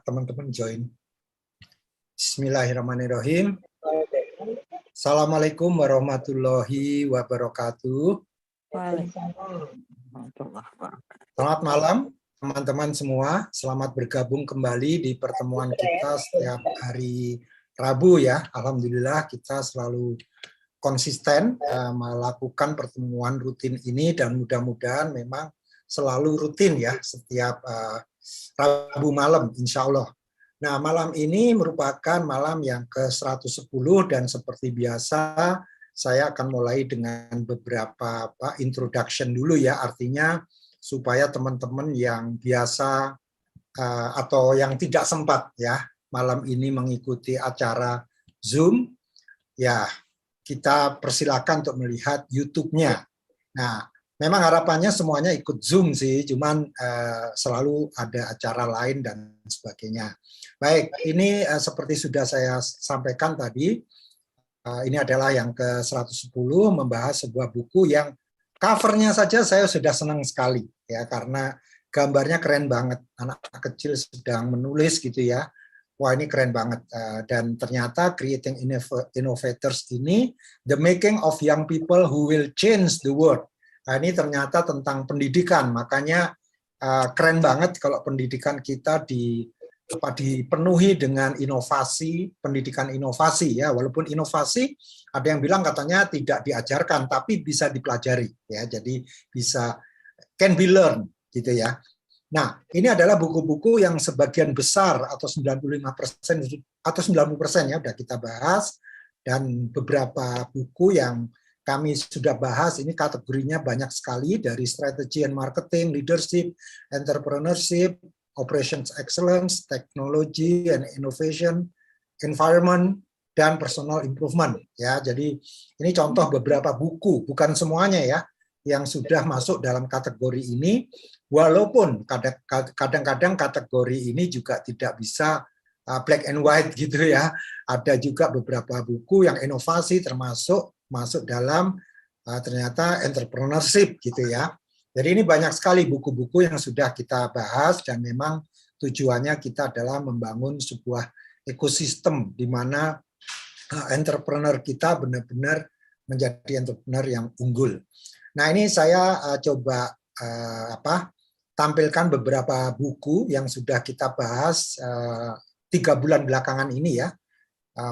teman-teman join. Bismillahirrahmanirrahim. Assalamualaikum warahmatullahi wabarakatuh. Selamat malam teman-teman semua. Selamat bergabung kembali di pertemuan kita setiap hari Rabu ya. Alhamdulillah kita selalu konsisten melakukan pertemuan rutin ini dan mudah-mudahan memang selalu rutin ya setiap Rabu malam insya Allah. Nah, malam ini merupakan malam yang ke-110 dan seperti biasa saya akan mulai dengan beberapa introduction dulu ya, artinya supaya teman-teman yang biasa atau yang tidak sempat ya malam ini mengikuti acara Zoom, ya kita persilakan untuk melihat YouTube-nya. Nah, memang harapannya semuanya ikut Zoom sih, cuman selalu ada acara lain dan sebagainya. Baik, ini seperti sudah saya sampaikan tadi, ini adalah yang ke-110 membahas sebuah buku yang covernya saja saya sudah senang sekali ya, karena gambarnya keren banget, anak kecil sedang menulis gitu ya. Wah, ini keren banget. Dan ternyata Creating Innovators ini, The Making of Young People Who Will Change the World. Nah, ini ternyata tentang pendidikan, makanya keren banget kalau pendidikan kita dipenuhi dengan inovasi, pendidikan inovasi ya. Walaupun inovasi ada yang bilang katanya tidak diajarkan, tapi bisa dipelajari ya. Jadi bisa can be learned gitu ya. Nah, ini adalah buku-buku yang sebagian besar atau 95% atau 90% ya udah kita bahas, dan beberapa buku yang kami sudah bahas ini kategorinya banyak sekali, dari strategy and marketing, leadership, entrepreneurship, operations excellence, technology and innovation, environment, dan personal improvement ya. Jadi ini contoh beberapa buku, bukan semuanya ya yang sudah masuk dalam kategori ini, walaupun kadang-kadang kategori ini juga tidak bisa black and white gitu ya. Ada juga beberapa buku yang inovasi termasuk masuk dalam ternyata entrepreneurship gitu ya. Jadi ini banyak sekali buku-buku yang sudah kita bahas, dan memang tujuannya kita adalah membangun sebuah ekosistem di mana entrepreneur kita benar-benar menjadi entrepreneur yang unggul. Nah, ini saya coba tampilkan beberapa buku yang sudah kita bahas 3 bulan belakangan ini ya,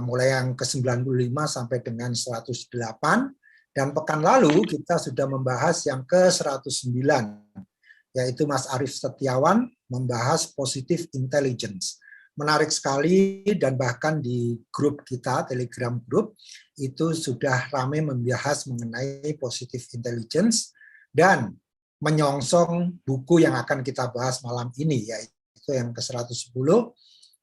mulai yang ke-95 sampai dengan 108, dan pekan lalu kita sudah membahas yang ke-109, yaitu Mas Arief Setiawan membahas positive intelligence. Menarik sekali, dan bahkan di grup kita, Telegram group, itu sudah ramai membahas mengenai positive intelligence, dan menyongsong buku yang akan kita bahas malam ini, yaitu yang ke-110,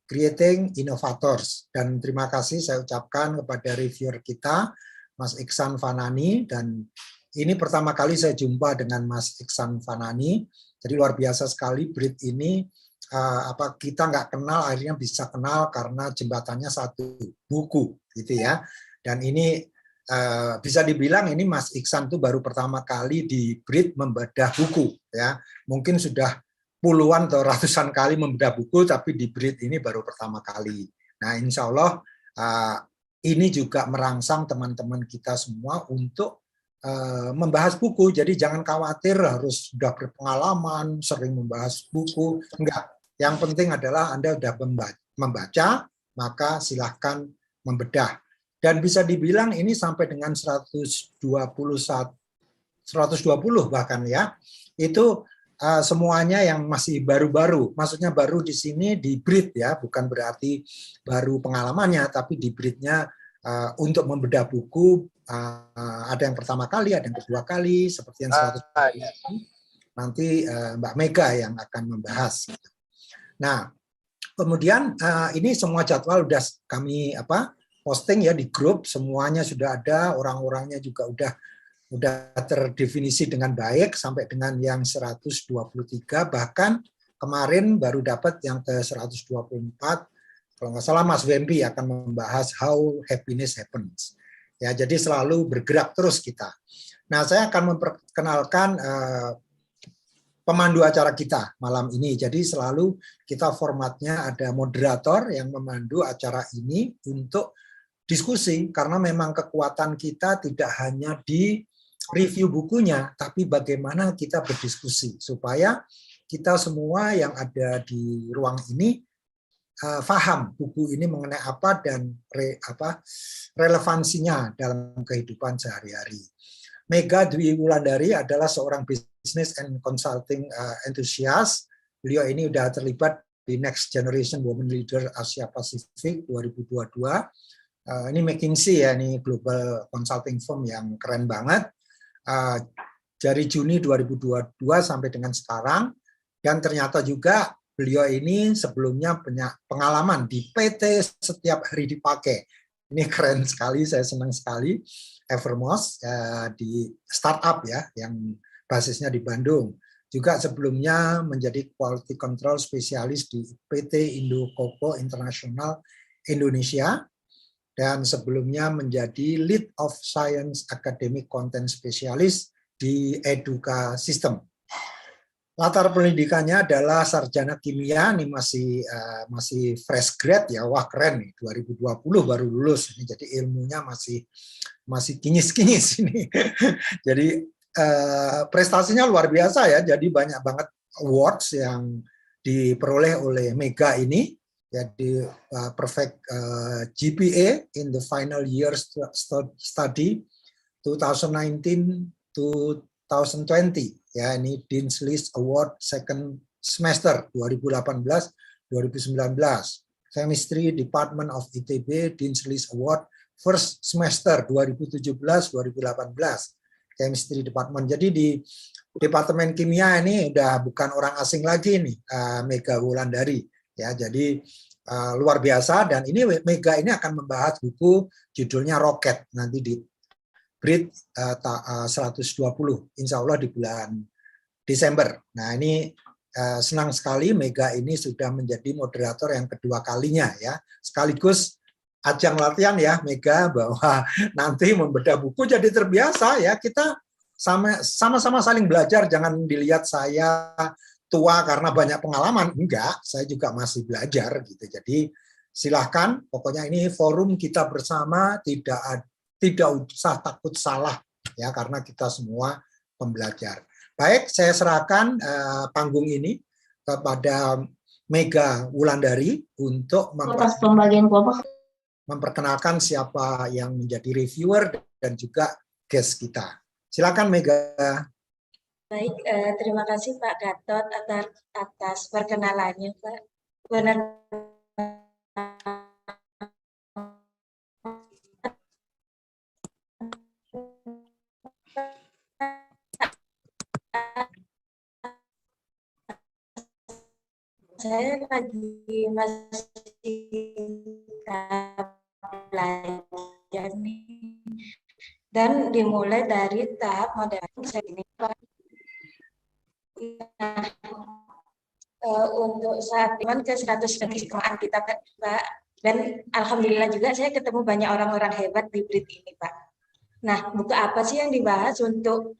Creating Innovators. Dan terima kasih saya ucapkan kepada reviewer kita, Mas Iksan Fanani, dan ini pertama kali saya jumpa dengan Mas Iksan Fanani, jadi luar biasa sekali Brit ini, kita nggak kenal, akhirnya bisa kenal karena jembatannya satu buku gitu ya. Dan ini bisa dibilang ini Mas Iksan tuh baru pertama kali di Brit membedah buku ya, mungkin sudah puluhan atau ratusan kali membedah buku, tapi di Brit ini baru pertama kali. Nah, insya Allah ini juga merangsang teman-teman kita semua untuk membahas buku. Jadi jangan khawatir harus sudah berpengalaman, sering membahas buku. Enggak. Yang penting adalah Anda sudah membaca, maka silahkan membedah. Dan bisa dibilang ini sampai dengan 120 bahkan ya, itu semuanya yang masih baru-baru. Maksudnya baru di sini di Brit ya, bukan berarti baru pengalamannya, tapi di Britnya untuk membedah buku ada yang pertama kali, ada yang kedua kali, seperti yang 100 nanti Mbak Mega yang akan membahas. Nah, kemudian ini semua jadwal udah kami posting ya di grup, semuanya sudah ada, orang-orangnya juga udah terdefinisi dengan baik sampai dengan yang 123, bahkan kemarin baru dapat yang ke 124, kalau nggak salah Mas Wempi akan membahas how happiness happens. Ya, jadi selalu bergerak terus kita. Nah, saya akan memperkenalkan pemandu acara kita malam ini. Jadi selalu kita formatnya ada moderator yang memandu acara ini untuk diskusi, karena memang kekuatan kita tidak hanya di review bukunya, tapi bagaimana kita berdiskusi supaya kita semua yang ada di ruang ini paham buku ini mengenai apa dan relevansinya dalam kehidupan sehari-hari. Mega Dwi Wulandari adalah seorang business and consulting enthusiast. Beliau ini sudah terlibat di Next Generation Women Leader Asia Pacific 2022. Ini McKinsey ya, ini global consulting firm yang keren banget. Dari Juni 2022 sampai dengan sekarang, dan ternyata juga beliau ini sebelumnya punya pengalaman di PT setiap hari dipakai. Ini keren sekali, saya senang sekali. Evermost di startup ya, yang basisnya di Bandung. Juga sebelumnya menjadi quality control spesialis di PT Indococo International Indonesia, dan sebelumnya menjadi lead of science academic content specialist di Educa System. Latar pendidikannya adalah sarjana kimia, ini masih fresh grad ya, wah keren nih, 2020 baru lulus, ini jadi ilmunya masih kinyis-kinyis ini. Jadi prestasinya luar biasa ya, jadi banyak banget awards yang diperoleh oleh Mega ini, jadi perfect GPA in the final year study 2019 to 2020 ya, ini Dean's List Award second semester 2018-2019. Chemistry Department of ITB Dean's List Award first semester 2017-2018. Chemistry Department. Jadi di Departemen Kimia ini udah bukan orang asing lagi nih, Mega Wulandari ya. Jadi luar biasa, dan ini Mega ini akan membahas buku judulnya Rocket nanti di Brit 120, insya Allah di bulan Desember. Nah ini senang sekali Mega ini sudah menjadi moderator yang kedua kalinya ya, sekaligus ajang latihan ya Mega, bahwa nanti membedah buku jadi terbiasa ya, kita sama-sama saling belajar, jangan dilihat saya tua karena banyak pengalaman, enggak, saya juga masih belajar gitu. Jadi silahkan, pokoknya ini forum kita bersama, tidak usah takut salah ya, karena kita semua pembelajar. Baik, saya serahkan panggung ini kepada Mega Wulandari untuk memperkenalkan siapa yang menjadi reviewer dan juga guest kita. Silakan Mega. Baik, terima kasih Pak Gatot atas perkenalannya Pak. Benar. Saya lagi masih belajar nih, dan dimulai dari tahap moderasi ini Pak. Untuk saat ini ke 100 kesemaan kita Pak, dan alhamdulillah juga saya ketemu banyak orang-orang hebat di Brit ini Pak. Nah, buku apa sih yang dibahas untuk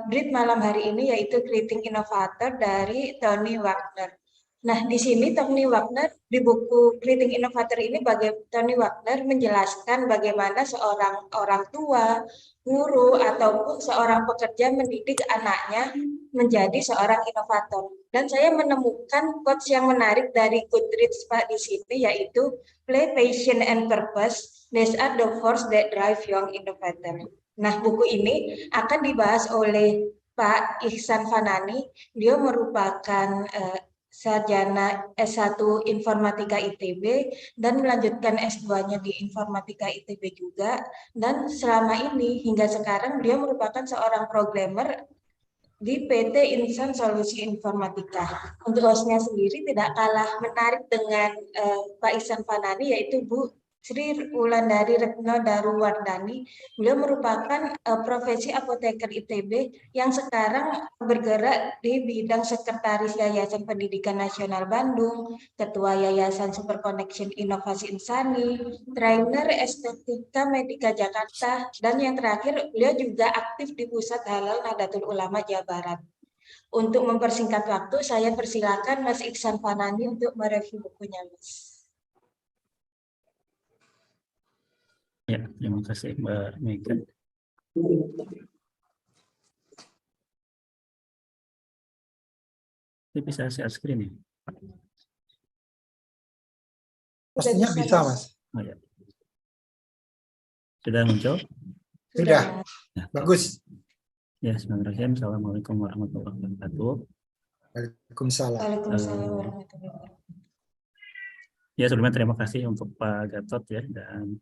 Brit malam hari ini, yaitu Creating Innovator dari Tony Wagner. Nah, di sini Tony Wagner di buku Creating Innovator ini, Tony Wagner menjelaskan bagaimana seorang orang tua, guru, ataupun seorang pekerja mendidik anaknya menjadi seorang inovator. Dan saya menemukan quotes yang menarik dari Goodreads Pak di sini, yaitu play, passion, and purpose. These are the force that drive young innovator. Nah, buku ini akan dibahas oleh Pak Ihsan Fanani. Dia merupakan sarjana S1 Informatika ITB dan melanjutkan S2-nya di Informatika ITB juga. Dan selama ini hingga sekarang dia merupakan seorang programmer di PT Insan Solusi Informatika. Untuk hostnya sendiri tidak kalah menarik dengan Pak Ihsan Fanani, yaitu Bu Sri Wulandari Retno Daruwardani. Beliau merupakan profesi apoteker ITB yang sekarang bergerak di bidang sekretaris Yayasan Pendidikan Nasional Bandung, ketua Yayasan Super Connection Inovasi Insani, trainer Estetika Medika Jakarta, dan yang terakhir beliau juga aktif di Pusat Halal Nahdlatul Ulama Jawa Barat. Untuk mempersingkat waktu, saya persilakan Mas Iksan Fanani untuk mereview bukunya, Mas. Ya, terima kasih Mbak Mega. Ini bisa share screen ya? Pastinya bisa, Mas. Oh, ya. Sudah muncul? Sudah. Ya. Bagus. Ya, bismillahirrahmanirrahim. Assalamualaikum warahmatullahi wabarakatuh. Waalaikumsalam. Waalaikumsalam warahmatullahi wabarakatuh. Ya, sebelumnya terima kasih untuk Pak Gatot ya dan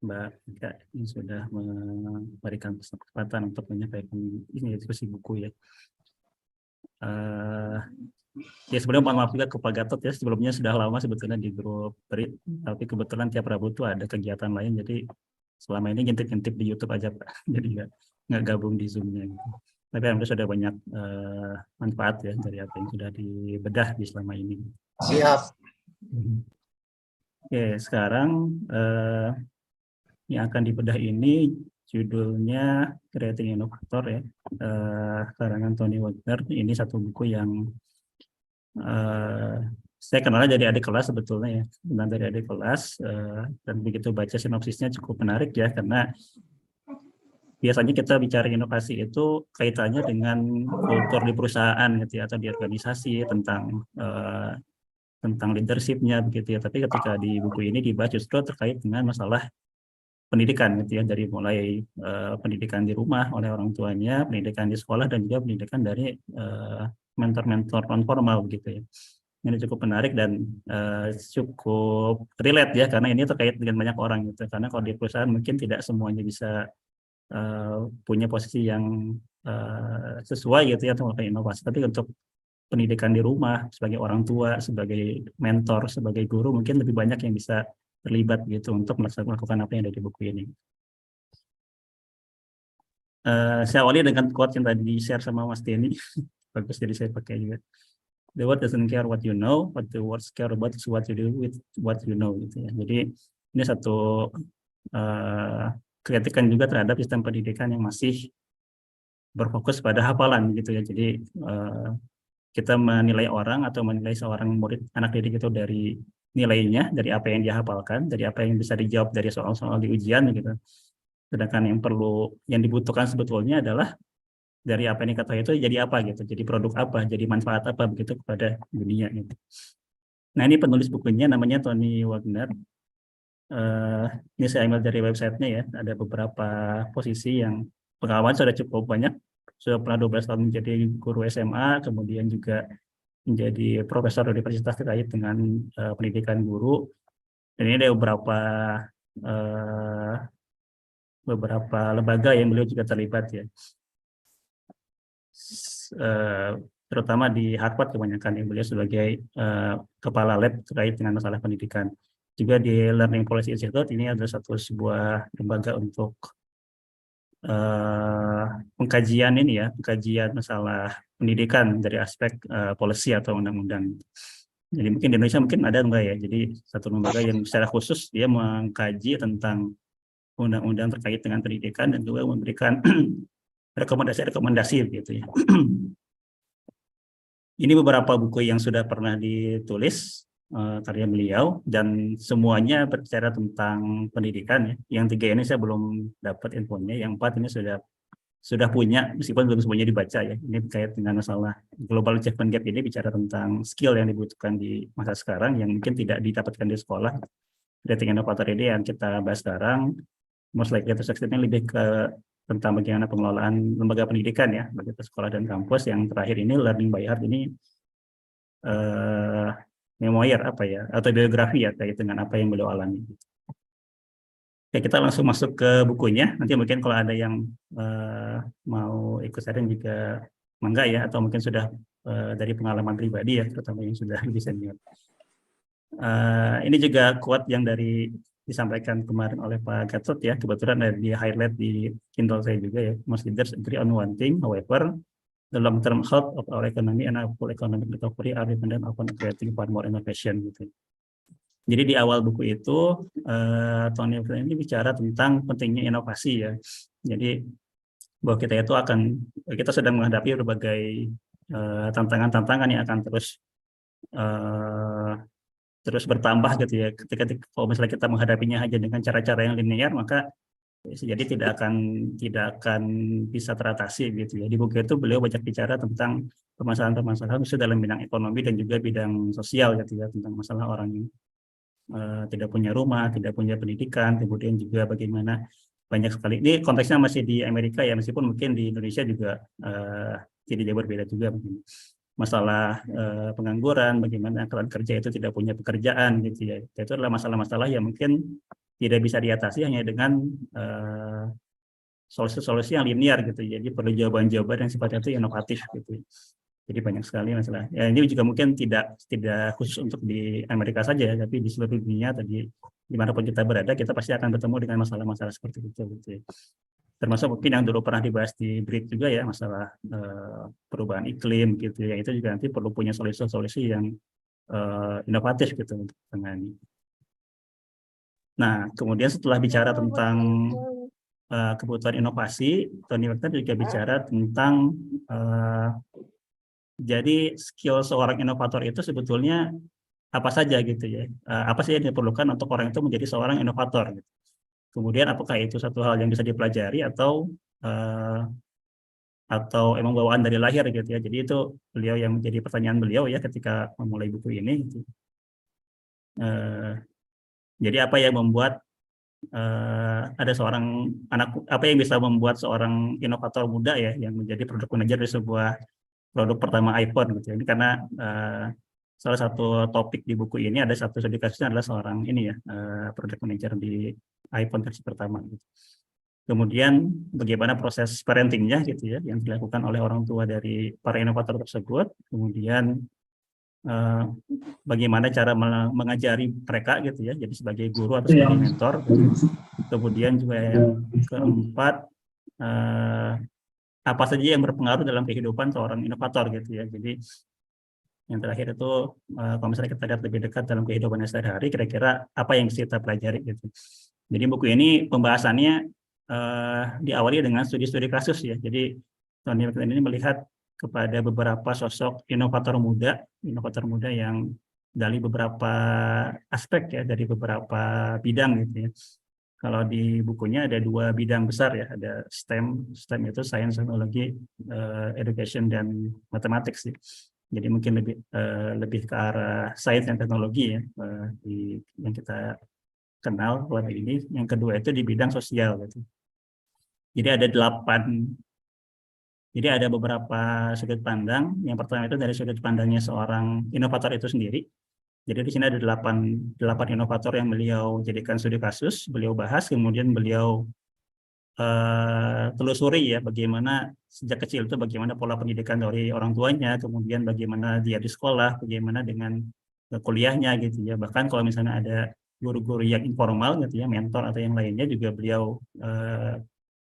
Mbak Mega yang sudah memberikan kesempatan untuk menyampaikan ini diskusi buku ya. Ya sebelumnya mohon maaf juga ke Pak Gatot ya, sebelumnya sudah lama sebetulnya di grup BRIT, tapi kebetulan tiap Rabu tuh ada kegiatan lain, jadi selama ini ngintip-ngintip di YouTube aja Pak, jadi nggak gabung di Zoom-nya gitu. Tapi alhamdulillah sudah banyak manfaat ya dari apa yang sudah dibedah di selama ini. Siap. Oke, sekarang yang akan dibedah ini judulnya Creating Innovator ya, karangan Tony Wagner. Ini satu buku yang saya kenalnya dari adik kelas sebetulnya ya, benar dari adik kelas, dan begitu baca sinopsisnya cukup menarik ya, karena biasanya kita bicara inovasi itu kaitannya dengan kultur di perusahaan gitu ya, atau di organisasi, tentang leadership-nya begitu ya. Tapi ketika di buku ini dibahas justru terkait dengan masalah pendidikan gitu ya, dari mulai pendidikan di rumah oleh orang tuanya, pendidikan di sekolah, dan juga pendidikan dari mentor-mentor non formal gitu ya. Ini cukup menarik dan cukup relate ya, karena ini terkait dengan banyak orang gitu. Karena kalau di perusahaan mungkin tidak semuanya bisa punya posisi yang sesuai gitu ya untuk melakukan inovasi. Tapi untuk pendidikan di rumah, sebagai orang tua, sebagai mentor, sebagai guru, mungkin lebih banyak yang bisa terlibat gitu untuk melakukan apa yang ada di buku ini. Saya awali dengan quote yang tadi di-share sama Mas Denny. Bagus, jadi saya pakai juga. The world doesn't care what you know, what the world care about is what you do with what you know gitu ya. Jadi ini satu kritikan juga terhadap sistem pendidikan yang masih berfokus pada hafalan gitu ya. Jadi kita menilai orang atau menilai seorang murid, anak didik itu dari nilainya, dari apa yang dia hafalkan, dari apa yang bisa dijawab dari soal-soal di ujian gitu. Sedangkan yang dibutuhkan sebetulnya adalah dari apa yang diketahui itu jadi apa gitu, jadi produk apa, jadi manfaat apa begitu kepada dunia gitu. Nah ini penulis bukunya namanya Tony Wagner. Ini saya ambil dari websitenya ya, ada beberapa posisi yang pengalaman sudah cukup banyak, sudah pernah 12 tahun menjadi guru SMA, kemudian juga menjadi profesor di universitas terkait dengan pendidikan guru, dan ini ada beberapa lembaga yang beliau juga terlibat ya. Terutama di Harvard kebanyakan yang beliau sebagai kepala lab terkait dengan masalah pendidikan. Juga di Learning Policy Institute ini ada sebuah lembaga untuk pengkajian masalah pendidikan dari aspek policy atau undang-undang. Jadi mungkin di Indonesia mungkin ada enggak ya. Jadi satu lembaga yang secara khusus dia mengkaji tentang undang-undang terkait dengan pendidikan dan juga memberikan rekomendasi gitu ya. Ini beberapa buku yang sudah pernah ditulis karya beliau, dan semuanya berbicara tentang pendidikan ya. Yang 3 ini saya belum dapat infonya, yang 4 ini sudah punya meskipun belum semuanya dibaca ya. Ini terkait dengan masalah global achievement gap, ini bicara tentang skill yang dibutuhkan di masa sekarang yang mungkin tidak didapatkan di sekolah. Creating Innovator ini yang kita bahas sekarang, most likely to succeed ini lebih ke tentang bagaimana pengelolaan lembaga pendidikan ya, baik itu sekolah dan kampus. Yang terakhir ini Learning by Heart ini memoir atau biografi ya terkait dengan apa yang beliau alami. Oke, kita langsung masuk ke bukunya. Nanti mungkin kalau ada yang mau ikut sharing juga mangga ya, atau mungkin sudah dari pengalaman pribadi ya, terutama yang sudah lebih senior. Ini juga quote yang disampaikan kemarin oleh Pak Gatot ya, kebetulan ada di highlight di Kindle saya juga ya. Most leaders agree on one thing, however, the long-term health of our economy and our full economic recovery are dependent upon creating far more innovation gitu. Jadi di awal buku itu Tony Wagner ini bicara tentang pentingnya inovasi ya. Jadi bahwa kita sedang menghadapi berbagai tantangan-tantangan yang akan terus bertambah gitu ya. Kalau misalnya kita menghadapinya hanya dengan cara-cara yang linear, maka jadi tidak akan bisa teratasi gitu ya. Di buku itu beliau banyak bicara tentang permasalahan-permasalahan khususnya dalam bidang ekonomi dan juga bidang sosial gitu ya, tentang masalah orang yang tidak punya rumah, tidak punya pendidikan, kemudian juga bagaimana banyak sekali. Ini konteksnya masih di Amerika ya, meskipun mungkin di Indonesia juga tidak jauh berbeda juga mungkin. Masalah pengangguran, bagaimana kerja itu tidak punya pekerjaan gitu ya. Itu adalah masalah-masalah yang mungkin tidak bisa diatasi hanya dengan solusi-solusi yang linear gitu. Jadi perlu jawaban-jawaban yang sifatnya itu inovatif gitu. Jadi banyak sekali masalah. Ya, ini juga mungkin tidak khusus untuk di Amerika saja, tapi di seluruh dunia tadi dimanapun kita berada, kita pasti akan bertemu dengan masalah-masalah seperti itu. Gitu ya. Termasuk mungkin yang dulu pernah dibahas di BRIT juga ya, masalah perubahan iklim gitu ya. Itu juga nanti perlu punya solusi-solusi yang inovatif gitu untuk menangani. Nah, kemudian setelah bicara tentang kebutuhan inovasi, Tony Wagner juga bicara tentang jadi skill seorang inovator itu sebetulnya apa saja gitu ya. Apa sih yang diperlukan untuk orang itu menjadi seorang inovator gitu. Kemudian apakah itu satu hal yang bisa dipelajari atau emang bawaan dari lahir gitu ya. Jadi itu beliau yang menjadi pertanyaan beliau ya ketika memulai buku ini gitu. Jadi apa yang membuat ada seorang apa yang bisa membuat seorang inovator muda ya yang menjadi product manager di sebuah produk pertama iPhone gitu. Ini karena salah satu topik di buku ini ada satu studi kasusnya adalah seorang ini ya product manager di iPhone versi pertama gitu. Kemudian bagaimana proses parentingnya gitu ya yang dilakukan oleh orang tua dari para inovator tersebut. Kemudian bagaimana cara mengajari mereka gitu ya, jadi sebagai guru atau sebagai mentor gitu. Kemudian juga yang keempat apa saja yang berpengaruh dalam kehidupan seorang inovator gitu ya. Jadi yang terakhir itu kalau misalnya kita lihat lebih dekat dalam kehidupan sehari-hari, kira-kira apa yang bisa kita pelajari gitu. Jadi buku ini pembahasannya diawali dengan studi-studi kasus ya. Jadi Tony Wagner ini melihat kepada beberapa sosok inovator muda yang dari beberapa aspek ya, dari beberapa bidang gitu ya. Kalau di bukunya ada 2 bidang besar ya, ada STEM itu Science, Technology, Education dan Mathematics sih. Jadi mungkin lebih ke arah sains dan teknologi ya, yang kita kenal selama ini. Yang kedua itu di bidang sosial gitu. Jadi ada beberapa sudut pandang. Yang pertama itu dari sudut pandangnya seorang inovator itu sendiri. Jadi di sini ada 8 inovator yang beliau jadikan studi kasus, beliau bahas, kemudian beliau telusuri ya bagaimana sejak kecil itu bagaimana pola pendidikan dari orang tuanya, kemudian bagaimana dia di sekolah, bagaimana dengan kuliahnya gitu ya. Bahkan kalau misalnya ada guru-guru yang informal gitu ya, mentor atau yang lainnya juga beliau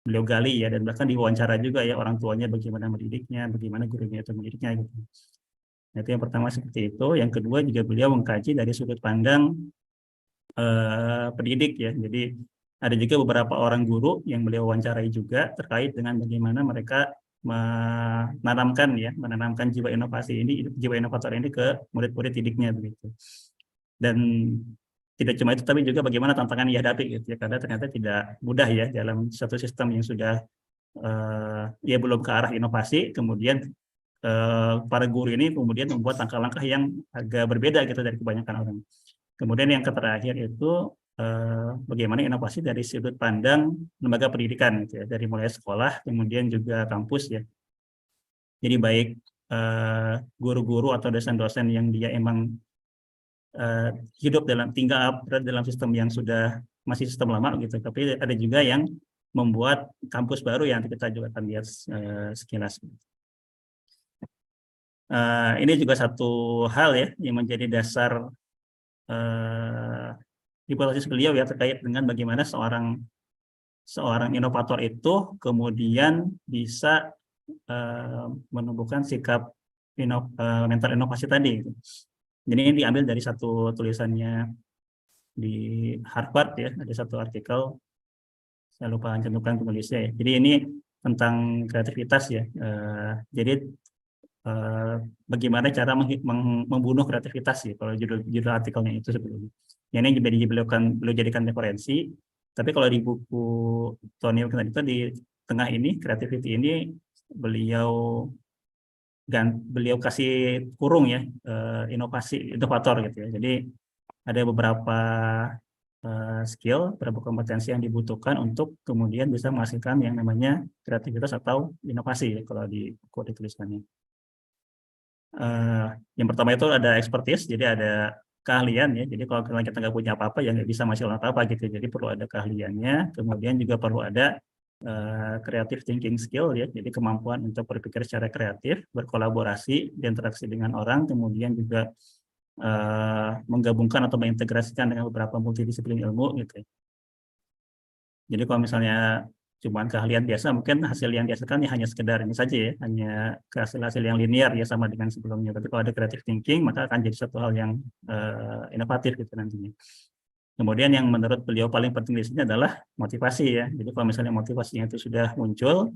gali ya, dan bahkan diwawancara juga ya orang tuanya bagaimana mendidiknya, bagaimana gurunya itu mendidiknya gitu. Nah, itu yang pertama seperti itu. Yang kedua juga beliau mengkaji dari sudut pandang pendidik ya. Jadi ada juga beberapa orang guru yang beliau wawancarai juga terkait dengan bagaimana mereka menanamkan jiwa inovator ini ke murid-murid didiknya begitu. Dan tidak cuma itu, tapi juga bagaimana tantangan yang dihadapi gitu ya, karena ternyata tidak mudah ya dalam satu sistem yang sudah ya belum ke arah inovasi, kemudian para guru ini kemudian membuat langkah-langkah yang agak berbeda gitu dari kebanyakan orang. Kemudian yang terakhir itu bagaimana inovasi dari sudut pandang lembaga pendidikan gitu ya, dari mulai sekolah kemudian juga kampus ya. Jadi baik guru-guru atau dosen-dosen yang dia emang tinggal dalam sistem yang sudah masih sistem lama gitu, tapi ada juga yang membuat kampus baru yang kita juga akan lihat sekilas. Ini juga satu hal ya yang menjadi dasar hipotesis beliau ya terkait dengan bagaimana seorang inovator itu kemudian bisa menumbuhkan sikap mental inovasi tadi. Jadi ini diambil dari satu tulisannya di Harvard ya, ada satu artikel, saya lupa cantumkan penulisnya ya. Jadi ini tentang kreativitas ya. Jadi bagaimana cara membunuh kreativitas ya, kalau judul artikelnya itu sebelumnya. Yang ini beliau jadikan referensi. Tapi kalau di buku Tony Wilkinson itu di tengah ini, creativity ini beliau kasih kurung ya, inovator gitu ya. Jadi ada beberapa skill, beberapa kompetensi yang dibutuhkan untuk kemudian bisa menghasilkan yang namanya kreativitas atau inovasi ya, kalau di buku dituliskannya. Yang pertama itu ada expertise, jadi ada keahlian ya. Jadi kalau kita nggak punya apa-apa ya nggak bisa menghasilkan apa-apa gitu. Jadi perlu ada keahliannya, kemudian juga perlu ada creative thinking skill ya. Jadi kemampuan untuk berpikir secara kreatif, berkolaborasi, berinteraksi dengan orang, kemudian juga menggabungkan atau mengintegrasikan dengan beberapa multidisiplin ilmu gitu. Jadi kalau misalnya cuman keahlian biasa, mungkin hasil yang dihasilkan ya hanya sekedar ini saja ya, hanya hasil-hasil yang linear ya sama dengan sebelumnya. Tapi kalau ada creative thinking, maka akan jadi satu hal yang inovatif gitu nantinya. Kemudian yang menurut beliau paling penting di sini adalah motivasi ya. Jadi kalau misalnya motivasinya itu sudah muncul,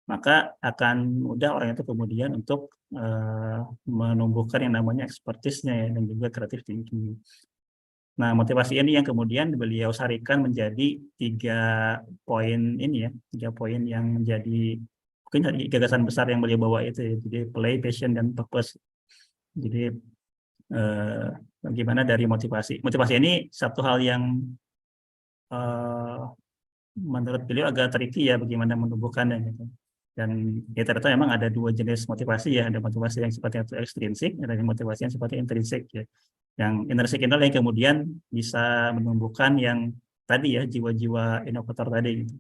maka akan mudah orang itu kemudian untuk menumbuhkan yang namanya expertise-nya ya, dan juga creative thinking. Nah, motivasi ini yang kemudian beliau sarikan menjadi 3 poin ini ya, 3 poin yang menjadi mungkin gagasan besar yang beliau bawa itu ya. Jadi play, passion, dan purpose. Jadi bagaimana dari motivasi. Motivasi ini satu hal yang menurut beliau agak tricky ya, bagaimana menumbuhkannya gitu. Dan ya ternyata memang ada 2 jenis motivasi ya, ada motivasi yang sifatnya itu ekstrinsik, ada motivasi yang sifatnya intrinsik ya. Yang intrinsik adalah yang kemudian bisa menumbuhkan yang tadi ya, jiwa-jiwa inovator tadi gitu.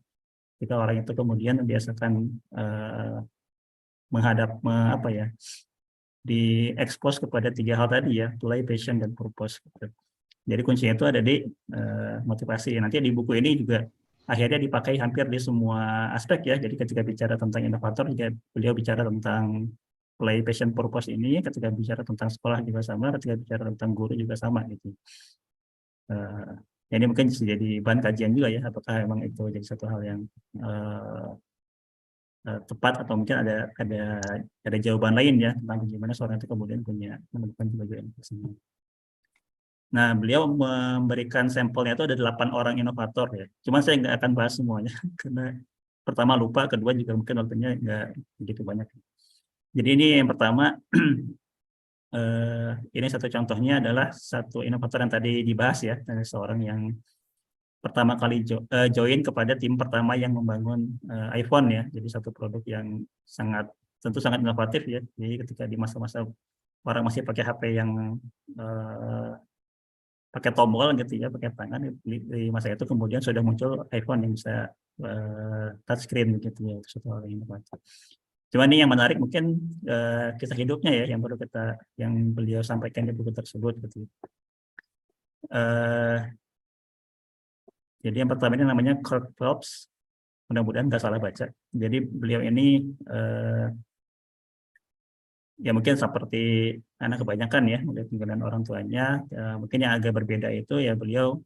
Jika orang itu kemudian membiasakan diekspos kepada 3 hal tadi ya, play, passion, dan purpose gitu. Jadi kuncinya itu ada di motivasi. Nanti di buku ini juga akhirnya dipakai hampir di semua aspek ya. Jadi ketika bicara tentang inovator, juga beliau bicara tentang play, passion, purpose ini. Ketika bicara tentang sekolah juga sama, ketika bicara tentang guru juga sama gitu. Ini mungkin bisa jadi bahan kajian juga ya, apakah memang itu jadi satu hal yang tepat atau mungkin ada jawaban lain ya tentang bagaimana seorang itu kemudian menemukan juga inovasinya. Nah, beliau memberikan sampelnya itu ada 8 orang inovator ya. Cuma saya nggak akan bahas semuanya karena pertama lupa, kedua juga mungkin waktunya nggak begitu banyak. Jadi ini yang pertama, ini satu contohnya adalah satu inovator yang tadi dibahas ya, dari seorang yang pertama kali join kepada tim pertama yang membangun iPhone ya. Jadi satu produk yang tentu sangat inovatif ya. Jadi ketika di masa-masa orang masih pakai HP yang pakai tombol gitu ya, pakai tangan, di masa itu kemudian sudah muncul iPhone yang bisa touchscreen gitu ya, itu satu hal yang inovatif. Cuma ini yang menarik mungkin kisah hidupnya ya, yang beliau sampaikan di buku tersebut gitu. Jadi yang pertama ini namanya Kirk Phelps, mudah-mudahan nggak salah baca. Jadi beliau ini ya mungkin seperti anak kebanyakan ya, melihat tinggalan orang tuanya. Mungkin yang agak berbeda itu ya beliau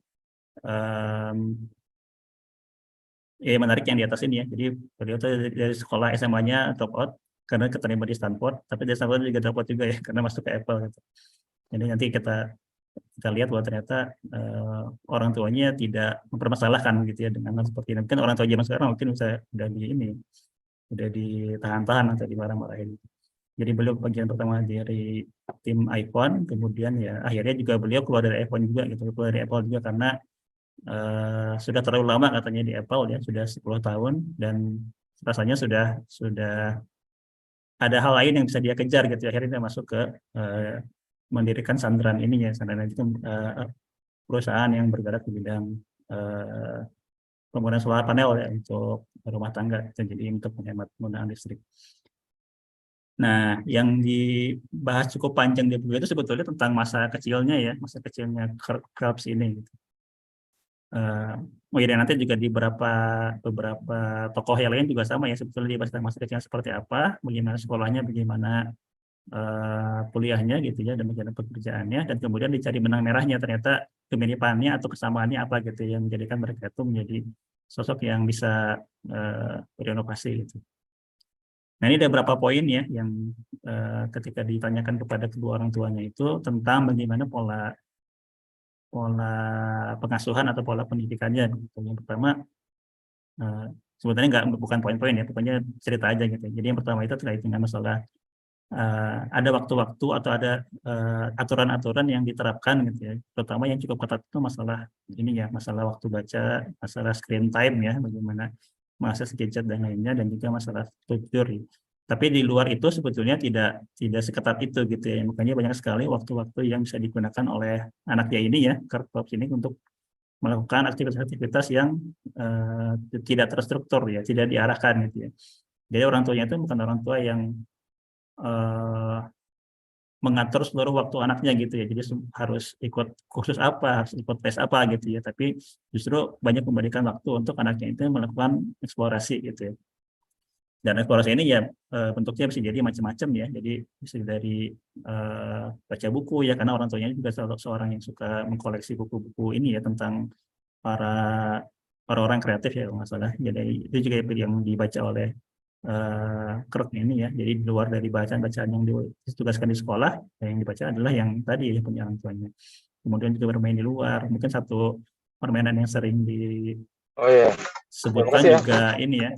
menarik yang di atas ini ya. Jadi beliau tuh dari sekolah SMA-nya drop out karena keterima di Stanford, tapi dari Stanford juga drop out juga ya karena masuk ke Apple gitu. Jadi nanti kita lihat bahwa ternyata orang tuanya tidak mempermasalahkan gitu ya dengan hal seperti ini. Mungkin orang tua zaman sekarang mungkin udah ditahan-tahan atau dimarah-marahin. Jadi beliau bagian pertama dari tim iPhone, kemudian ya akhirnya juga beliau keluar dari iPhone juga gitu, keluar dari Apple juga karena sudah terlalu lama katanya di Apple ya, sudah 10 tahun dan rasanya sudah ada hal lain yang bisa dia kejar gitu. Akhirnya dia masuk ke mendirikan Sandran ini ya, Sandran itu perusahaan yang bergerak di bidang penggunaan solar panel ya untuk rumah tangga, jadi untuk menghemat penggunaan listrik. Nah, yang dibahas cukup panjang di buku itu sebetulnya tentang masa kecilnya Kirk Phelps ini. Gitu. Dan nanti juga di beberapa tokoh yang lain juga sama ya, sebetulnya dibahas tentang masa kecilnya seperti apa, bagaimana sekolahnya, bagaimana kuliahnya gitu ya, dan bagaimana pekerjaannya, dan kemudian dicari benang merahnya ternyata kemiripannya atau kesamaannya apa gitu yang menjadikan mereka itu menjadi sosok yang bisa berinovasi gitu. Nah, ini ada beberapa poin ya yang ketika ditanyakan kepada kedua orang tuanya itu tentang bagaimana pola pengasuhan atau pola pendidikannya gitu. Yang pertama, sebetulnya bukan poin-poin ya, pokoknya cerita aja gitu. Jadi yang pertama itu terkait dengan masalah ada waktu-waktu atau ada aturan-aturan yang diterapkan gitu ya, terutama yang cukup ketat itu masalah ini ya, masalah waktu baca, masalah screen time ya, bagaimana mengakses gadget dan lainnya, dan juga masalah struktur. Tapi di luar itu sebetulnya tidak seketat itu gitu ya, makanya banyak sekali waktu-waktu yang bisa digunakan oleh anaknya ini ya, Kertops ini, untuk melakukan aktivitas-aktivitas yang tidak terstruktur ya, tidak diarahkan gitu ya. Jadi orang tuanya itu bukan orang tua yang mengatur seluruh waktu anaknya gitu ya, jadi harus ikut kursus apa, harus ikut tes apa gitu ya, tapi justru banyak memberikan waktu untuk anaknya itu melakukan eksplorasi gitu ya. Dan eksplorasi ini ya bentuknya bisa jadi macam-macam ya, jadi bisa dari baca buku ya, karena orang tuanya juga seorang yang suka mengkoleksi buku-buku ini ya, tentang para orang-orang kreatif ya kalau nggak salah. Jadi itu juga yang dibaca oleh Kerk ini ya. Jadi di luar dari bacaan-bacaan yang ditugaskan di sekolah, yang dibaca adalah yang tadi ya punya orang tuanya. Kemudian juga bermain di luar. Mungkin satu permainan yang sering disebutkan ya. juga ini ya.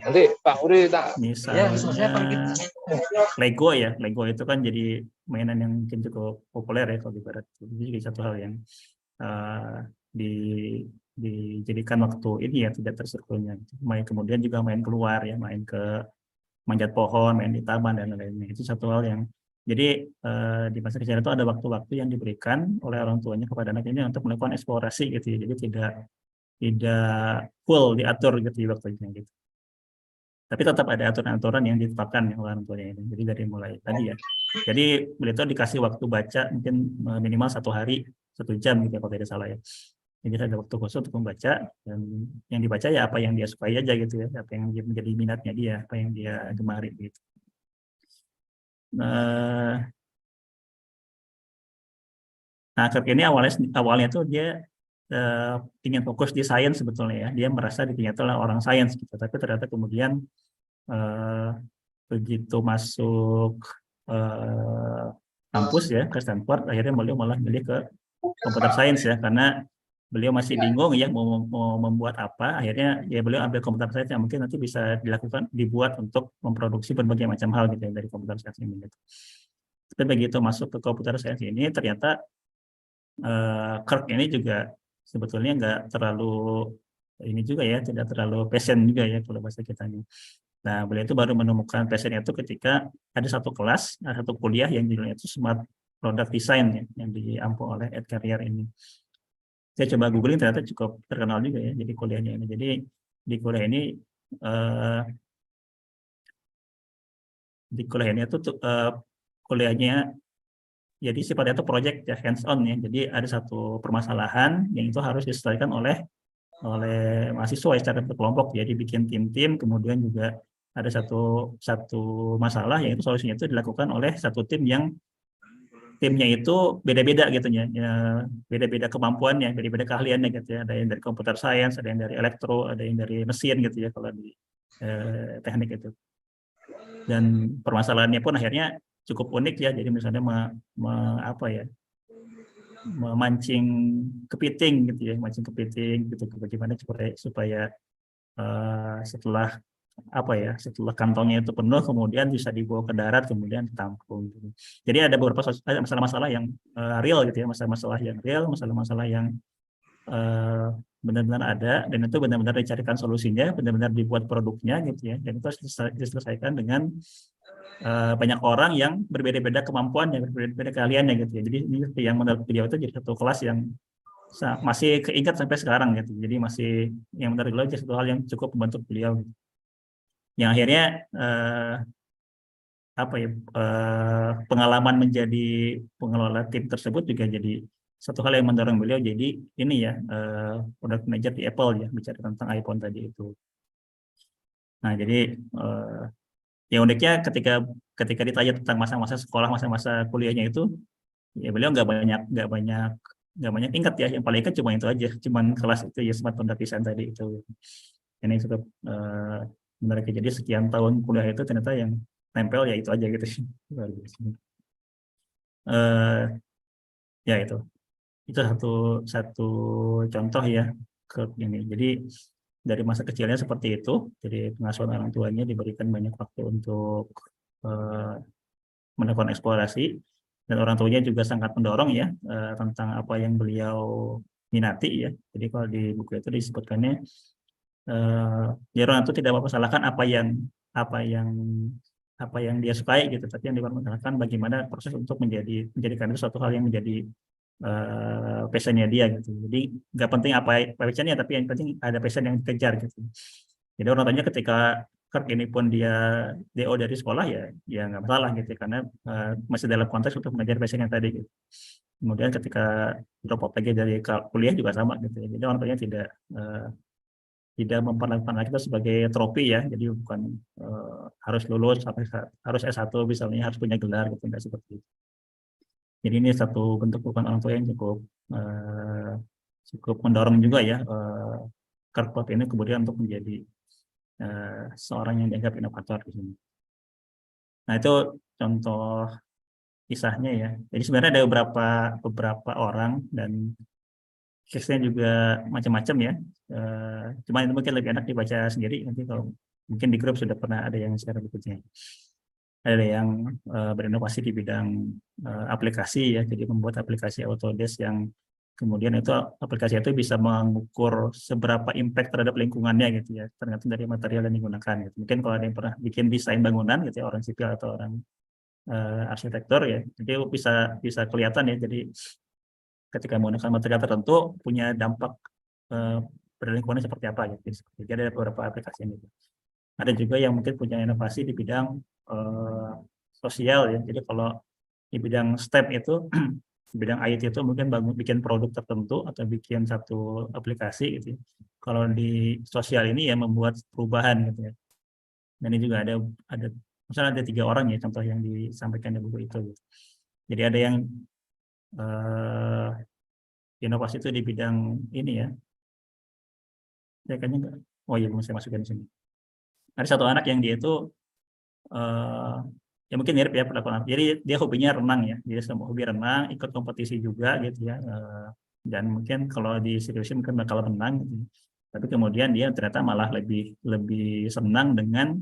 Nanti Pak Uri tak. Misalnya Lego ya. Lego itu kan jadi mainan yang mungkin cukup populer ya kalau di barat. Itu juga satu hal yang dijadikan waktu ini ya, tidak terstrukturnya. Kemudian juga main keluar ya, main ke manjat pohon, main di taman dan lain-lainnya. Itu satu hal yang jadi di masa kecil itu ada waktu-waktu yang diberikan oleh orang tuanya kepada anak ini untuk melakukan eksplorasi gitu ya. Jadi tidak full diatur gitu ya waktunya gitu. Tapi tetap ada aturan-aturan yang ditetapkan oleh orang tuanya ini. Jadi dari mulai tadi ya. Jadi beliau itu dikasih waktu baca mungkin minimal 1 hari 1 jam gitu ya kalau tidak salah ya. Jadi ada waktu khusus untuk membaca, dan yang dibaca ya apa yang dia sukai aja gitu ya, apa yang menjadi minatnya dia, apa yang dia gemari gitu. Nah, Kerk ini awalnya tuh dia ingin fokus di sains sebetulnya ya, dia merasa dirinya itu orang sains gitu, tapi ternyata kemudian begitu masuk kampus ya ke Stanford, akhirnya beliau malah milih ke komputer sains ya, karena beliau masih bingung ya mau membuat apa. Akhirnya ya beliau ambil komputer sains yang mungkin nanti bisa dibuat untuk memproduksi berbagai macam hal gitu ya, dari komputer sains ini gitu. Tapi begitu masuk ke komputer sains ini ternyata Kerk ini juga sebetulnya nggak terlalu ini juga ya, tidak terlalu passion juga ya kalau bahasa kita ini. Nah, beliau itu baru menemukan passion itu ketika ada satu kelas, ada satu kuliah yang judulnya itu Smart Product Design ya, yang diampu oleh Ed Carrier ini. Saya coba googling ternyata cukup terkenal juga ya, jadi kuliahnya ini. Jadi di kuliah ini itu kuliahnya jadi sifatnya itu project ya, hands on ya. Jadi ada satu permasalahan yang itu harus diselesaikan oleh mahasiswa secara berkelompok. Jadi bikin tim-tim, kemudian juga ada satu masalah yang itu solusinya itu dilakukan oleh satu tim yang timnya itu beda-beda gitu ya, beda-beda kemampuannya, beda-beda keahliannya gitu ya. Ada yang dari computer science, ada yang dari elektro, ada yang dari mesin gitu ya kalau di teknik itu. Dan permasalahannya pun akhirnya cukup unik ya. Jadi misalnya memancing kepiting gitu ya, mancing kepiting gitu, bagaimana supaya setelah kantongnya itu penuh kemudian bisa dibawa ke darat kemudian ditampung gitu. Jadi ada beberapa masalah-masalah yang real gitu ya, masalah-masalah yang real, masalah-masalah yang benar-benar ada, dan itu benar-benar dicarikan solusinya, benar-benar dibuat produknya gitu ya, dan itu harus diselesaikan dengan banyak orang yang berbeda-beda kemampuannya, berbeda-beda keahliannya gitu ya. Jadi ini yang menurut beliau itu jadi satu kelas yang masih keingat sampai sekarang gitu. Jadi masih yang menurut beliau jadi satu hal yang cukup membantu beliau gitu. Yang akhirnya pengalaman menjadi pengelola tim tersebut juga jadi satu hal yang mendorong beliau jadi ini ya, product manager di Apple ya, bicara tentang iPhone tadi itu. Nah, jadi ya uniknya ketika ditanya tentang masa-masa sekolah, masa-masa kuliahnya itu, ya beliau nggak banyak nggak banyak ingat ya, yang paling ingat cuma itu aja, cuman kelas itu ya, smart pendapisan tadi itu. Ini cukup menarik. Jadi sekian tahun kuliah itu ternyata yang nempel ya itu aja gitu. Luar biasa. Ya itu satu satu contoh ya ke ini. Jadi dari masa kecilnya seperti itu, jadi pengasuhan orang tuanya diberikan banyak waktu untuk melakukan eksplorasi, dan orang tuanya juga sangat mendorong ya tentang apa yang beliau minati ya. Jadi kalau di buku itu disebutkannya ya orang itu tidak mempersalahkan apa yang apa yang dia sukai gitu, tapi yang dipermasalahkan bagaimana proses untuk menjadikan itu suatu hal yang menjadi passionnya dia gitu. Jadi nggak penting apa passionnya, tapi yang penting ada passion yang dikejar gitu. Jadi orang tuanya ketika Kirk ini pun dia DO dari sekolah ya nggak masalah gitu, karena masih dalam konteks untuk mengejar passion yang tadi gitu. Kemudian ketika drop out lagi dari kuliah juga sama gitu. Jadi orang tuanya tidak memperlakukan lagi itu sebagai trofi ya, jadi bukan harus lulus harus S1 misalnya, harus punya gelar gitu, enggak seperti itu. Jadi ini satu bentuk dukungan orang tua yang cukup mendorong juga ya Kirk ini kemudian untuk menjadi seorang yang dianggap inovator di sini. Nah itu contoh kisahnya ya. Jadi sebenarnya ada beberapa orang dan case-nya juga macam-macam ya. Cuma itu mungkin lebih enak dibaca sendiri, nanti kalau mungkin di grup sudah pernah ada yang share berikutnya. Ada yang berinovasi di bidang aplikasi ya, jadi membuat aplikasi Autodesk yang kemudian itu aplikasi itu bisa mengukur seberapa impact terhadap lingkungannya gitu ya, tergantung dari material yang digunakan gitu. Mungkin kalau ada yang pernah bikin desain bangunan gitu ya, orang sipil atau orang arsitektur ya, jadi bisa kelihatan ya, jadi ketika menggunakan material tertentu punya dampak pada lingkungannya seperti apa gitu. Jadi ada beberapa aplikasi ini. Ada juga yang mungkin punya inovasi di bidang sosial ya. Jadi kalau di bidang STEM itu, di bidang IT itu mungkin bikin produk tertentu atau bikin satu aplikasi gitu ya. Kalau di sosial ini ya membuat perubahan gitu ya. Dan ini juga ada misalnya ada 3 orang ya contoh yang disampaikan di buku itu gitu. Jadi ada yang inovasi itu di bidang ini ya. Ya kayaknya enggak. Oh iya, saya masukkan di sini. Ada satu anak yang dia itu ya mungkin mirip ya perlakuan. Jadi dia hobinya renang ya. Jadi semua hobi renang, ikut kompetisi juga gitu ya. Dan mungkin kalau di seriusin mungkin bakal menang gitu. Tapi kemudian dia ternyata malah lebih senang dengan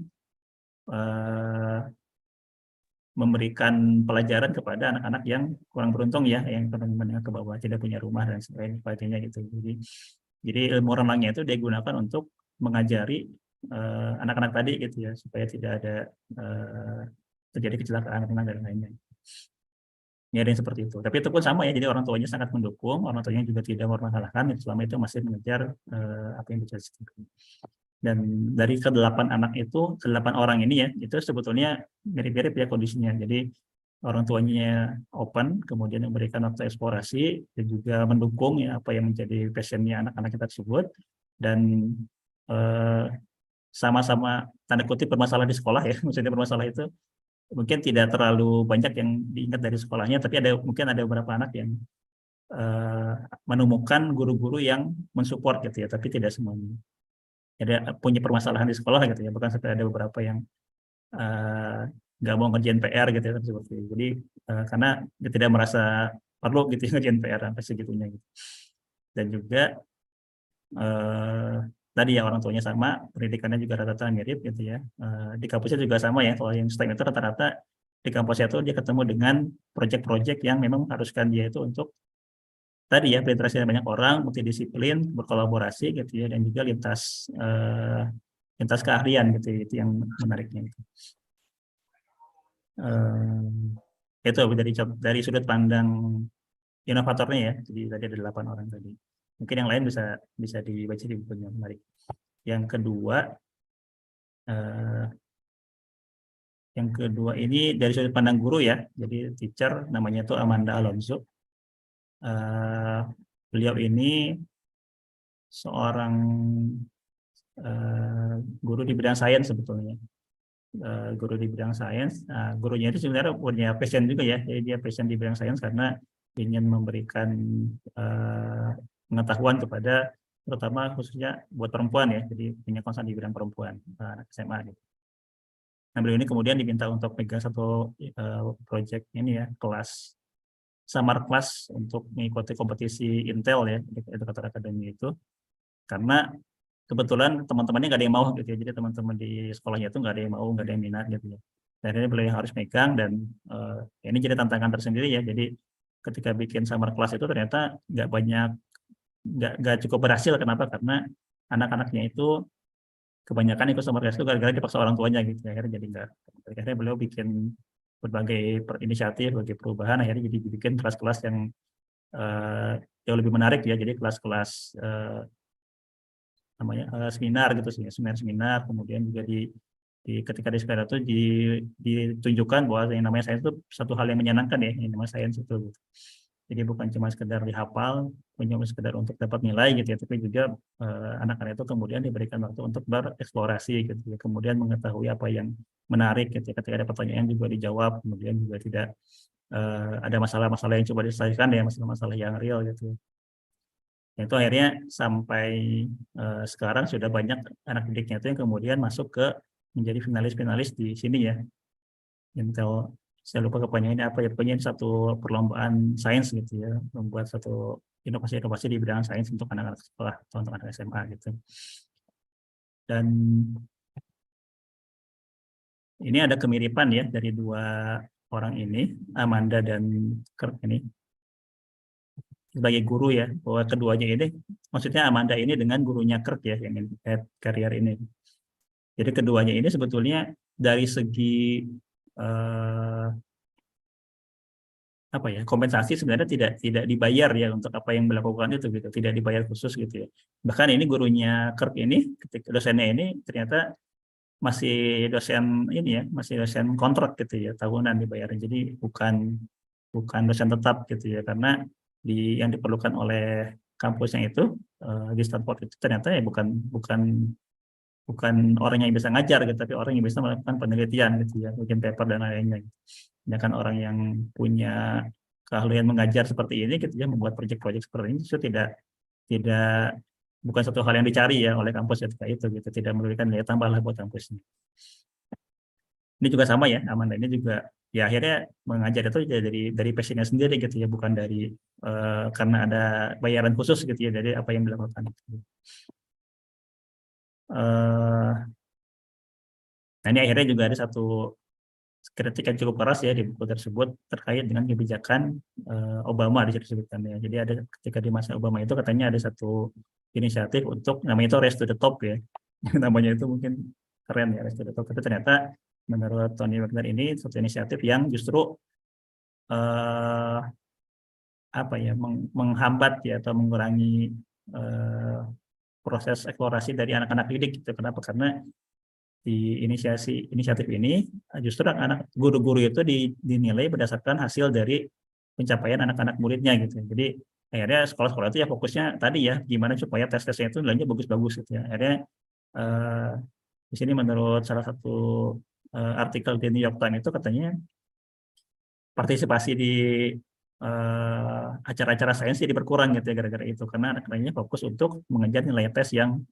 memberikan pelajaran kepada anak-anak yang kurang beruntung ya, yang menengah ke bawah, tidak punya rumah dan sebagainya gitu. Jadi ilmu renangnya itu dia gunakan untuk mengajari anak-anak tadi gitu ya, supaya tidak ada terjadi kecelakaan renang dan lainnya. Ya, ada yang seperti itu. Tapi itu pun sama ya, jadi orang tuanya sangat mendukung, orang tuanya juga tidak mempermasalahkan, selama itu masih mengejar apa yang dicita-citakan. Dan dari ke-8 anak itu, ke-8 orang ini ya, itu sebetulnya mirip-mirip ya kondisinya. Jadi orang tuanya open, kemudian memberikan waktu eksplorasi, dan juga mendukung ya apa yang menjadi passionnya anak-anak kita tersebut, dan sama-sama tanda kutip bermasalah di sekolah ya, maksudnya bermasalah itu mungkin tidak terlalu banyak yang diingat dari sekolahnya, tapi mungkin ada beberapa anak yang menemukan guru-guru yang mensupport gitu ya, tapi tidak semuanya. Ada punya permasalahan di sekolah gitu ya, bahkan sampai ada beberapa yang nggak mau ngerjain PR gitu ya, seperti itu. Jadi karena dia tidak merasa perlu gitu ya ngerjain PR sampai segitunya gitu. Dan juga tadi ya orang tuanya sama, pendidikannya juga rata-rata mirip gitu ya. Di kampusnya juga sama ya, kalau yang STEM itu rata-rata di kampusnya itu dia ketemu dengan proyek-proyek yang memang haruskan dia itu untuk tadi ya berinteraksi dengan banyak orang, multidisiplin, berkolaborasi gitu ya, dan juga lintas keahlian gitu, itu yang menariknya itu. Itu dari sudut pandang inovatornya ya, jadi tadi ada 8 orang tadi. Mungkin yang lain bisa dibaca di bukunya, menarik. Yang kedua ini dari sudut pandang guru ya, jadi teacher namanya itu Amanda Alonso. Beliau ini seorang guru di bidang sains sebetulnya. Guru di bidang sains, gurunya itu sebenarnya punya passion juga ya, jadi dia passion di bidang sains karena ingin memberikan pengetahuan kepada terutama khususnya buat perempuan ya, jadi punya concern di bidang perempuan anak SMA gitu. Nah, beliau ini kemudian diminta untuk pegang satu project ini ya, kelas summer class untuk mengikuti kompetisi Intel ya, Educator Academy itu, karena kebetulan teman-temannya nggak ada yang mau gitu ya, jadi teman-teman di sekolahnya itu nggak ada yang mau, nggak ada yang minat gitu ya. Dan ini beliau yang harus megang, dan ini jadi tantangan tersendiri ya. Jadi ketika bikin summer class itu ternyata nggak cukup berhasil. Kenapa? Karena anak-anaknya itu kebanyakan ikut summer class itu gara-gara dipaksa orang tuanya gitu ya. Akhirnya jadi nggak. Akhirnya beliau bikin berbagai inisiatif, berbagai perubahan, akhirnya jadi dibikin kelas-kelas yang jauh lebih menarik ya. Jadi kelas-kelas namanya seminar gitu sih, seminar, kemudian juga ketika di seminar itu ditunjukkan bahwa yang namanya sains itu satu hal yang menyenangkan ya, yang namanya sains itu gitu. Jadi bukan cuma sekedar dihafal, bukan cuma sekedar untuk dapat nilai gitu ya, tapi juga anak-anak itu kemudian diberikan waktu untuk bereksplorasi gitu ya, kemudian mengetahui apa yang menarik gitu ya, ketika ada pertanyaan juga dijawab, kemudian juga tidak ada masalah-masalah yang coba diselesaikan ya, masalah-masalah yang real gitu. Itu akhirnya sampai sekarang sudah banyak anak didiknya itu yang kemudian masuk ke menjadi finalis-finalis di sini ya. Intel, saya lupa kepanjangannya apa ya, pokoknya satu perlombaan sains gitu ya, membuat satu inovasi-inovasi di bidang sains untuk anak-anak sekolah atau untuk anak SMA gitu. Dan ini ada kemiripan ya dari dua orang ini, Amanda dan Kurt ini, sebagai guru ya, bahwa keduanya ini, maksudnya Amanda ini dengan gurunya Kurt ya, yang career ini. Jadi keduanya ini sebetulnya dari segi apa ya, kompensasi sebenarnya tidak dibayar ya untuk apa yang dilakukan itu gitu, tidak dibayar khusus gitu ya. Bahkan ini gurunya Kurt ini, ketika dosennya ini ternyata masih dosen ini ya, masih dosen kontrak gitu ya, tahunan dibayarnya. Jadi bukan dosen tetap gitu ya, karena yang diperlukan oleh kampusnya itu di Stanford itu ternyata ya bukan orang yang bisa ngajar gitu, tapi orang yang bisa melakukan penelitian gitu ya, bikin paper dan lain-lain. Sedangkan orang yang punya keahlian mengajar seperti ini gitu ya, membuat proyek-proyek seperti ini itu bukan satu hal yang dicari ya oleh kampus ketika itu gitu, tidak memberikan nilai tambah lah buat kampusnya. Ini juga sama ya, Amanda ini juga ya akhirnya mengajar itu dari passionnya sendiri gitu ya, bukan dari karena ada bayaran khusus gitu ya dari apa yang dilakukan. Nah ini akhirnya juga ada satu kritik yang cukup keras ya di buku tersebut terkait dengan kebijakan Obama disebutkan ya. Jadi ada ketika di masa Obama itu katanya ada satu inisiatif untuk namanya itu Race to the Top ya. Namanya itu mungkin keren ya, Race to the Top. Tapi ternyata menurut Tony Wagner ini satu inisiatif yang justru menghambat ya atau mengurangi proses eksplorasi dari anak-anak didik gitu. Kenapa? Karena di inisiatif ini justru anak guru-guru itu dinilai berdasarkan hasil dari pencapaian anak-anak muridnya gitu. Jadi akhirnya sekolah-sekolah itu ya fokusnya tadi ya gimana supaya tes-tesnya itu nilainya bagus-bagus gitu ya. Akhirnya di sini menurut salah satu artikel di New York Times itu katanya partisipasi di acara-acara sains jadi berkurang gitu ya gara-gara itu, karena anak-anaknya fokus untuk mengejar nilai tes yang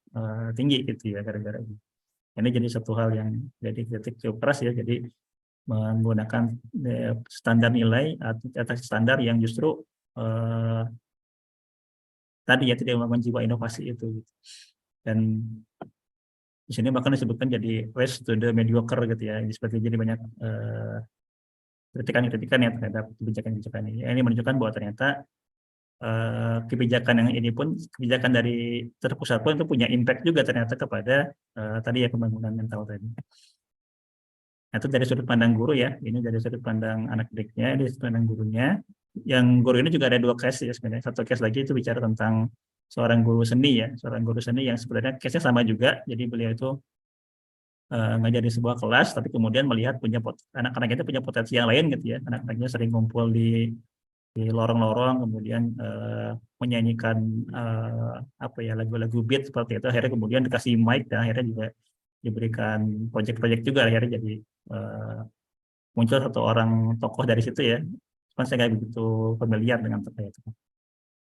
tinggi gitu ya gara-gara itu. Ini jadi satu hal yang jadi kritik cukup keras ya, jadi menggunakan standar nilai atas standar yang justru tadi ya tidak membangun jiwa inovasi itu. Dan di sini bahkan disebutkan jadi race to the mediocre gitu ya, seperti jadi banyak kritikan ya terhadap kebijakan-kebijakan ini. Ini menunjukkan bahwa ternyata kebijakan yang ini pun, kebijakan dari terpusat pun itu punya impact juga ternyata kepada tadi ya pembangunan mental tadi. Nah, itu dari sudut pandang guru ya, ini dari sudut pandang anak didiknya, dari sudut pandang gurunya. Yang guru ini juga ada dua case ya sebenarnya. Satu case lagi itu bicara tentang seorang guru seni ya, seorang guru seni yang sebenarnya case-nya sama juga. Jadi beliau itu ngajar di sebuah kelas, tapi kemudian melihat anak-anak itu punya potensi yang lain gitu ya. Anak-anaknya sering kumpul di lorong-lorong, kemudian menyanyikan lagu-lagu beat seperti itu. Akhirnya kemudian dikasih mic dan akhirnya juga diberikan proyek-proyek juga. Akhirnya jadi muncul satu orang tokoh dari situ ya, saya nggak begitu familiar dengan terkait itu.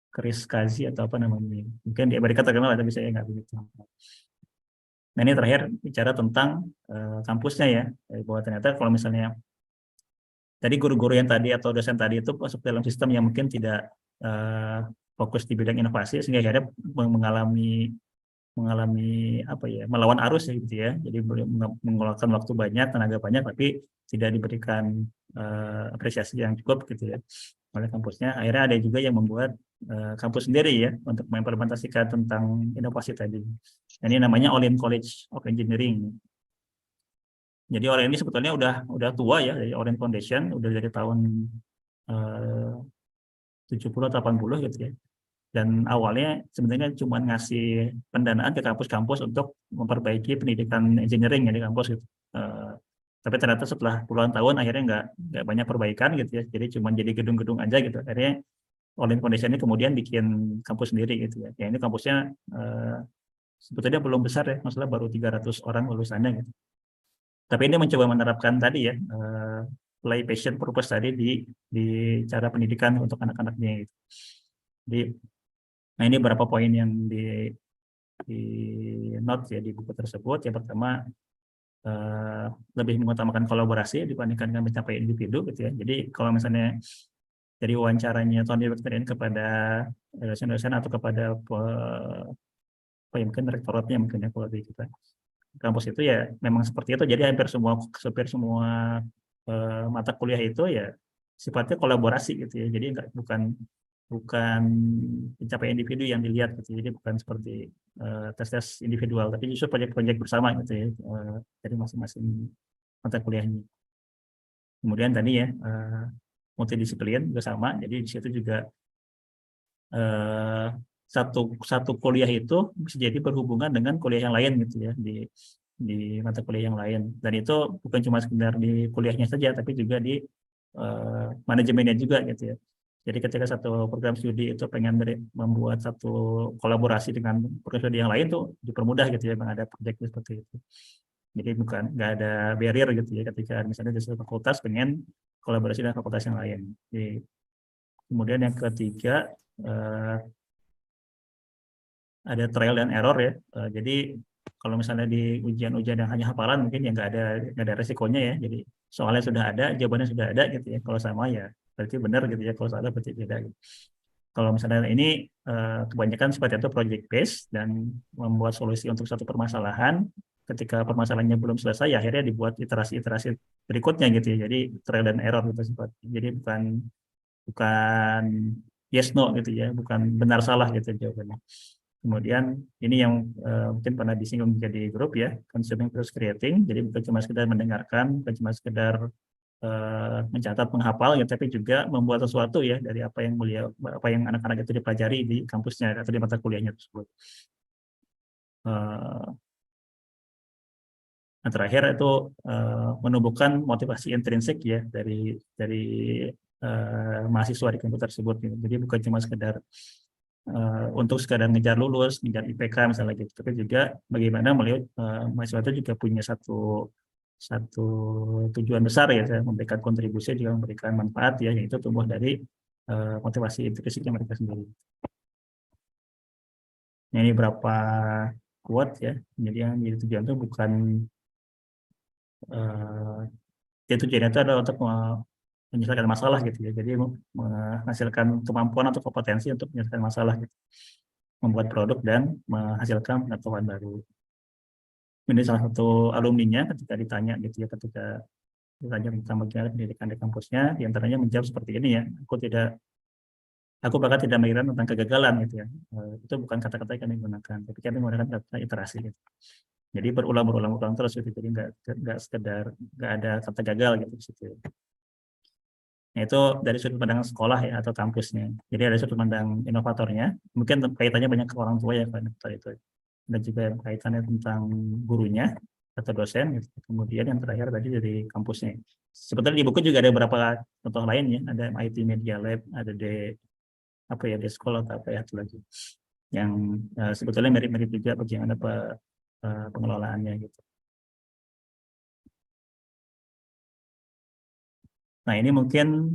Chris Kazi atau apa namanya, mungkin di Amerika terkenal, tapi saya nggak begitu. Nah ini terakhir bicara tentang kampusnya ya, bahwa ternyata kalau misalnya tadi guru-guru yang tadi atau dosen tadi itu masuk dalam sistem yang mungkin tidak fokus di bidang inovasi, sehingga akhirnya mengalami apa ya, melawan arus ya gitu ya. Jadi mengeluarkan waktu banyak, tenaga banyak, tapi tidak diberikan apresiasi yang cukup gitu ya oleh kampusnya. Akhirnya ada juga yang membuat kampus sendiri ya untuk mengimplementasikan tentang inovasi tadi. Ini namanya All In College of Engineering. Jadi All In ini sebetulnya udah tua ya, dari All In Foundation udah dari tahun 70-80 gitu ya. Dan awalnya sebenarnya cuma ngasih pendanaan ke kampus-kampus untuk memperbaiki pendidikan engineering ya di kampus gitu. Tapi ternyata setelah puluhan tahun akhirnya nggak banyak perbaikan gitu ya. Jadi cuma jadi gedung-gedung aja gitu. Akhirnya All In Foundation ini kemudian bikin kampus sendiri gitu ya. Ini kampusnya sebetulnya belum besar ya, masalah baru 300 orang lulusannya gitu. Tapi ini mencoba menerapkan tadi ya, play passion purpose tadi di cara pendidikan untuk anak-anaknya gitu. Jadi, nah ini beberapa poin yang di note ya di buku tersebut. Yang pertama, lebih mengutamakan kolaborasi dibandingkan dengan mencapai individu gitu ya. Jadi kalau misalnya dari wawancaranya Tony Bertrand kepada dosen-dosen atau kepada mungkin rektoratnya mungkin ya kalau di kita kampus itu ya memang seperti itu. Jadi hampir semua mata kuliah itu ya sifatnya kolaborasi gitu ya. Jadi bukan pencapaian individu yang dilihat gitu. Jadi bukan seperti tes-tes individual, tapi justru proyek-proyek bersama gitu ya dari masing-masing mata kuliahnya. Kemudian tadi ya multidisiplin juga sama. Jadi di situ juga satu kuliah itu bisa jadi berhubungan dengan kuliah yang lain gitu ya di mata kuliah yang lain. Dan itu bukan cuma sekedar di kuliahnya saja, tapi juga di manajemennya juga gitu ya. Jadi ketika satu program studi itu pengen membuat satu kolaborasi dengan program studi yang lain tuh dipermudah gitu ya, memang ada proyek seperti itu. Jadi nggak ada barrier gitu ya ketika misalnya di satu fakultas pengen kolaborasi dengan fakultas yang lain. Jadi, kemudian yang ketiga ada trial dan error ya. Jadi kalau misalnya di ujian-ujian yang hanya hafalan mungkin ya nggak ada resikonya ya. Jadi soalnya sudah ada, jawabannya sudah ada gitu ya. Kalau sama ya berarti benar gitu ya, kalau salah berarti beda gitu. Kalau misalnya ini kebanyakan seperti itu project based dan membuat solusi untuk satu permasalahan, ketika permasalahannya belum selesai ya akhirnya dibuat iterasi-iterasi berikutnya gitu ya. Jadi trial dan error gitu sifat. Jadi bukan yes no gitu ya, bukan benar salah gitu jawabannya. Kemudian ini yang mungkin pernah disinggung jadi grup ya, consuming plus creating. Jadi bukan cuma sekedar mendengarkan, bukan cuma sekedar mencatat, menghafal, ya, tapi juga membuat sesuatu ya dari apa yang anak-anak itu dipelajari di kampusnya atau di mata kuliahnya tersebut. Nah, terakhir itu menumbuhkan motivasi intrinsik ya dari mahasiswa di kampus tersebut. Gitu. Jadi bukan cuma sekedar untuk sekadar ngejar lulus, ngejar IPK misalnya gitu, tapi juga bagaimana melihat mahasiswa itu juga punya satu tujuan besar ya, memberikan kontribusi juga memberikan manfaat ya, yaitu tumbuh dari motivasi intrinsiknya mereka sendiri. Nah, ini berapa quote ya, jadi yang jadi tujuan itu bukan tujuannya itu adalah untuk menyelesaikan masalah gitu ya, jadi menghasilkan kemampuan atau kompetensi untuk menyelesaikan masalah gitu, membuat produk dan menghasilkan pengetahuan baru. Ini salah satu alumninya ketika ditanya gitu ya, ketika ditanya tentang bagaimana pendidikan di kampusnya, diantaranya menjawab seperti ini ya, aku bahkan tidak mengira tentang kegagalan gitu ya, itu bukan kata-kata yang kami gunakan, tapi kami menggunakan kata iterasi gitu. Jadi berulang terus gitu, jadi nggak sekedar nggak ada kata gagal gitu di situ. Nah, itu dari sudut pandang sekolah ya atau kampusnya. Jadi ada sudut pandang inovatornya, mungkin kaitannya banyak ke orang tua ya kan itu. Dan juga kaitannya tentang gurunya atau dosen gitu. Kemudian yang terakhir tadi dari kampusnya. Sebetulnya di buku juga ada beberapa contoh lain ya, ada MIT Media Lab, ada di sekolah atau apa ya itu lagi. Yang sebetulnya mirip-mirip juga bagaimana pengelolaannya gitu. Nah, ini mungkin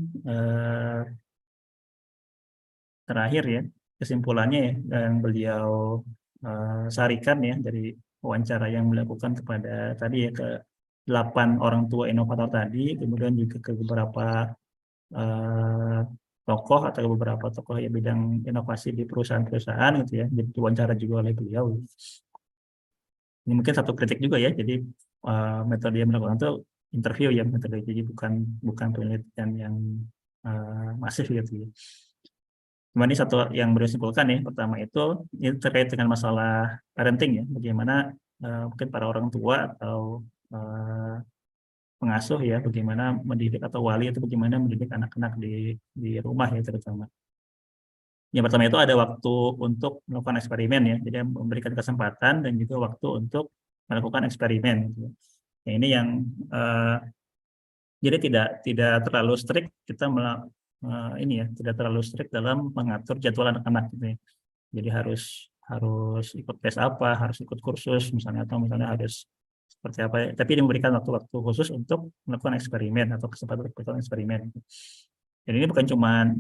terakhir ya, kesimpulannya ya, yang beliau sarikan ya dari wawancara yang melakukan kepada tadi ya ke 8 orang tua inovator tadi, kemudian juga ke beberapa tokoh atau beberapa tokoh yang bidang inovasi di perusahaan-perusahaan gitu ya, jadi diwawancara juga oleh beliau. Ini mungkin satu kritik juga ya, jadi metode yang melakukan itu interview ya, metode jadi bukan penelitian yang masif gitu ya. Cuma ini satu yang beliau simpulkan ya, pertama itu ini terkait dengan masalah parenting ya, bagaimana mungkin para orang tua atau pengasuh ya, bagaimana mendidik atau wali itu bagaimana mendidik anak-anak di rumah ya terutama. Yang pertama itu ada waktu untuk melakukan eksperimen ya, jadi memberikan kesempatan dan juga waktu untuk melakukan eksperimen. Gitu. Nah, ini yang jadi tidak terlalu strict kita ini ya, tidak terlalu strict dalam mengatur jadwal anak-anak gitu ya. Jadi harus ikut tes apa, harus ikut kursus misalnya, atau misalnya harus seperti apa, tapi ini memberikan waktu-waktu khusus untuk melakukan eksperimen atau kesempatan untuk melakukan eksperimen. Dan ini bukan cuman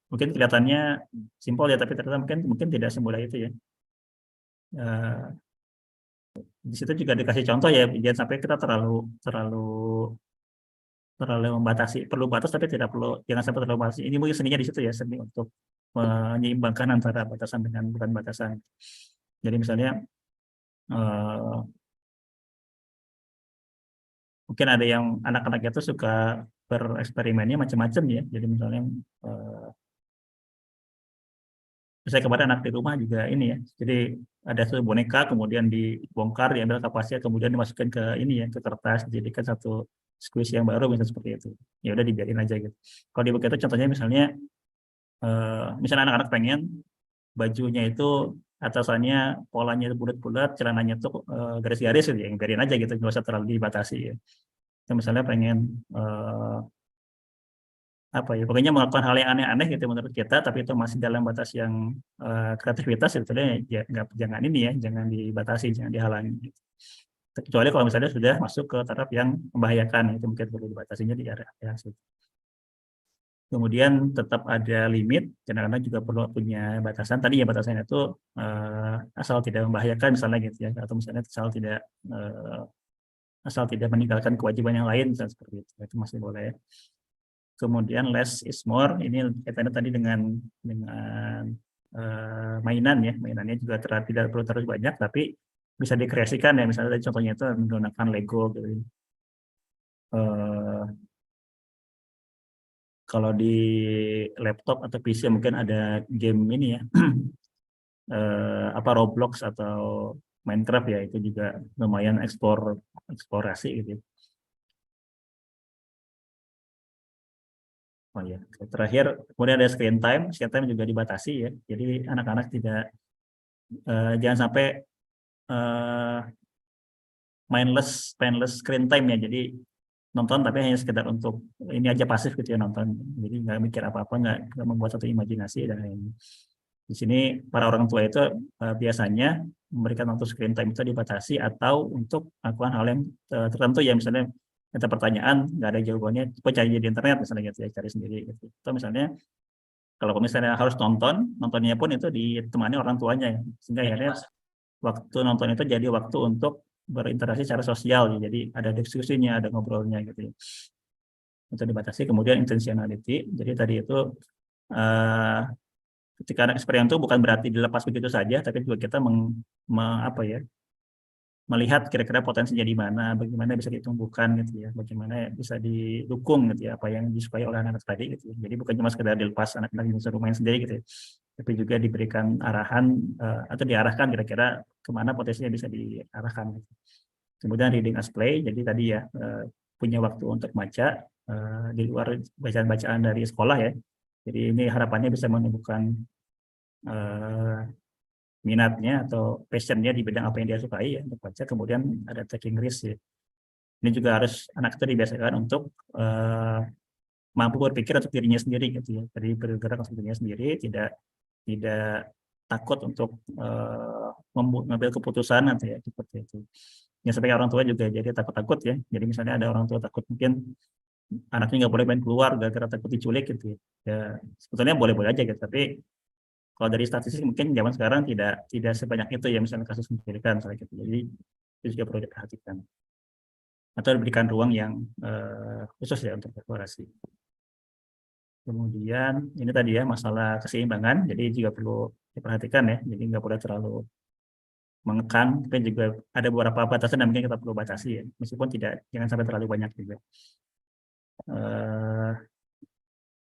mungkin kelihatannya simpel ya, tapi ternyata mungkin tidak semudah itu ya. Di situ juga dikasih contoh ya, jangan sampai kita terlalu membatasi, perlu batas tapi tidak perlu, jangan sampai terlalu batasi. Ini mungkin seninya di situ ya, seni untuk menyeimbangkan antara batasan dengan bukan batasan. Jadi misalnya mungkin ada yang anak-anaknya itu suka bereksperimennya macam-macam ya. Jadi misalnya saya kemarin anak di rumah juga ini ya. Jadi ada satu boneka kemudian dibongkar, diambil kapasnya, kemudian dimasukkan ke ini ya, ke kertas, dijadikan satu squeeze yang baru misalnya seperti itu. Ya udah dibiarin aja gitu. Kalau di buku itu contohnya misalnya anak-anak pengen bajunya itu atasannya polanya bulat-bulat, celananya tuh garis-garis gitu, yang biarin aja gitu, nggak usah terlalu dibatasi ya. Kita misalnya pengen apa ya, pokoknya melakukan hal yang aneh-aneh gitu menurut kita, tapi itu masih dalam batas yang kreativitas, sebetulnya ya, jangan ini ya, jangan dibatasi, jangan dihalangi gitu. Kecuali kalau misalnya sudah masuk ke taraf yang membahayakan, itu mungkin perlu dibatasinya di area situ. Kemudian tetap ada limit, kadang-kadang juga perlu punya batasan. Tadi ya batasannya itu asal tidak membahayakan misalnya gitu ya, atau misalnya asal tidak meninggalkan kewajiban yang lain misalnya seperti itu masih boleh. Kemudian less is more, ini kaitannya tadi dengan mainan ya, mainannya juga tidak perlu terlalu banyak, tapi bisa dikreasikan ya, misalnya contohnya itu menggunakan Lego gitu. Kalau di laptop atau PC mungkin ada game ini ya, Roblox atau Minecraft ya, itu juga lumayan eksplorasi gitu. Oh ya, terakhir kemudian ada screen time juga dibatasi ya. Jadi anak-anak jangan sampai mindless screen time ya. Jadi nonton tapi hanya sekedar untuk ini aja, pasif gitu ya nonton. Jadi nggak mikir apa-apa, nggak membuat satu imajinasi dan lain-lain. Di sini para orang tua itu biasanya memberikan waktu screen time itu dibatasi atau untuk melakukan hal yang tertentu ya, misalnya ada pertanyaan nggak ada jawabannya, coba cari di internet misalnya gitu ya, cari sendiri gitu. Atau misalnya kalau misalnya harus nontonnya pun itu ditemani orang tuanya, sehingga akhirnya waktu nonton itu jadi waktu untuk berinteraksi secara sosial, jadi ada diskusinya, ada ngobrolnya gitu ya. Itu dibatasi. Kemudian intentionality, jadi tadi itu ketika ada eksperimen itu bukan berarti dilepas begitu saja, tapi juga kita melihat kira-kira potensinya di mana, bagaimana bisa ditumbuhkan gitu ya, bagaimana bisa didukung gitu ya, apa yang disukai oleh anak-anak tadi gitu ya. Jadi bukan cuma sekedar dilepas anak-anak yang disuruh main sendiri gitu ya, tapi juga diberikan arahan atau diarahkan kira-kira kemana potensinya bisa diarahkan gitu. Kemudian reading as play, jadi tadi ya punya waktu untuk baca di luar bacaan-bacaan dari sekolah ya. Jadi ini harapannya bisa menumbuhkan minatnya atau passionnya di bidang apa yang dia sukai ya untuk baca. Kemudian ada taking risk ya. Ini juga harus anak itu dibiasakan untuk mampu berpikir untuk dirinya sendiri gitu ya. Jadi bergerak untuk dirinya sendiri, tidak takut untuk mengambil keputusan nanti ya, seperti itu. Ya sampai orang tua juga jadi takut-takut ya. Jadi misalnya ada orang tua takut mungkin anaknya nggak boleh main keluar gara-gara takut diculik gitu ya, sebetulnya boleh-boleh aja gitu, tapi kalau dari statistik mungkin zaman sekarang tidak sebanyak itu ya, misalnya kasus penculikan misalnya gitu, jadi itu juga perlu diperhatikan atau diberikan ruang yang khusus ya untuk eksplorasi. Kemudian ini tadi ya masalah keseimbangan, jadi juga perlu diperhatikan ya, jadi nggak boleh terlalu mengekang, tapi juga ada beberapa batasan yang mungkin kita perlu batasi ya, meskipun jangan sampai terlalu banyak juga.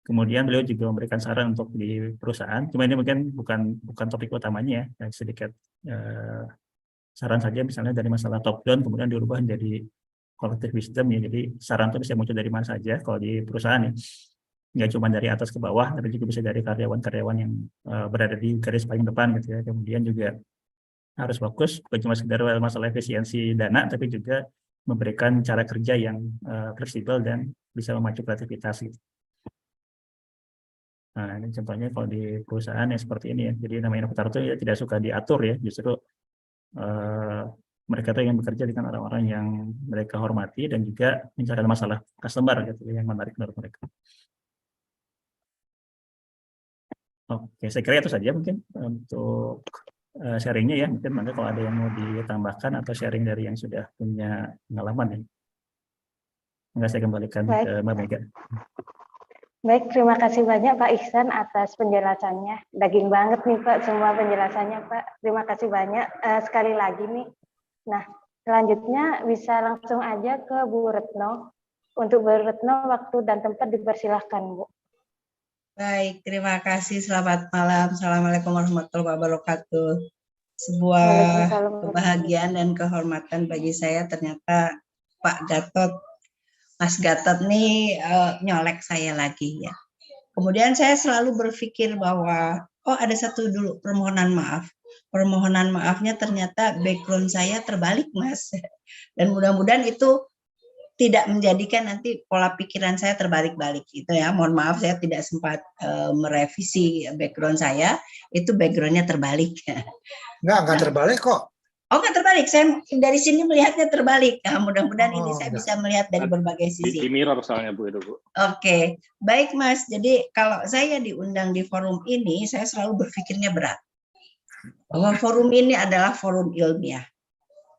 Kemudian beliau juga memberikan saran untuk di perusahaan, cuma ini mungkin bukan topik utamanya ya, sedikit saran saja, misalnya dari masalah top down kemudian diubah menjadi collective wisdom ya, jadi saran itu bisa muncul dari mana saja kalau di perusahaan ya, nggak cuma dari atas ke bawah, tapi juga bisa dari karyawan-karyawan yang berada di garis paling depan gitu ya. Kemudian juga harus fokus bukan cuma sekedar masalah efisiensi dana, tapi juga memberikan cara kerja yang fleksibel dan bisa memacu kreativitas gitu. Nah, ini contohnya kalau di perusahaan yang seperti ini ya. Jadi namanya inovator itu ya tidak suka diatur ya, justru mereka tuh yang bekerja dengan orang-orang yang mereka hormati dan juga mencari masalah customer gitu yang menarik menurut mereka. Oke, saya kira itu saja mungkin untuk sharingnya ya. Mungkin nanti kalau ada yang mau ditambahkan atau sharing dari yang sudah punya pengalaman ya. Enggak, saya kembalikan ke Mbak Mega. Baik, terima kasih banyak Pak Ihsan atas penjelasannya. Daging banget nih Pak semua penjelasannya Pak. Terima kasih banyak sekali lagi nih. Nah, selanjutnya bisa langsung aja ke Bu Retno. Untuk Bu Retno, waktu dan tempat dipersilahkan Bu. Baik, terima kasih. Selamat malam. Assalamualaikum warahmatullahi wabarakatuh. Sebuah kebahagiaan dan kehormatan bagi saya, ternyata Pak Gatot, Mas Gatot nih nyolek saya lagi ya. Kemudian saya selalu berpikir bahwa, oh ada satu dulu permohonan maaf. Permohonan maafnya ternyata background saya terbalik Mas. Dan mudah-mudahan itu tidak menjadikan nanti pola pikiran saya terbalik-balik gitu ya. Mohon maaf saya tidak sempat merevisi background saya, itu backgroundnya terbalik. Enggak terbalik kok. Oh nggak terbalik, saya dari sini melihatnya terbalik. Nah, mudah-mudahan ini saya bisa melihat dari berbagai sisi. Di mirror soalnya Bu itu Bu. Oke, baik Mas. Jadi kalau saya diundang di forum ini, saya selalu berpikirnya berat. Bahwa forum ini adalah forum ilmiah.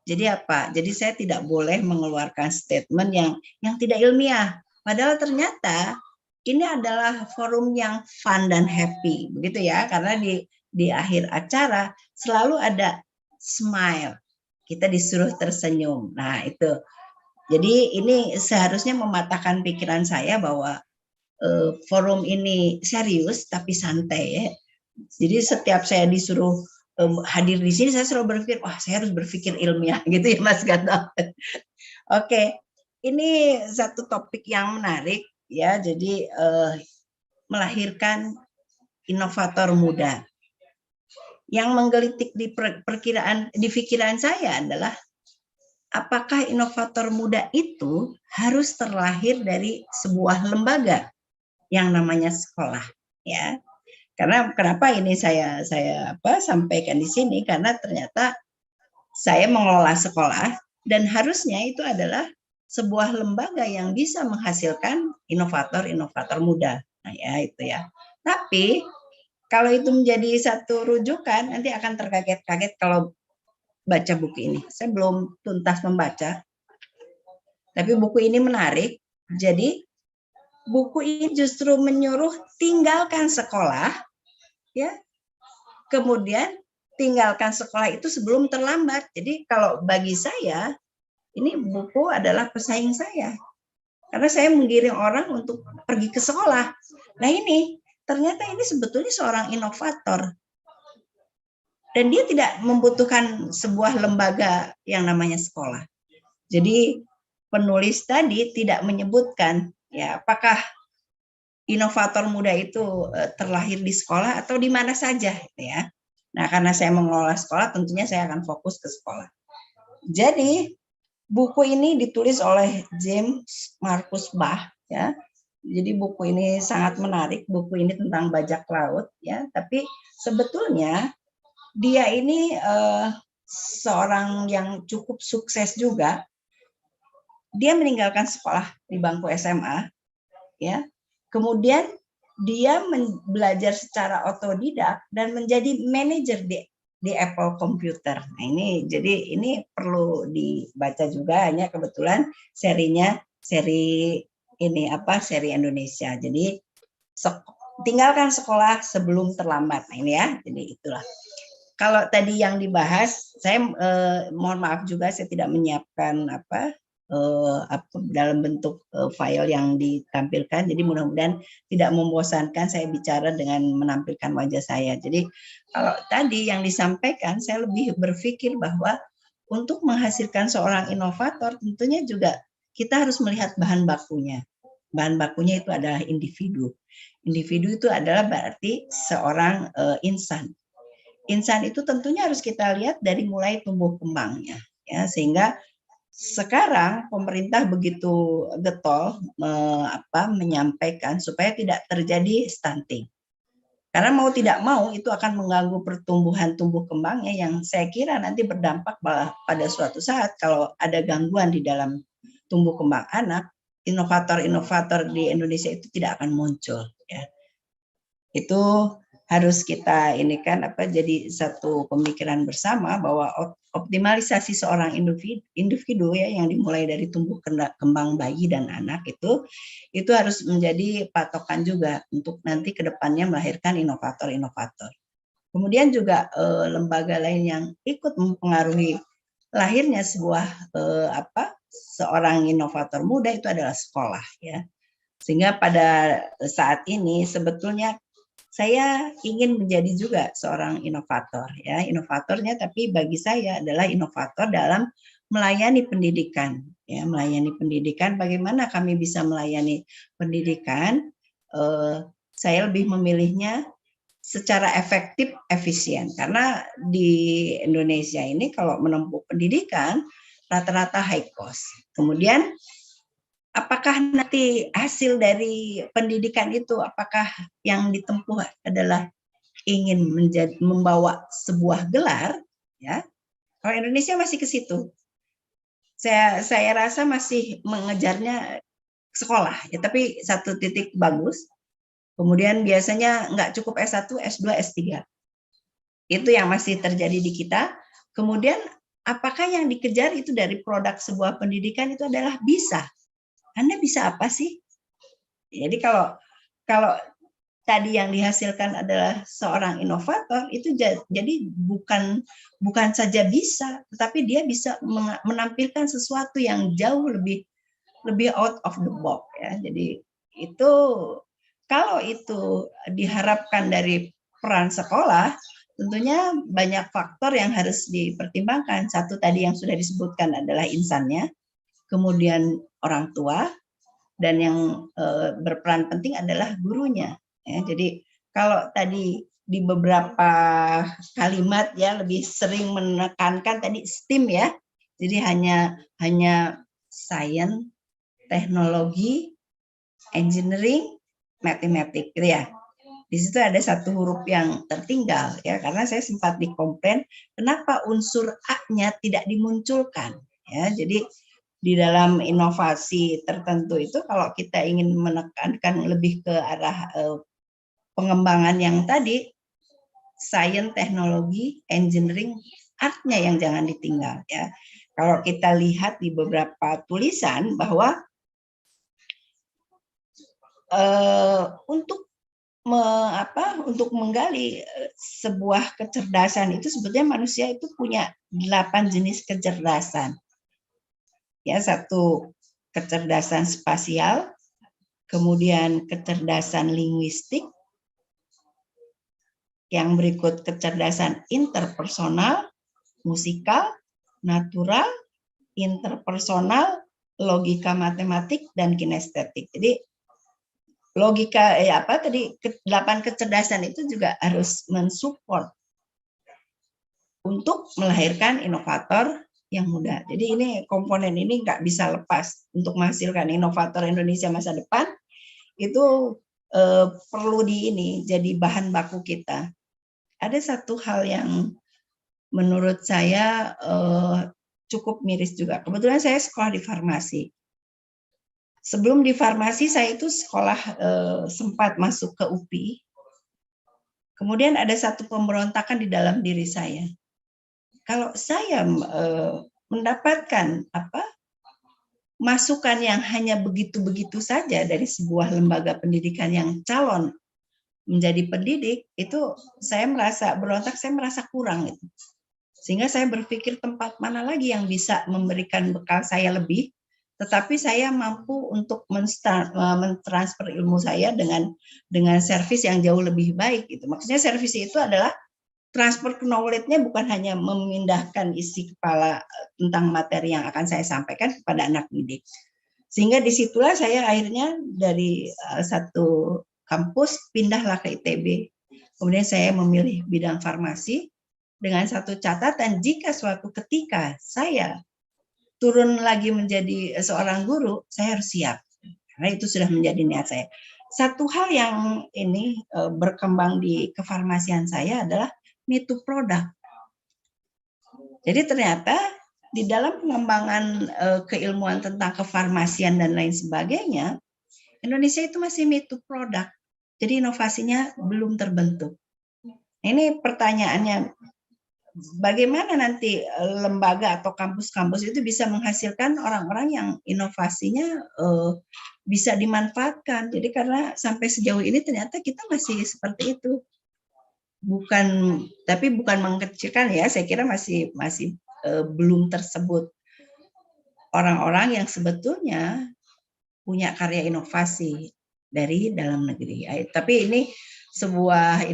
Jadi apa? Jadi saya tidak boleh mengeluarkan statement yang tidak ilmiah. Padahal ternyata ini adalah forum yang fun dan happy, begitu ya? Karena di akhir acara selalu ada smile. Kita disuruh tersenyum. Nah itu. Jadi ini seharusnya mematahkan pikiran saya bahwa forum ini serius tapi santai ya. Jadi setiap saya disuruh hadir di sini, saya selalu berpikir, wah saya harus berpikir ilmiah gitu ya Mas Gatot. Oke, ini satu topik yang menarik ya, jadi melahirkan inovator muda. Yang menggelitik di pikiran saya adalah, apakah inovator muda itu harus terlahir dari sebuah lembaga yang namanya sekolah ya. Karena kenapa ini saya sampaikan di sini, karena ternyata saya mengelola sekolah dan harusnya itu adalah sebuah lembaga yang bisa menghasilkan inovator-inovator muda. Nah ya itu ya. Tapi kalau itu menjadi satu rujukan, nanti akan terkaget-kaget kalau baca buku ini. Saya belum tuntas membaca, tapi buku ini menarik. Jadi buku ini justru menyuruh tinggalkan sekolah, ya. Kemudian tinggalkan sekolah itu sebelum terlambat. Jadi kalau bagi saya, ini buku adalah pesaing saya. Karena saya menggiring orang untuk pergi ke sekolah. Nah ini, ternyata ini sebetulnya seorang inovator. Dan dia tidak membutuhkan sebuah lembaga yang namanya sekolah. Jadi penulis tadi tidak menyebutkan ya apakah inovator muda itu terlahir di sekolah atau di mana saja ya. Nah, karena saya mengelola sekolah, tentunya saya akan fokus ke sekolah. Jadi buku ini ditulis oleh James Marcus Bach ya. Jadi buku ini sangat menarik, buku ini tentang bajak laut ya, tapi sebetulnya dia ini seorang yang cukup sukses juga. Dia meninggalkan sekolah di bangku SMA ya. Kemudian dia belajar secara otodidak dan menjadi manajer di Apple Computer. Nah, ini jadi ini perlu dibaca juga, hanya kebetulan serinya seri ini seri Indonesia. Jadi tinggalkan sekolah sebelum terlambat. Nah, ini ya. Jadi itulah. Kalau tadi yang dibahas, saya mohon maaf juga saya tidak menyiapkan dalam bentuk file yang ditampilkan. Jadi mudah-mudahan tidak membosankan saya bicara dengan menampilkan wajah saya. Jadi kalau tadi yang disampaikan, saya lebih berpikir bahwa untuk menghasilkan seorang inovator tentunya juga kita harus melihat bahan bakunya. Bahan bakunya itu adalah individu. Individu itu adalah berarti seorang insan. Insan itu tentunya harus kita lihat dari mulai tumbuh kembangnya, ya, sehingga sekarang pemerintah begitu getol menyampaikan supaya tidak terjadi stunting. Karena mau tidak mau itu akan mengganggu pertumbuhan tumbuh kembangnya yang saya kira nanti berdampak pada suatu saat kalau ada gangguan di dalam tumbuh kembang anak, inovator-inovator di Indonesia itu tidak akan muncul, ya. Itu harus kita jadi satu pemikiran bersama bahwa optimalisasi seorang individu ya yang dimulai dari tumbuh kembang bayi dan anak itu harus menjadi patokan juga untuk nanti ke depannya melahirkan inovator-inovator. Kemudian juga lembaga lain yang ikut mempengaruhi lahirnya sebuah seorang inovator muda itu adalah sekolah, ya. Sehingga pada saat ini sebetulnya saya ingin menjadi juga seorang inovator, ya, inovatornya, tapi bagi saya adalah inovator dalam melayani pendidikan, ya, melayani pendidikan. Bagaimana kami bisa melayani pendidikan? Saya lebih memilihnya secara efektif, efisien, karena di Indonesia ini kalau menempuh pendidikan rata-rata high cost. Kemudian apakah nanti hasil dari pendidikan itu, apakah yang ditempuh adalah ingin membawa sebuah gelar, ya? Kalau Indonesia masih ke situ. Saya rasa masih mengejarnya sekolah, ya, tapi satu titik bagus. Kemudian biasanya nggak cukup S1, S2, S3. Itu yang masih terjadi di kita. Kemudian apakah yang dikejar itu dari produk sebuah pendidikan itu adalah bisa. Anda bisa apa sih? Jadi kalau tadi yang dihasilkan adalah seorang inovator, itu jadi bukan saja bisa, tetapi dia bisa menampilkan sesuatu yang jauh lebih out of the box, ya. Jadi itu kalau itu diharapkan dari peran sekolah, tentunya banyak faktor yang harus dipertimbangkan. Satu tadi yang sudah disebutkan adalah insannya, kemudian orang tua, dan yang berperan penting adalah gurunya. Ya, jadi kalau tadi di beberapa kalimat ya lebih sering menekankan tadi STEAM, ya. Jadi hanya science, teknologi, engineering, matematik, gitu ya. Di situ ada satu huruf yang tertinggal, ya, karena saya sempat dikomplain kenapa unsur A-nya tidak dimunculkan, ya. Jadi di dalam inovasi tertentu itu kalau kita ingin menekankan lebih ke arah pengembangan yang tadi, science, teknologi, engineering, art-nya yang jangan ditinggal, ya. Kalau kita lihat di beberapa tulisan bahwa untuk menggali sebuah kecerdasan itu sebetulnya manusia itu punya 8 jenis kecerdasan. Ya, satu kecerdasan spasial, kemudian kecerdasan linguistik, yang berikut kecerdasan interpersonal, musikal, natural, interpersonal, logika matematik, dan kinestetik. Jadi logika 8 kecerdasan itu juga harus mensupport untuk melahirkan inovator yang muda. Jadi ini komponen ini nggak bisa lepas untuk menghasilkan inovator Indonesia masa depan. Itu perlu jadi bahan baku kita. Ada satu hal yang menurut saya cukup miris juga. Kebetulan saya sekolah di farmasi. Sebelum di farmasi saya itu sekolah sempat masuk ke UPI. Kemudian ada satu pemberontakan di dalam diri saya. Kalau saya mendapatkan masukan yang hanya begitu-begitu saja dari sebuah lembaga pendidikan yang calon menjadi pendidik, itu saya merasa berontak, saya merasa kurang itu. Sehingga saya berpikir tempat mana lagi yang bisa memberikan bekal saya lebih, tetapi saya mampu untuk mentransfer ilmu saya dengan servis yang jauh lebih baik. Gitu. Maksudnya servis itu adalah transfer knowledge-nya bukan hanya memindahkan isi kepala tentang materi yang akan saya sampaikan kepada anak didik. Sehingga disitulah saya akhirnya dari satu kampus pindahlah ke ITB. Kemudian saya memilih bidang farmasi dengan satu catatan, jika suatu ketika saya turun lagi menjadi seorang guru, saya harus siap. Karena itu sudah menjadi niat saya. Satu hal yang ini berkembang di kefarmasian saya adalah me to product. Jadi ternyata di dalam pengembangan keilmuan tentang kefarmasian dan lain sebagainya, Indonesia itu masih me to product. Jadi inovasinya belum terbentuk. Ini pertanyaannya, bagaimana nanti lembaga atau kampus-kampus itu bisa menghasilkan orang-orang yang inovasinya bisa dimanfaatkan. Jadi karena sampai sejauh ini ternyata kita masih seperti itu. Tapi bukan mengkecilkan ya, saya kira masih belum tersebut orang-orang yang sebetulnya punya karya inovasi dari dalam negeri. Tapi ini sebuah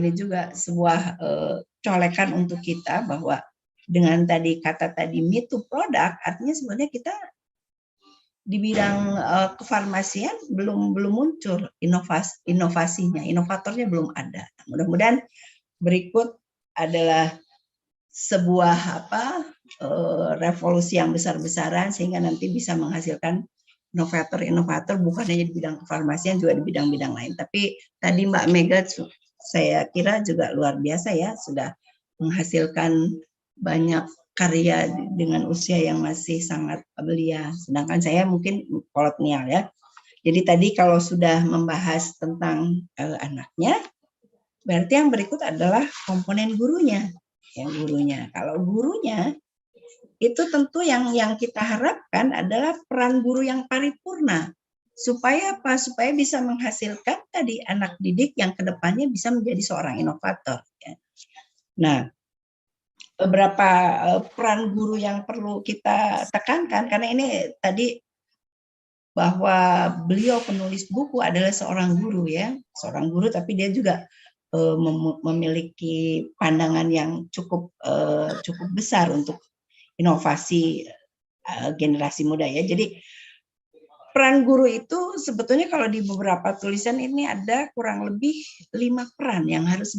colekan untuk kita bahwa dengan kata me to product, artinya sebenarnya kita di bidang kefarmasian belum muncul inovasinya, inovatornya belum ada. Mudah-mudahan berikut adalah sebuah revolusi yang besar-besaran sehingga nanti bisa menghasilkan inovator-inovator bukan hanya di bidang kefarmasian, juga di bidang-bidang lain. Tapi tadi Mbak Mega saya kira juga luar biasa ya, sudah menghasilkan banyak karya dengan usia yang masih sangat belia. Sedangkan saya mungkin kolonial ya. Jadi tadi kalau sudah membahas tentang anaknya, berarti yang berikut adalah komponen gurunya. Kalau gurunya itu tentu yang kita harapkan adalah peran guru yang paripurna. Supaya apa? Supaya bisa menghasilkan tadi anak didik yang kedepannya bisa menjadi seorang inovator. Nah, beberapa peran guru yang perlu kita tekankan, karena ini tadi bahwa beliau penulis buku adalah seorang guru ya, seorang guru, tapi dia juga memiliki pandangan yang cukup besar untuk inovasi generasi muda ya. Jadi peran guru itu sebetulnya kalau di beberapa tulisan ini ada kurang lebih 5 peran yang harus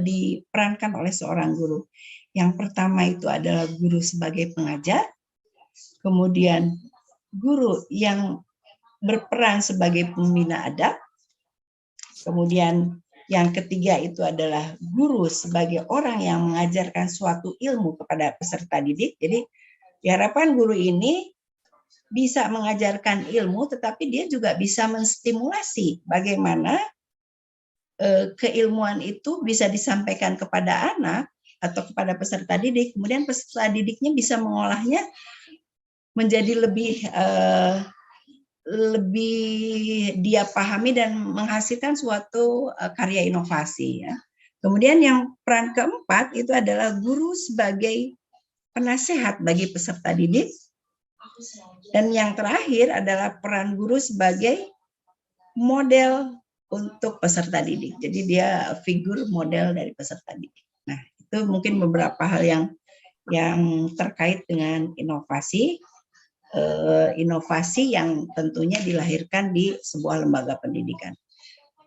diperankan oleh seorang guru. Yang pertama itu adalah guru sebagai pengajar, kemudian guru yang berperan sebagai pembina adab, kemudian yang ketiga itu adalah guru sebagai orang yang mengajarkan suatu ilmu kepada peserta didik. Jadi diharapkan guru ini bisa mengajarkan ilmu, tetapi dia juga bisa menstimulasi bagaimana keilmuan itu bisa disampaikan kepada anak atau kepada peserta didik, kemudian peserta didiknya bisa mengolahnya menjadi lebih dia pahami dan menghasilkan suatu karya inovasi. Ya. Kemudian yang peran keempat itu adalah guru sebagai penasehat bagi peserta didik. Dan yang terakhir adalah peran guru sebagai model untuk peserta didik. Jadi dia figur model dari peserta didik. Nah, itu mungkin beberapa hal yang terkait dengan inovasi yang tentunya dilahirkan di sebuah lembaga pendidikan.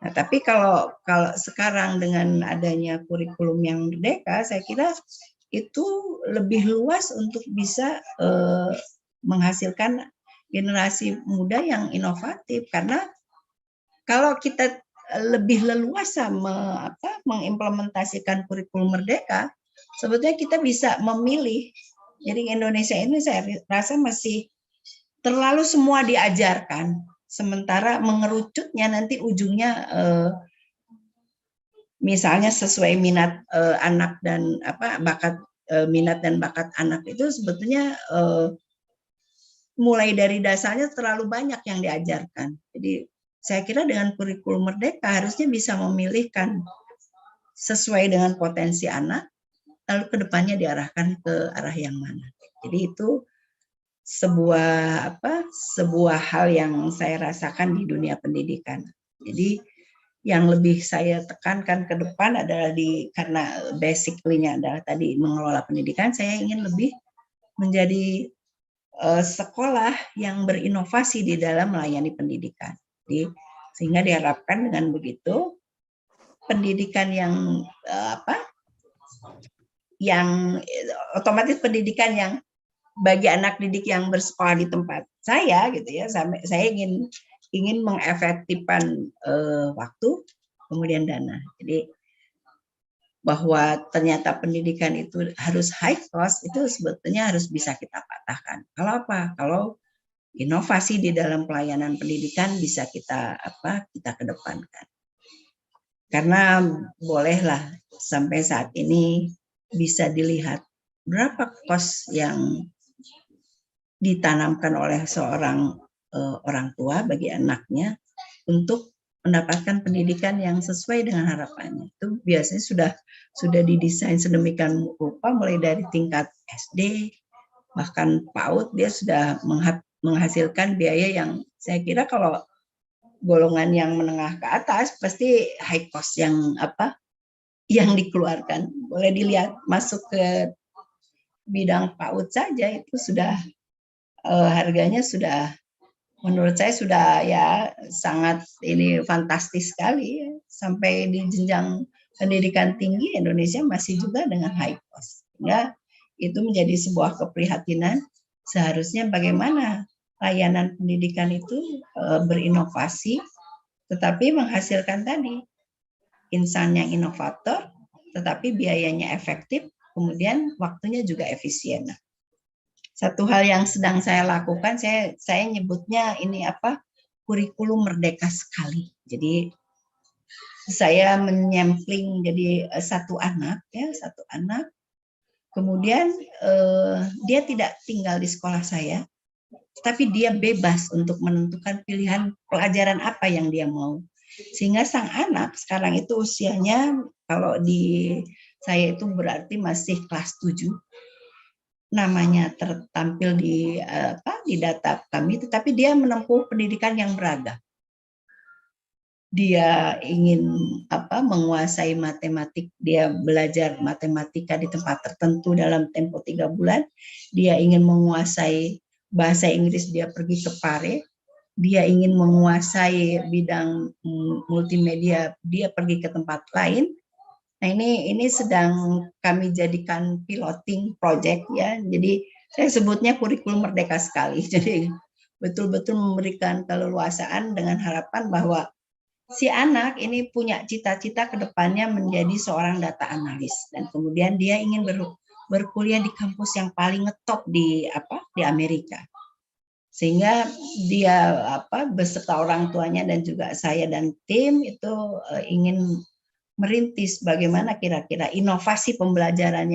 Nah, tapi kalau sekarang dengan adanya kurikulum yang merdeka, saya kira itu lebih luas untuk bisa menghasilkan generasi muda yang inovatif, karena kalau kita lebih leluasa mengimplementasikan kurikulum merdeka, sebetulnya kita bisa memilih. Jadi Indonesia ini saya rasa masih terlalu semua diajarkan, sementara mengerucutnya nanti ujungnya misalnya sesuai minat anak dan bakat minat dan bakat anak itu sebetulnya mulai dari dasarnya terlalu banyak yang diajarkan. Jadi saya kira dengan kurikulum merdeka harusnya bisa memilihkan sesuai dengan potensi anak, lalu kedepannya diarahkan ke arah yang mana. Jadi itu sebuah hal yang saya rasakan di dunia pendidikan. Jadi yang lebih saya tekankan ke depan adalah karena basically-nya adalah tadi mengelola pendidikan, saya ingin lebih menjadi sekolah yang berinovasi di dalam melayani pendidikan. Jadi, sehingga diharapkan dengan begitu pendidikan yang yang otomatis pendidikan yang bagi anak didik yang bersekolah di tempat saya gitu ya, saya ingin mengefektifkan waktu kemudian dana. Jadi bahwa ternyata pendidikan itu harus high cost itu sebetulnya harus bisa kita patahkan. Kalau apa? Kalau inovasi di dalam pelayanan pendidikan bisa kita kedepankan. Karena bolehlah sampai saat ini bisa dilihat berapa kos yang ditanamkan oleh seorang orang tua bagi anaknya untuk mendapatkan pendidikan yang sesuai dengan harapannya. Itu biasanya sudah didesain sedemikian rupa mulai dari tingkat SD bahkan PAUD dia sudah menghasilkan biaya yang saya kira kalau golongan yang menengah ke atas pasti high cost yang dikeluarkan. Boleh dilihat masuk ke bidang PAUD saja itu sudah harganya sudah menurut saya sudah ya sangat fantastis sekali ya. Sampai di jenjang pendidikan tinggi Indonesia masih juga dengan high cost. Sehingga itu menjadi sebuah keprihatinan seharusnya bagaimana layanan pendidikan itu berinovasi tetapi menghasilkan tadi insan yang inovator tetapi biayanya efektif kemudian waktunya juga efisien. Satu hal yang sedang saya lakukan, saya nyebutnya kurikulum merdeka sekali. Jadi saya menyampling jadi satu anak, kemudian dia tidak tinggal di sekolah saya, tapi dia bebas untuk menentukan pilihan pelajaran apa yang dia mau. Sehingga sang anak sekarang itu usianya kalau di saya itu berarti masih kelas 7. Namanya tertampil di data kami, tetapi dia menempuh pendidikan yang beragam. Dia ingin menguasai matematik, dia belajar matematika di tempat tertentu dalam tempo 3 bulan. Dia ingin menguasai bahasa Inggris, dia pergi ke Pare. Dia ingin menguasai bidang multimedia, dia pergi ke tempat lain. Nah ini sedang kami jadikan piloting project ya. Jadi saya sebutnya kurikulum merdeka sekali. Jadi betul-betul memberikan keleluasaan dengan harapan bahwa si anak ini punya cita-cita ke depannya menjadi seorang data analis dan kemudian dia ingin berkuliah di kampus yang paling ngetop di Amerika. Sehingga dia beserta orang tuanya dan juga saya dan tim itu ingin merintis bagaimana kira-kira inovasi pembelajaran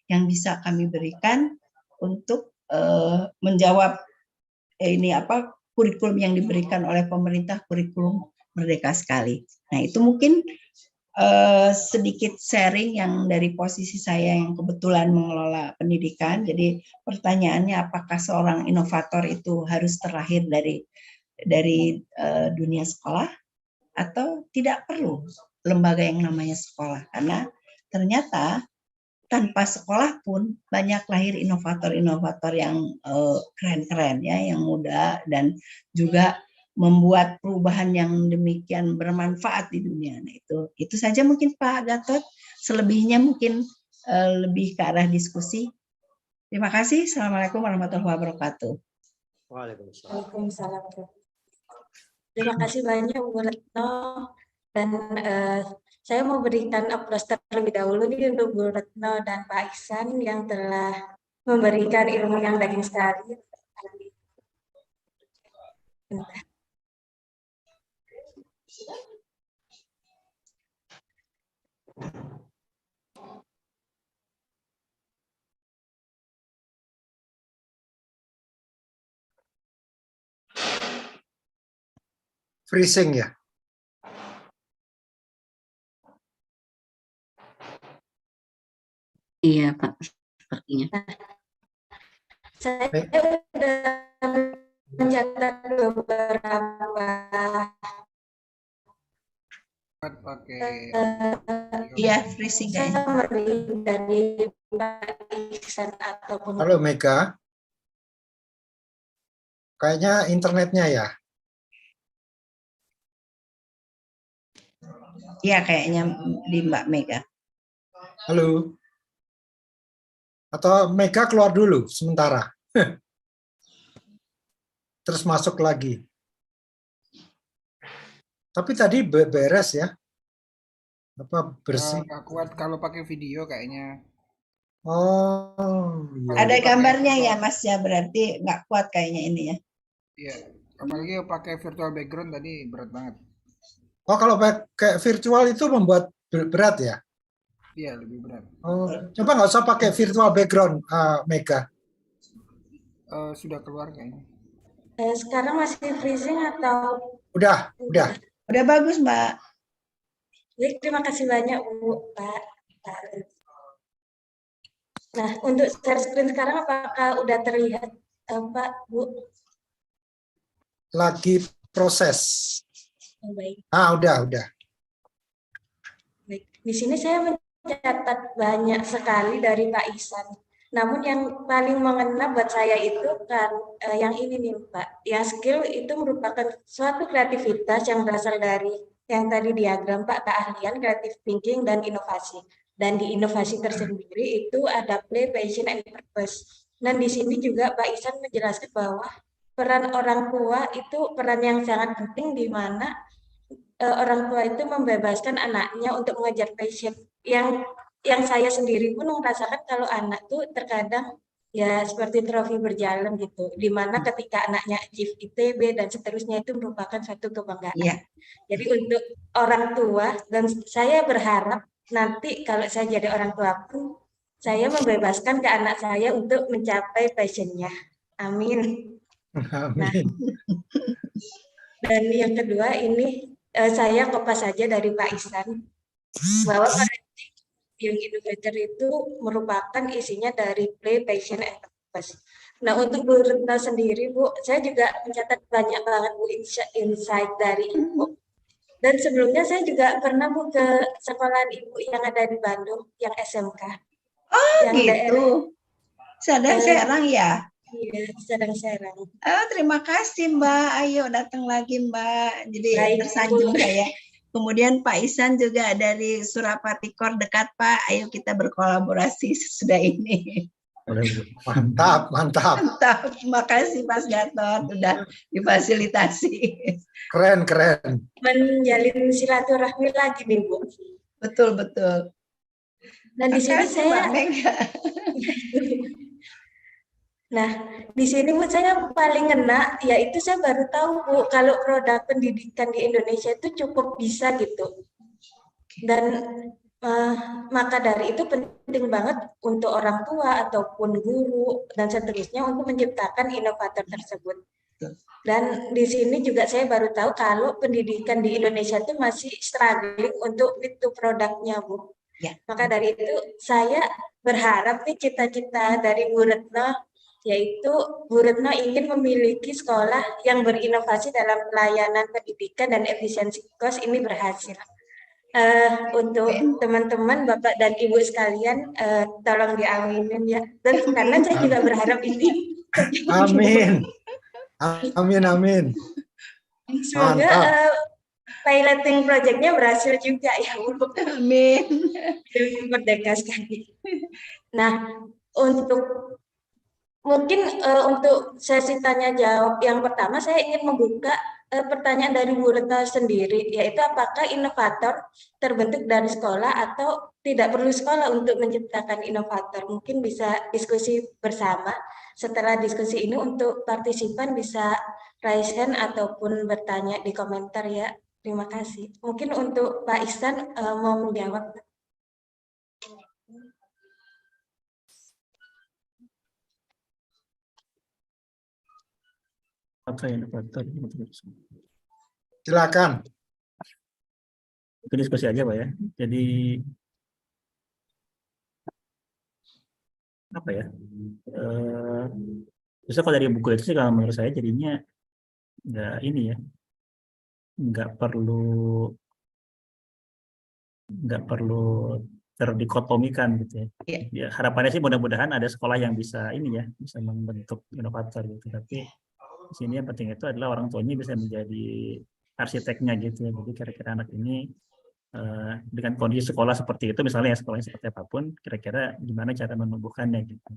yang bisa kami berikan untuk menjawab kurikulum yang diberikan oleh pemerintah, kurikulum merdeka sekali. Nah itu mungkin sedikit sharing yang dari posisi saya yang kebetulan mengelola pendidikan. Jadi pertanyaannya apakah seorang inovator itu harus terlahir dari dunia sekolah atau tidak perlu lembaga yang namanya sekolah, karena ternyata tanpa sekolah pun banyak lahir inovator-inovator yang keren-keren ya, yang muda dan juga membuat perubahan yang demikian bermanfaat di dunia. Nah, itu saja mungkin Pak Gatot, selebihnya mungkin lebih ke arah diskusi. Terima kasih. Assalamualaikum warahmatullahi wabarakatuh. Waalaikumsalam. Terima kasih banyak Bu Retno. Dan saya mau berikan aplaus terlebih dahulu nih untuk Bu Retno dan Pak Ihsan yang telah memberikan ilmu yang daging sekali. Freezing ya? Iya, Pak, sepertinya. Saya sudah mencatat beberapa Iya, freezing kayaknya. summary dari Pak Ihsan ataupun Halo Mega. Kayaknya internetnya ya? Iya, kayaknya di Mbak Mega. Halo. Atau Mega keluar dulu sementara. Terus masuk lagi. Tapi tadi beres ya? Apa bersih? Nggak kuat kalau pakai video kayaknya. Oh, iya. Ada gambarnya ya Mas ya, berarti nggak kuat kayaknya ini ya. Iya, apalagi pakai virtual background tadi berat banget. Oh, kalau pakai virtual itu membuat berat ya? Iya, lebih berat. Oh, coba nggak usah pakai virtual background, Mega. Sudah keluar kayaknya. sekarang masih freezing atau Udah. Udah bagus Mbak. Baik, terima kasih banyak Bu, Pak. Nah, untuk share screen sekarang apakah udah terlihat, Pak, Bu? Lagi proses. Oh, baik. Udah. Baik. Di sini saya mencatat banyak sekali dari Pak Ihsan. Namun yang paling mengena buat saya itu kan yang ini nih Pak. Yang skill itu merupakan suatu kreativitas yang berasal dari yang tadi diagram Pak, keahlian, creative thinking, dan inovasi. Dan di inovasi tersendiri itu ada play, passion, and purpose. Dan di sini juga Pak Ihsan menjelaskan bahwa peran orang tua itu peran yang sangat penting di mana orang tua itu membebaskan anaknya untuk mengejar passion. Yang saya sendiri pun merasakan kalau anak tuh terkadang ya seperti trofi berjalan gitu, di mana ketika anaknya achieve ITB dan seterusnya itu merupakan suatu kebanggaan. Iya. Jadi untuk orang tua, dan saya berharap nanti kalau saya jadi orang tua pun, saya membebaskan ke anak saya untuk mencapai passionnya. Amin. Nah, dan yang kedua ini saya kopas saja dari Pak Ihsan bahwa yang innovator itu merupakan isinya dari play, passion, and purpose. Nah, untuk Bu Retno sendiri, Bu, saya juga mencatat banyak banget Bu insight dari Ibu. Dan sebelumnya saya juga pernah Bu ke sekolahan Ibu yang ada di Bandung, yang SMK. Oh yang gitu. Sedang-serang ya? Iya, sedang-serang. Oh, terima kasih Mbak. Ayo datang lagi Mbak. Jadi Baik, tersanjung Bu. saya. Kemudian Pak Ihsan juga dari Surapati Kor dekat Pak. Ayo kita berkolaborasi sesudah ini. Mantap. Mantap. Makasih Mas Gatot sudah difasilitasi. Keren. Menjalin silaturahmi lagi nih Bu. Betul. Dan di sini Makasih, saya Mbak Mega. Nah, di sini Bu saya paling ngena, yaitu saya baru tahu Bu kalau produk pendidikan di Indonesia itu cukup bisa gitu. Dan maka dari itu penting banget untuk orang tua ataupun guru dan seterusnya untuk menciptakan inovator tersebut. Dan di sini juga saya baru tahu kalau pendidikan di Indonesia itu masih struggling untuk itu produknya Bu. Ya. Maka dari itu saya berharap nih cita-cita dari Bu Retno, yaitu Bu Retno ingin memiliki sekolah yang berinovasi dalam pelayanan pendidikan dan efisiensi kos ini berhasil. Untuk teman-teman, Bapak dan Ibu sekalian, tolong diaminin ya. Dan karena saya juga berharap ini. Amin. Semoga piloting project-nya berhasil juga ya Bu. Amin. Merdeka sekali. Nah, untuk sesi tanya jawab yang pertama saya ingin membuka pertanyaan dari Bu Retno sendiri, yaitu apakah inovator terbentuk dari sekolah atau tidak perlu sekolah untuk menciptakan inovator? Mungkin bisa diskusi bersama. Setelah diskusi ini untuk partisipan bisa raise hand ataupun bertanya di komentar ya. Terima kasih. Mungkin untuk Pak Ihsan mau menjawab. Silakan. Itu diskusi aja Pak ya. Jadi apa ya? Bisa kalau dari buku itu sih kalau menurut saya jadinya nggak ini ya, nggak perlu terdikotomikan gitu ya. Ya, harapannya sih mudah-mudahan ada sekolah yang bisa ini ya, bisa membentuk inovator gitu. Tapi di sini yang penting itu adalah orang tuanya bisa menjadi arsiteknya gitu ya. Jadi kira-kira anak ini dengan kondisi sekolah seperti itu, misalnya sekolahnya seperti apapun, kira-kira gimana cara menumbuhkannya gitu.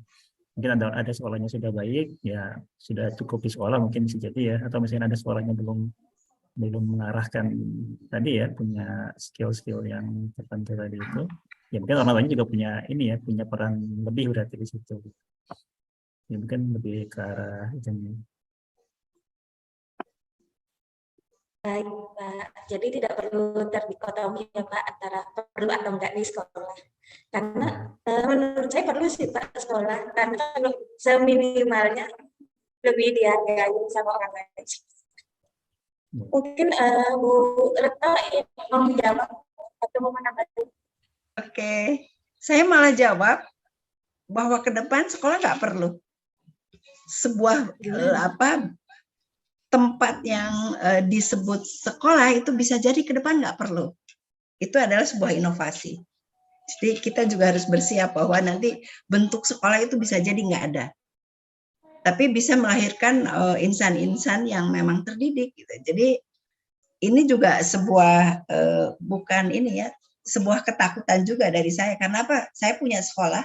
Mungkin ada sekolahnya sudah baik, ya sudah cukup di sekolah mungkin bisa jadi ya, atau misalnya ada sekolahnya belum mengarahkan tadi ya, punya skill-skill yang tertentu tadi itu, ya mungkin orang lain juga punya ini ya, punya peran lebih berarti di situ. Ya mungkin lebih ke arah itu. Baik, Pak. Jadi tidak perlu terdikotomi ya Pak antara perlu atau enggak di sekolah. Karena menurut saya perlu sih Pak sekolah. Karena kalau seminimalnya lebih dihargai sama orang lain. Mungkin Bu Retno mau menjawab atau mau menambahkan? Oke, saya malah jawab bahwa ke depan sekolah nggak perlu sebuah tempat yang disebut sekolah itu bisa jadi ke depan nggak perlu. Itu adalah sebuah inovasi. Jadi kita juga harus bersiap bahwa nanti bentuk sekolah itu bisa jadi nggak ada. Tapi bisa melahirkan insan-insan yang memang terdidik. Gitu. Jadi ini juga sebuah bukan ini ya, sebuah ketakutan juga dari saya. Karena apa? Saya punya sekolah,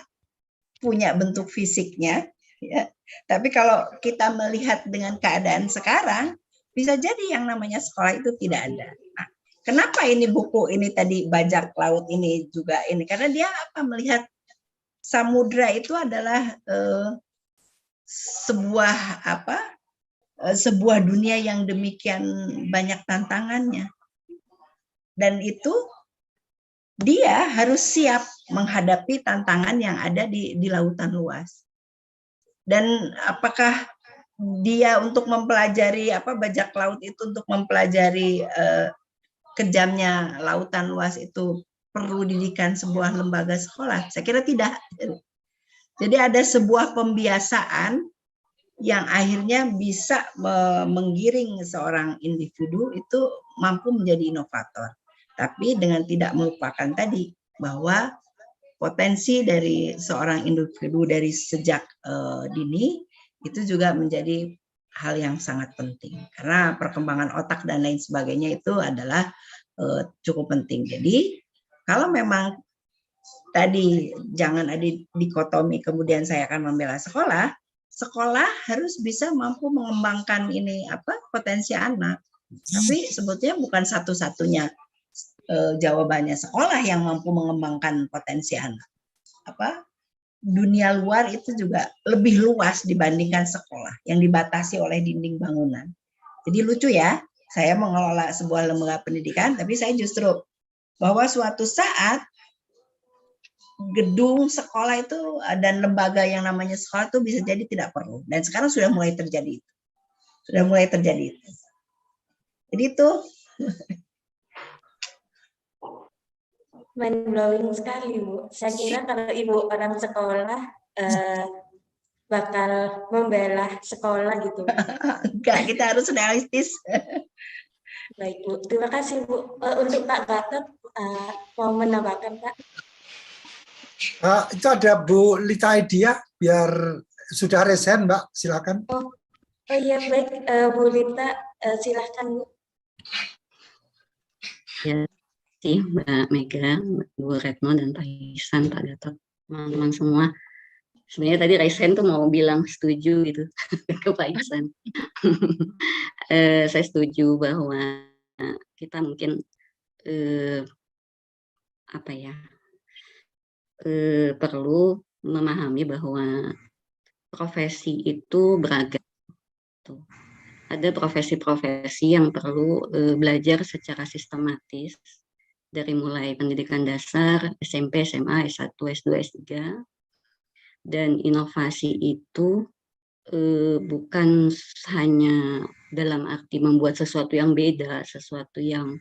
punya bentuk fisiknya. Ya. Tapi kalau kita melihat dengan keadaan sekarang, bisa jadi yang namanya sekolah itu tidak ada. Nah, kenapa ini buku ini tadi Bajak Laut ini juga ini? Karena dia melihat samudra itu adalah sebuah dunia yang demikian banyak tantangannya. Dan itu dia harus siap menghadapi tantangan yang ada di lautan luas. Dan apakah dia untuk mempelajari bajak laut itu untuk mempelajari kejamnya lautan luas itu perlu didikan sebuah lembaga sekolah? Saya kira tidak. Jadi ada sebuah pembiasaan yang akhirnya bisa menggiring seorang individu itu mampu menjadi inovator. Tapi dengan tidak melupakan tadi bahwa potensi dari seorang individu dari sejak dini itu juga menjadi hal yang sangat penting karena perkembangan otak dan lain sebagainya itu adalah cukup penting. Jadi kalau memang tadi jangan ada dikotomi kemudian saya akan membela sekolah, sekolah harus bisa mampu mengembangkan ini potensi anak. Tapi sebetulnya bukan satu-satunya jawabannya sekolah yang mampu mengembangkan potensi anak. Dunia luar itu juga lebih luas dibandingkan sekolah yang dibatasi oleh dinding bangunan. Jadi lucu ya, saya mengelola sebuah lembaga pendidikan, tapi saya justru bahwa suatu saat gedung sekolah itu dan lembaga yang namanya sekolah itu bisa jadi tidak perlu. Dan sekarang sudah mulai terjadi itu. Jadi itu mind blowing sekali Bu. Saya kira kalau Ibu orang sekolah bakal membela sekolah gitu. Enggak, kita harus realistis. Baik Bu, terima kasih Bu. Untuk Pak Gatot mau menambahkan Pak? Itu ada Bu Lita Idea, biar sudah resen Mbak, silakan. Oh iya baik, Bu Lita, silakan Bu. Ya, sih Mbak Mega, Bu Retno dan Pak Ihsan, Pak Gatot, teman-teman semua. Sebenarnya tadi Raisen tuh mau bilang setuju gitu ke Pak Ihsan. Saya setuju bahwa kita mungkin perlu memahami bahwa profesi itu beragam. ada profesi-profesi yang perlu belajar secara sistematis dari mulai pendidikan dasar, SMP, SMA, S1, S2, S3. Dan inovasi itu bukan hanya dalam arti membuat sesuatu yang beda, sesuatu yang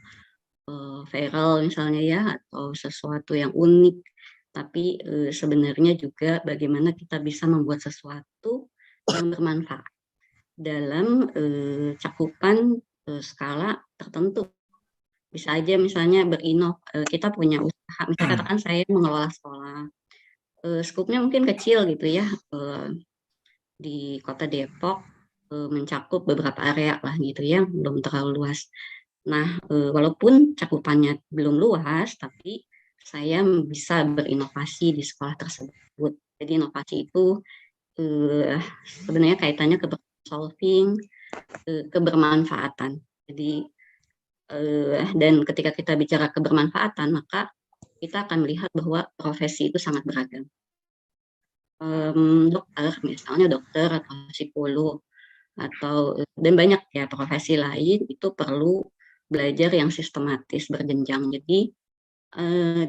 viral misalnya ya, atau sesuatu yang unik, tapi sebenarnya juga bagaimana kita bisa membuat sesuatu yang bermanfaat dalam cakupan skala tertentu. Bisa aja misalnya kita punya usaha, misalnya katakan saya mengelola sekolah, skupnya mungkin kecil gitu ya, di kota Depok, mencakup beberapa area lah gitu ya, belum terlalu luas. Nah, walaupun cakupannya belum luas, tapi saya bisa berinovasi di sekolah tersebut. Jadi inovasi itu sebenarnya kaitannya ke solving, kebermanfaatan. Jadi dan ketika kita bicara kebermanfaatan, maka kita akan melihat bahwa profesi itu sangat beragam. Dokter, misalnya dokter atau psikolog, atau dan banyak ya profesi lain itu perlu belajar yang sistematis berjenjang. Jadi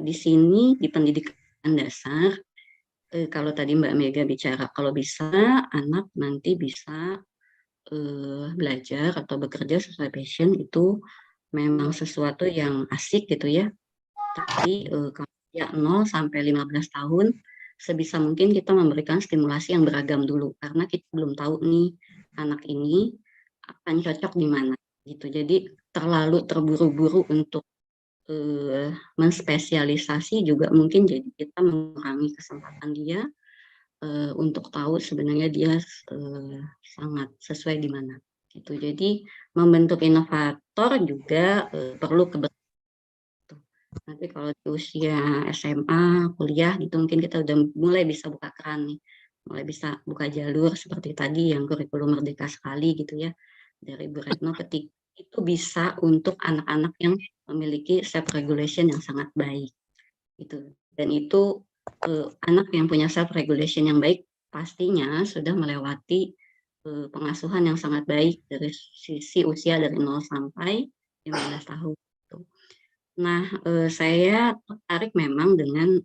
di sini di pendidikan dasar, kalau tadi Mbak Mega bicara kalau bisa anak nanti bisa belajar atau bekerja sesuai passion, itu memang sesuatu yang asik gitu ya. Tapi kalau ya 0 sampai 15 tahun sebisa mungkin kita memberikan stimulasi yang beragam dulu, karena kita belum tahu nih anak ini akan cocok di mana gitu. Jadi terlalu terburu-buru untuk menspesialisasi juga mungkin jadi kita mengurangi kesempatan dia untuk tahu sebenarnya dia sangat sesuai di mana gitu. Jadi membentuk inovator juga perlu nanti kalau di usia SMA, kuliah gitu mungkin kita udah mulai bisa buka keran nih, mulai bisa buka jalur seperti tadi yang kurikulum merdeka sekali gitu ya dari Bu Retno, ketika itu bisa untuk anak-anak yang memiliki self regulation yang sangat baik gitu. Dan itu anak yang punya self regulation yang baik pastinya sudah melewati pengasuhan yang sangat baik dari sisi usia dari 0 sampai 15 tahun. Nah, saya tertarik memang dengan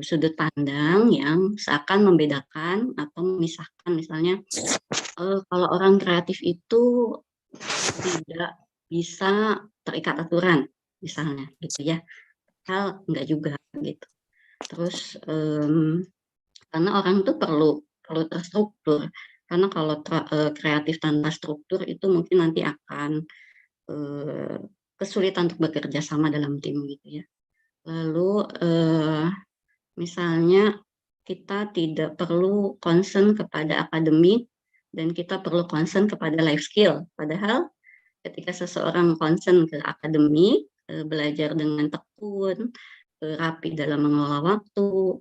sudut pandang yang seakan membedakan atau memisahkan. Misalnya, kalau orang kreatif itu tidak bisa terikat aturan, misalnya, gitu ya. Hal enggak juga, gitu. Terus, karena orang itu perlu terstruktur. Karena kalau kreatif tanpa struktur itu mungkin nanti akan kesulitan untuk bekerja sama dalam tim gitu ya. Lalu misalnya kita tidak perlu concern kepada akademik dan kita perlu concern kepada life skill. Padahal ketika seseorang concern ke akademik, belajar dengan tekun, rapi dalam mengelola waktu,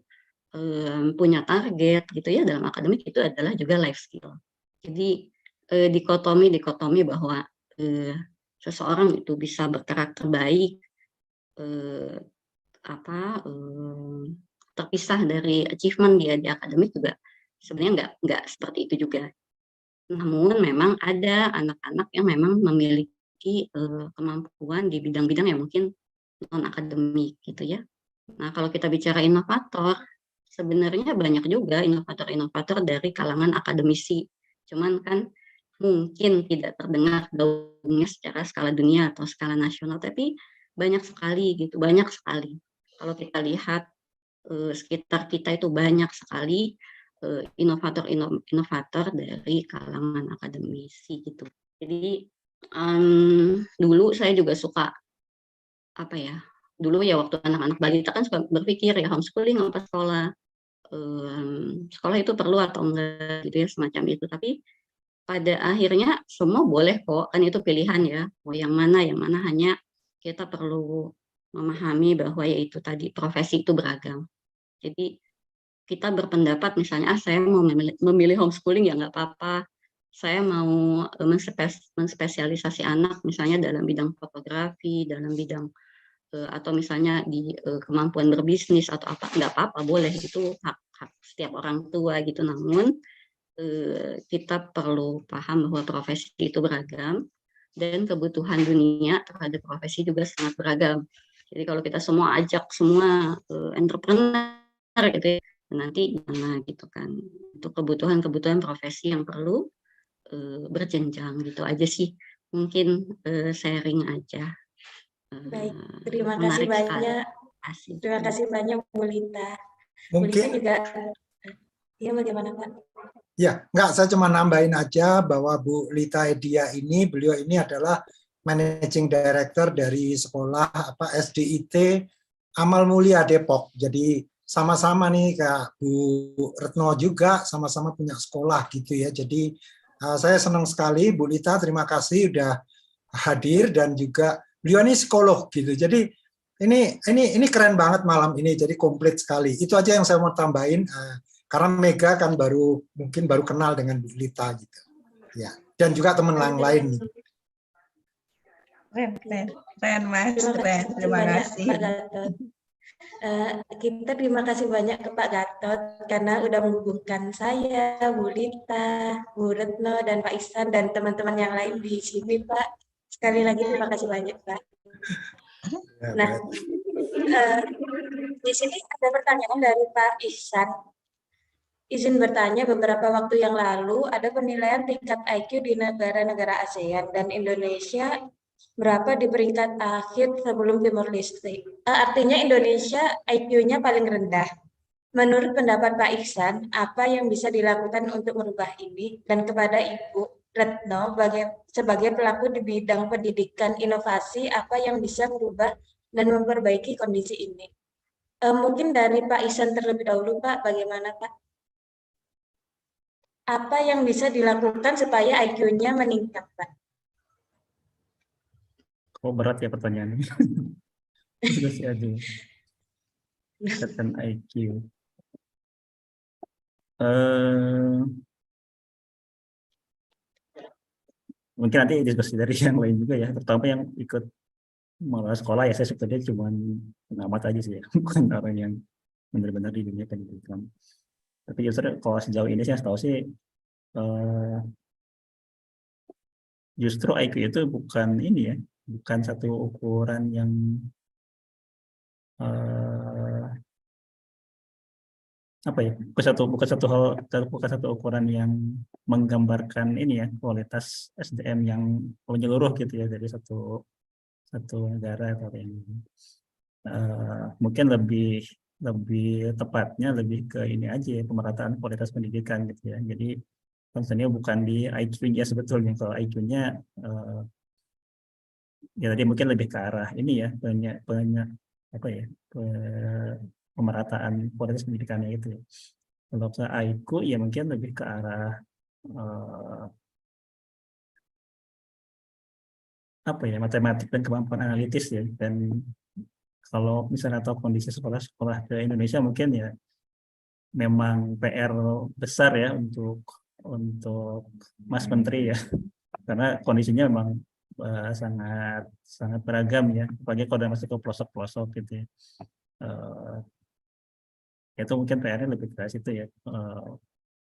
punya target gitu ya dalam akademik, itu adalah juga life skill. Jadi dikotomi bahwa seseorang itu bisa berkarakter baik, terpisah dari achievement dia di akademik juga sebenarnya nggak seperti itu juga. Namun memang ada anak-anak yang memang memiliki kemampuan di bidang-bidang yang mungkin non akademik gitu ya. Nah kalau kita bicara inovator, sebenarnya banyak juga inovator-inovator dari kalangan akademisi. Cuman kan mungkin tidak terdengar gaungnya secara skala dunia atau skala nasional, tapi banyak sekali gitu, banyak sekali. Kalau kita lihat sekitar kita itu banyak sekali inovator dari kalangan akademisi gitu. Jadi dulu saya juga suka dulu ya waktu anak-anak balita kan suka berpikir ya homeschooling apa sekolah, sekolah itu perlu atau enggak gitu ya semacam itu. Tapi pada akhirnya semua boleh kok, kan itu pilihan ya, mau yang mana hanya kita perlu memahami bahwa yaitu tadi profesi itu beragam. Jadi kita berpendapat misalnya saya mau memilih homeschooling ya nggak apa-apa, saya mau menspesialisasi anak misalnya dalam bidang fotografi, dalam bidang atau misalnya di kemampuan berbisnis atau apa, nggak apa-apa, boleh, itu hak setiap orang tua gitu. Namun kita perlu paham bahwa profesi itu beragam dan kebutuhan dunia terhadap profesi juga sangat beragam. Jadi kalau kita semua ajak semua entrepreneur gitu ya, nanti gimana gitu kan. Untuk kebutuhan-kebutuhan profesi yang perlu berjenjang gitu aja sih. Mungkin sharing aja. Baik, terima kasih banyak. Terima kasih banyak Bu Lita. Bu Lita Mungkin juga, ya bagaimana Pak? ya, enggak, saya cuma nambahin aja bahwa Bu Lita Edia ini, beliau ini adalah Managing Director dari sekolah SDIT Amal Mulia Depok. Jadi sama-sama nih Kak Bu Retno juga sama-sama punya sekolah gitu ya. Jadi saya senang sekali Bu Lita, terima kasih udah hadir, dan juga beliau ini psikolog gitu. Jadi ini keren banget malam ini, jadi komplit sekali. Itu aja yang saya mau tambahin. Karena Mega kan mungkin baru kenal dengan Bu Lita gitu, ya. Dan juga teman yang lain nih. Keren Mas, keren. Terima kasih. Pak Gatot. Kita terima kasih banyak ke Pak Gatot karena udah menghubungkan saya, Bu Lita, Bu Retno, dan Pak Ihsan dan teman-teman yang lain di sini, Pak. Sekali lagi terima kasih banyak, Pak. Nah, di sini ada pertanyaan dari Pak Ihsan. Izin bertanya, beberapa waktu yang lalu ada penilaian tingkat IQ di negara-negara ASEAN dan Indonesia berapa di peringkat akhir sebelum Timor Leste. Artinya Indonesia IQ-nya paling rendah. Menurut pendapat Pak Ihsan, apa yang bisa dilakukan untuk merubah ini? Dan kepada Ibu Retno, sebagai pelaku di bidang pendidikan inovasi, apa yang bisa merubah dan memperbaiki kondisi ini? Mungkin dari Pak Ihsan terlebih dahulu, Pak, bagaimana Pak? Apa yang bisa dilakukan supaya IQ-nya meningkat, Pak? Kok berat ya pertanyaannya? Terus aja. Tentang IQ. Mungkin nanti diskusi dari yang lain juga ya, terutama yang ikut malah sekolah ya, saya sebetulnya cuma pengamat aja sih ya, bukan orang yang benar-benar di dunia pendidikan. Tapi justru kalau sejauh ini saya tahu sih justru IQ itu bukan ini ya, bukan satu ukuran yang apa ya, bukan satu ukuran yang menggambarkan ini ya kualitas SDM yang menyeluruh gitu ya dari satu negara atau yang mungkin lebih tepatnya lebih ke ini aja ya, pemerataan kualitas pendidikan gitu ya. Jadi concernnya bukan di IQ-nya sebetulnya. Kalau IQ-nya ya tadi mungkin lebih ke arah ini ya, banyak apa ya, pemerataan kualitas pendidikannya itu ya. Kalau ke IQ ya mungkin lebih ke arah apa ya, matematik dan kemampuan analitis ya. Dan kalau misalnya tahu kondisi sekolah-sekolah ke Indonesia mungkin ya memang PR besar ya untuk Mas Menteri ya, karena kondisinya memang sangat beragam ya, apalagi kalau masuk ke pelosok-pelosok gitu ya. Itu mungkin PR-nya lebih ke situ ya,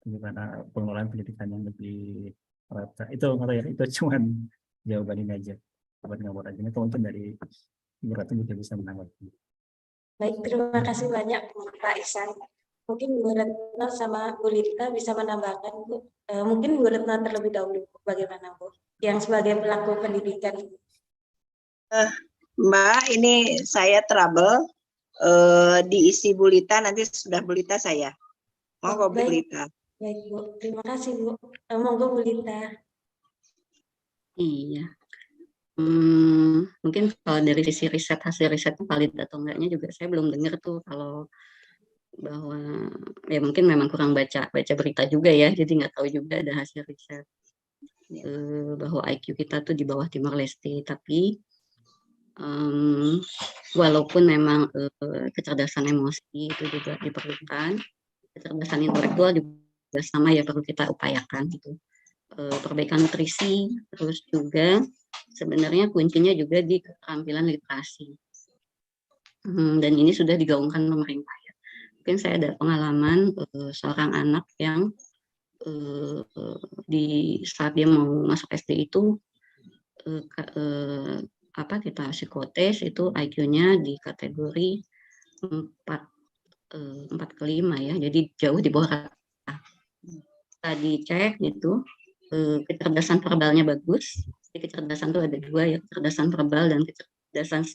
gimana pengelolaan pendidikan yang lebih rata. Itu nggak tahu ya, itu cuman jawaban ini aja, buat ngabur aja. Itu mungkin dari Beratnya juga bisa menanggapi. Baik, terima kasih banyak Pak Ihsan. Mungkin Bu Retno sama Bu Lita bisa menambahkan, Bu. Mungkin Bu Retno terlebih dahulu, bagaimana Bu? Yang sebagai pelaku pendidikan. Mbak, ini saya trouble diisi Bu Lita, nanti sudah Bu Lita saya. Monggo Bu Lita. Baik Bu, terima kasih Bu. Monggo Bu Lita. Iya. Mungkin kalau dari sisi hasil risetnya valid atau enggaknya juga saya belum dengar tuh, kalau bahwa ya mungkin memang kurang baca berita juga ya, jadi nggak tahu juga ada hasil riset bahwa IQ kita tuh di bawah Timor Leste. Tapi walaupun memang kecerdasan emosi itu juga diperlukan, kecerdasan intelektual juga sama ya, perlu kita upayakan gitu. Perbaikan nutrisi, terus juga sebenarnya kuncinya juga di keterampilan literasi. Dan ini sudah digaungkan pemerintah ya. Mungkin saya ada pengalaman seorang anak yang di saat dia mau masuk SD itu kita psikotes itu IQ-nya di kategori 4 ke 5 ya, jadi jauh di bawah rata. Tadi cek gitu, kecerdasan verbalnya bagus. Jadi kecerdasan itu ada 2 ya, kecerdasan verbal dan kecerdasan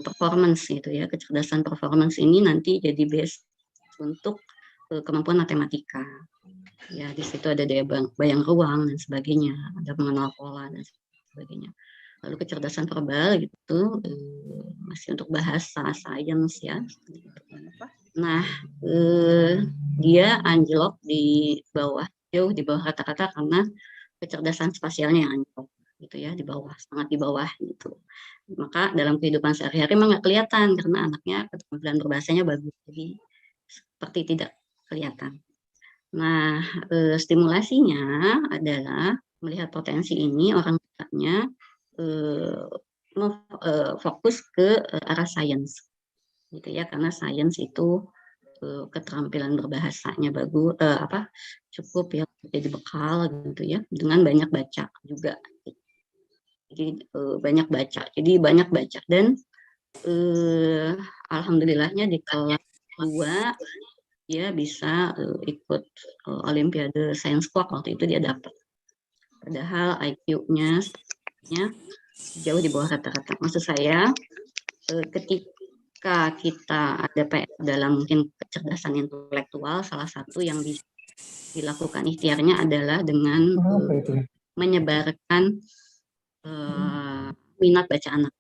performance gitu ya. Kecerdasan performance ini nanti jadi base untuk kemampuan matematika. Ya, di situ ada daya bayang ruang dan sebagainya, ada mengenal pola dan sebagainya. Lalu kecerdasan verbal gitu masih untuk bahasa, sains ya. Nah, dia anjlok di bawah, jauh di bawah rata-rata karena kecerdasan spasialnya yang anjlok gitu ya, di bawah, sangat di bawah gitu. Maka dalam kehidupan sehari-hari memang nggak kelihatan karena anaknya keterampilan berbahasanya bagus, jadi seperti tidak kelihatan. Nah, stimulasinya adalah melihat potensi ini orang tuanya fokus ke arah sains gitu ya, karena sains itu keterampilan berbahasanya bagus, cukup ya jadi bekal gitu ya, dengan banyak baca juga. Jadi banyak baca dan alhamdulillahnya di kelas 2 dia bisa ikut Olimpiade Science Club, waktu itu dia dapat. Padahal IQ-nya jauh di bawah rata-rata. Maksud saya ketika kita ada PR dalam mungkin kecerdasan intelektual, salah satu yang bisa dilakukan ikhtiarnya adalah dengan menyebarkan minat baca anak,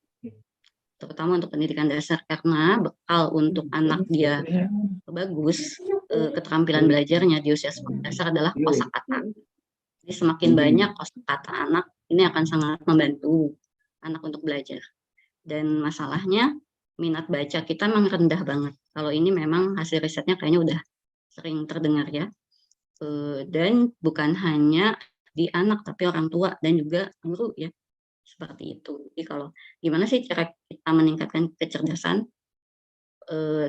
terutama untuk pendidikan dasar, karena bekal untuk anak dia bagus, keterampilan belajarnya di usia sekolah dasar adalah kosakata. Jadi semakin banyak kosakata anak, ini akan sangat membantu anak untuk belajar. Dan masalahnya minat baca kita memang rendah banget. Kalau ini memang hasil risetnya kayaknya udah sering terdengar ya. Dan bukan hanya di anak, tapi orang tua dan juga guru ya. Seperti itu. Jadi kalau gimana sih cara kita meningkatkan kecerdasan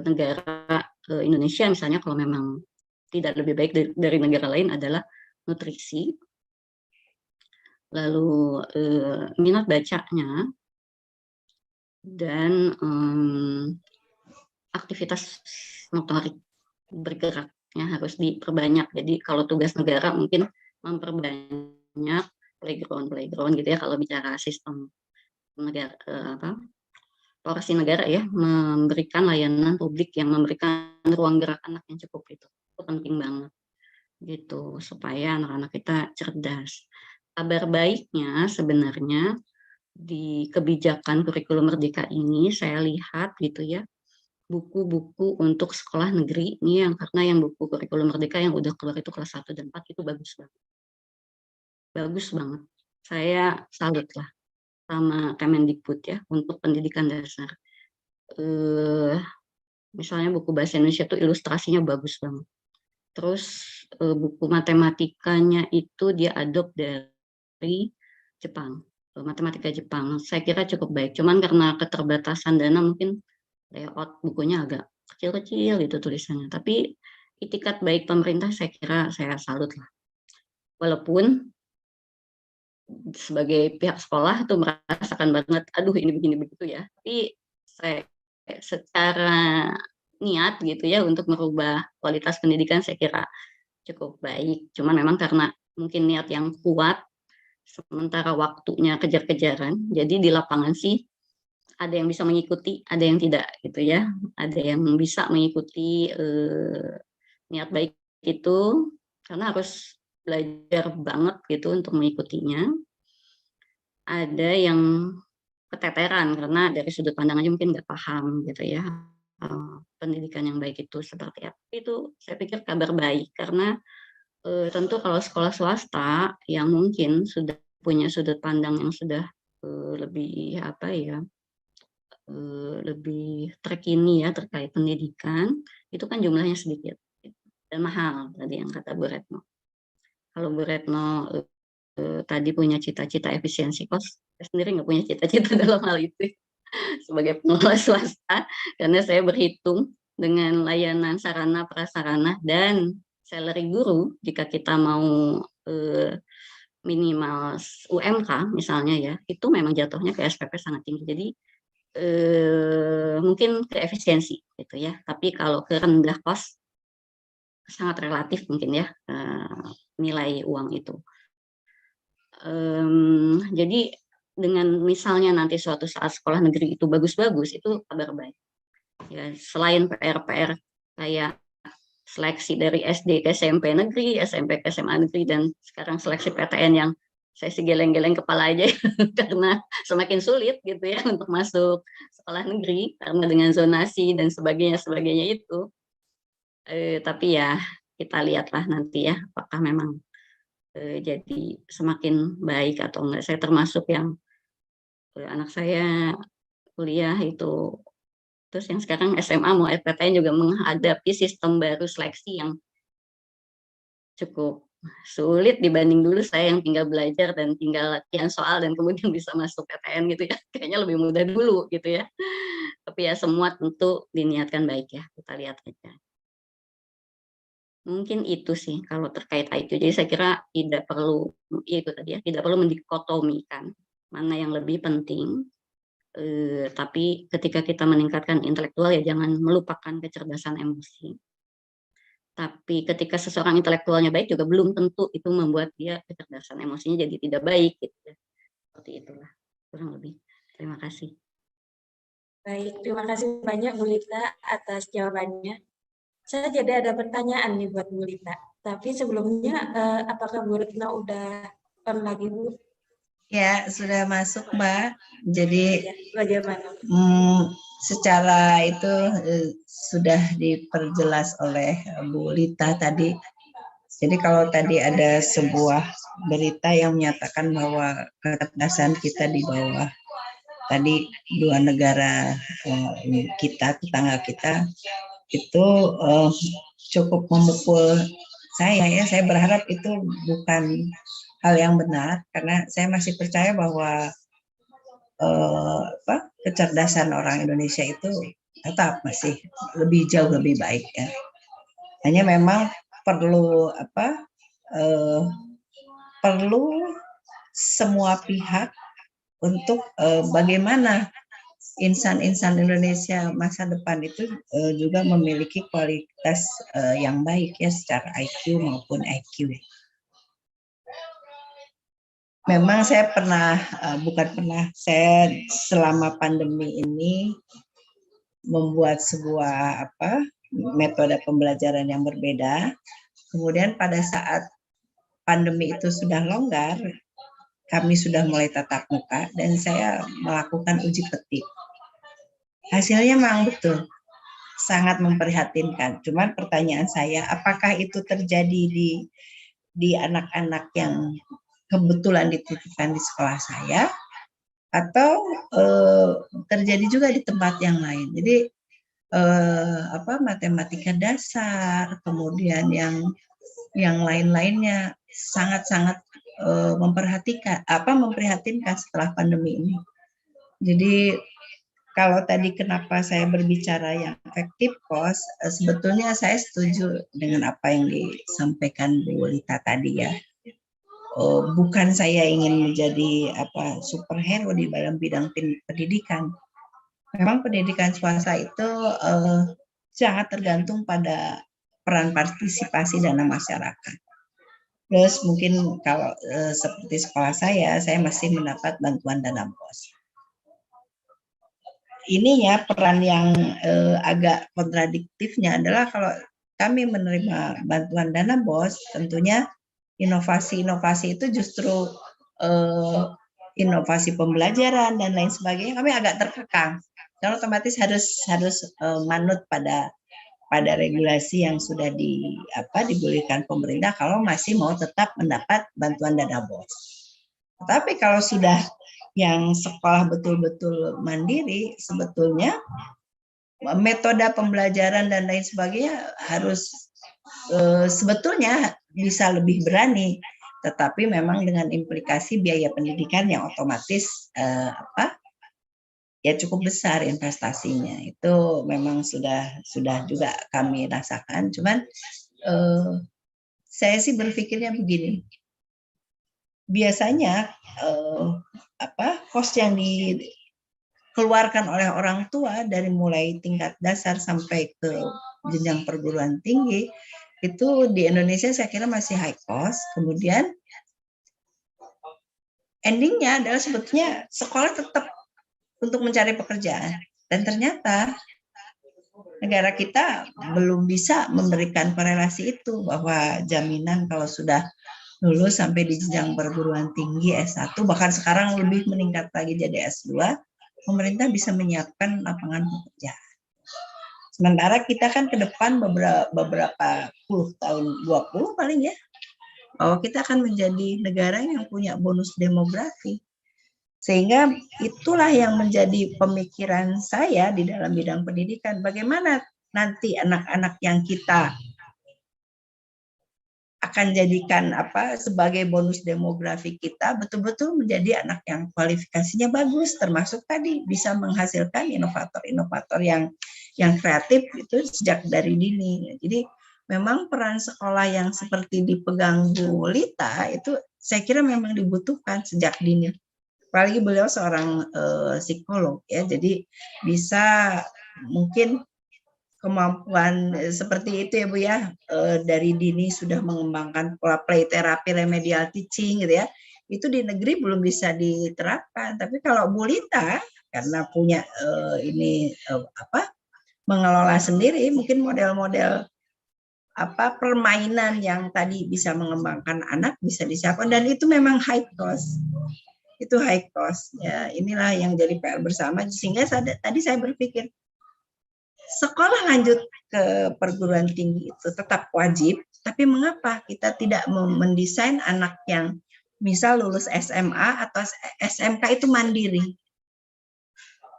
negara Indonesia misalnya, kalau memang tidak lebih baik dari negara lain, adalah nutrisi, lalu minat bacanya, dan aktivitas motorik bergeraknya harus diperbanyak. Jadi kalau tugas negara mungkin memperbanyak playground gitu ya, kalau bicara sistem negara porsi negara ya, memberikan layanan publik yang memberikan ruang gerak anak yang cukup, itu penting banget gitu supaya anak-anak kita cerdas. Kabar baiknya sebenarnya di kebijakan kurikulum merdeka ini saya lihat gitu ya, buku-buku untuk sekolah negeri ini karena yang buku kurikulum merdeka yang udah keluar itu kelas 1 dan 4 itu bagus banget. Bagus banget. Saya salut lah sama Kemendikbud ya untuk pendidikan dasar. Misalnya buku bahasa Indonesia itu ilustrasinya bagus banget. Terus buku matematikanya itu dia adopt dari Jepang, matematika Jepang. Saya kira cukup baik. Cuman karena keterbatasan dana mungkin layout bukunya agak kecil-kecil gitu tulisannya. Tapi itikat baik pemerintah saya kira saya salut lah. Walaupun sebagai pihak sekolah tuh merasakan banget, aduh ini begini begitu ya. Tapi saya secara niat gitu ya untuk merubah kualitas pendidikan saya kira cukup baik. Cuman memang karena mungkin niat yang kuat, sementara waktunya kejar-kejaran, jadi di lapangan sih ada yang bisa mengikuti, ada yang tidak gitu ya. Ada yang bisa mengikuti niat baik itu karena harus belajar banget gitu untuk mengikutinya. Ada yang keteteran karena dari sudut pandang aja mungkin nggak paham gitu ya, pendidikan yang baik itu seperti apa. Itu saya pikir kabar baik karena tentu kalau sekolah swasta yang mungkin sudah punya sudut pandang yang sudah lebih lebih terkini ya terkait pendidikan, itu kan jumlahnya sedikit dan mahal tadi yang kata Bu Retno. Kalau Bu Retno tadi punya cita-cita efisiensi kos, saya sendiri nggak punya cita-cita dalam hal itu sebagai pengelola swasta, karena saya berhitung dengan layanan sarana prasarana dan salary guru jika kita mau minimal UMK misalnya ya, itu memang jatuhnya ke SPP sangat tinggi. Jadi mungkin ke efisiensi gitu ya. Tapi kalau ke rendah kos sangat relatif mungkin ya nilai uang itu. Jadi dengan misalnya nanti suatu saat sekolah negeri itu bagus-bagus, itu kabar baik. Ya, selain PR-PR kayak seleksi dari SD ke SMP negeri, SMP ke SMA negeri, dan sekarang seleksi PTN yang saya sih geleng-geleng kepala aja karena semakin sulit gitu ya untuk masuk sekolah negeri karena dengan zonasi dan sebagainya itu. Tapi ya kita lihatlah nanti ya apakah memang jadi semakin baik atau enggak. Saya termasuk yang anak saya kuliah itu, terus yang sekarang SMA mau SPTN juga menghadapi sistem baru seleksi yang cukup sulit dibanding dulu saya yang tinggal belajar dan tinggal latihan soal dan kemudian bisa masuk PTN gitu ya. Kayaknya lebih mudah dulu gitu ya. Tapi ya semua tentu diniatkan baik ya, kita lihat aja. Mungkin itu sih kalau terkait IQ. Jadi saya kira tidak perlu itu tadi ya, tidak perlu mendikotomikan mana yang lebih penting. Tapi ketika kita meningkatkan intelektual ya jangan melupakan kecerdasan emosi. Tapi ketika seseorang intelektualnya baik juga belum tentu itu membuat dia kecerdasan emosinya jadi tidak baik gitu ya. Seperti itulah kurang lebih. Terima kasih. Baik, terima kasih banyak Bu Lita atas jawabannya. Saya jadi ada pertanyaan nih buat Bu Lita. Tapi sebelumnya apakah Bu Retno udah on lagi Bu? Ya, sudah masuk Mbak. Jadi Ya, bagaimana? Secara itu sudah diperjelas oleh Bu Lita tadi. Jadi kalau tadi ada sebuah berita yang menyatakan bahwa kecerdasan kita di bawah tadi dua negara kita, tetangga kita, itu cukup memukul saya ya. Saya berharap itu bukan hal yang benar karena saya masih percaya bahwa kecerdasan orang Indonesia itu tetap masih jauh lebih baik ya. Hanya memang perlu perlu semua pihak untuk bagaimana insan-insan Indonesia masa depan itu juga memiliki kualitas yang baik ya secara IQ maupun EQ. Memang saya saya selama pandemi ini membuat sebuah metode pembelajaran yang berbeda. Kemudian pada saat pandemi itu sudah longgar, kami sudah mulai tatap muka dan saya melakukan uji petik. Hasilnya memang betul sangat memprihatinkan. Cuman pertanyaan saya, apakah itu terjadi di anak-anak yang kebetulan dititipkan di sekolah saya atau terjadi juga di tempat yang lain. Jadi matematika dasar, kemudian yang lain-lainnya sangat-sangat memprihatinkan setelah pandemi ini. Jadi kalau tadi kenapa saya berbicara yang efektif cost, sebetulnya saya setuju dengan apa yang disampaikan Bu Lita tadi ya. Bukan saya ingin menjadi superhero di dalam bidang pendidikan. Memang pendidikan swasta itu sangat tergantung pada peran partisipasi dana masyarakat. Plus mungkin kalau seperti sekolah saya masih mendapat bantuan dana BOS. Ini ya peran yang agak kontradiktifnya adalah kalau kami menerima bantuan dana BOS, tentunya inovasi-inovasi itu justru inovasi pembelajaran dan lain sebagainya kami agak terkekang. Dan otomatis harus manut pada regulasi yang sudah diberikan pemerintah kalau masih mau tetap mendapat bantuan dana BOS. Tetapi kalau sudah yang sekolah betul-betul mandiri, sebetulnya metode pembelajaran dan lain sebagainya harus sebetulnya bisa lebih berani, tetapi memang dengan implikasi biaya pendidikan yang otomatis ya cukup besar investasinya. Itu memang sudah juga kami rasakan. Cuman saya sih berpikirnya begini. Biasanya kos yang dikeluarkan oleh orang tua dari mulai tingkat dasar sampai ke jenjang perguruan tinggi itu di Indonesia saya kira masih high cost. Kemudian endingnya adalah sebetulnya sekolah tetap untuk mencari pekerjaan, dan ternyata negara kita belum bisa memberikan korelasi itu, bahwa jaminan kalau sudah lulus sampai di jenjang perguruan tinggi S1, bahkan sekarang lebih meningkat lagi jadi S2, pemerintah bisa menyiapkan lapangan pekerjaan. Sementara kita kan ke depan beberapa puluh tahun, 20 paling ya, bahwa kita akan menjadi negara yang punya bonus demografi. Sehingga itulah yang menjadi pemikiran saya di dalam bidang pendidikan. Bagaimana nanti anak-anak yang kita akan jadikan sebagai bonus demografi kita betul-betul menjadi anak yang kualifikasinya bagus, termasuk tadi bisa menghasilkan inovator-inovator yang kreatif itu sejak dari dini. Jadi memang peran sekolah yang seperti dipegang Bu Lita itu saya kira memang dibutuhkan sejak dini. Apalagi beliau seorang psikolog ya, jadi bisa mungkin kemampuan seperti itu ya Bu ya, dari dini sudah mengembangkan pola play therapy, remedial teaching gitu ya, itu di negeri belum bisa diterapkan. Tapi kalau Bu Lita karena punya mengelola sendiri, mungkin model-model permainan yang tadi bisa mengembangkan anak bisa disiapkan, dan itu memang high cost. Itu high cost ya. Inilah yang jadi PR bersama, sehingga tadi saya berpikir sekolah lanjut ke perguruan tinggi itu tetap wajib, tapi mengapa kita tidak mendesain anak yang misal lulus SMA atau SMK itu mandiri,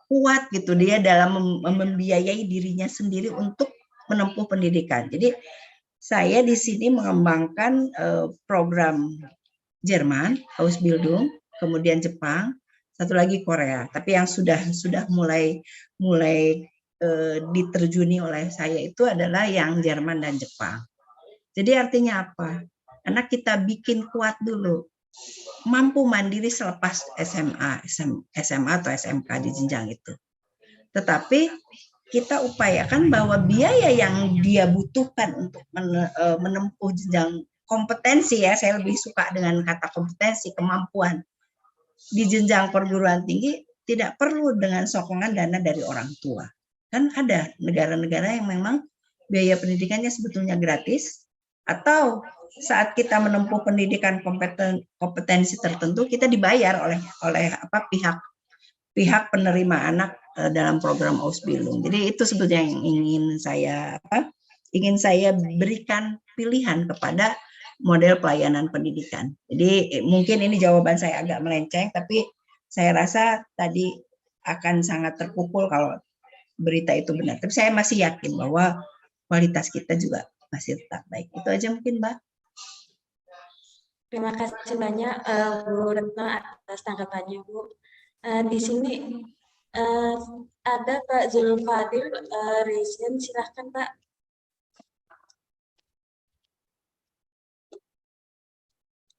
kuat gitu dia dalam membiayai dirinya sendiri untuk menempuh pendidikan. Jadi saya di sini mengembangkan program Jerman, Ausbildung, kemudian Jepang, satu lagi Korea. Tapi yang sudah mulai diterjuni oleh saya itu adalah yang Jerman dan Jepang. Jadi artinya apa? Anak kita bikin kuat dulu, mampu mandiri selepas SMA atau SMK di jenjang itu. Tetapi kita upayakan bahwa biaya yang dia butuhkan untuk menempuh jenjang kompetensi ya, saya lebih suka dengan kata kompetensi, kemampuan di jenjang perguruan tinggi tidak perlu dengan sokongan dana dari orang tua. Kan ada negara-negara yang memang biaya pendidikannya sebetulnya gratis, atau saat kita menempuh pendidikan kompetensi tertentu kita dibayar oleh pihak penerima anak dalam program Ausbildung. Jadi itu sebetulnya yang ingin saya berikan pilihan kepada model pelayanan pendidikan. Jadi mungkin ini jawaban saya agak melenceng, tapi saya rasa tadi akan sangat terpukul kalau berita itu benar. Tapi saya masih yakin bahwa kualitas kita juga masih tetap baik. Itu aja mungkin, Mbak. Terima kasih banyak Bu Retno atas tanggapannya, Bu. Di sini ada Pak Zulfadil Reisen, silahkan Pak.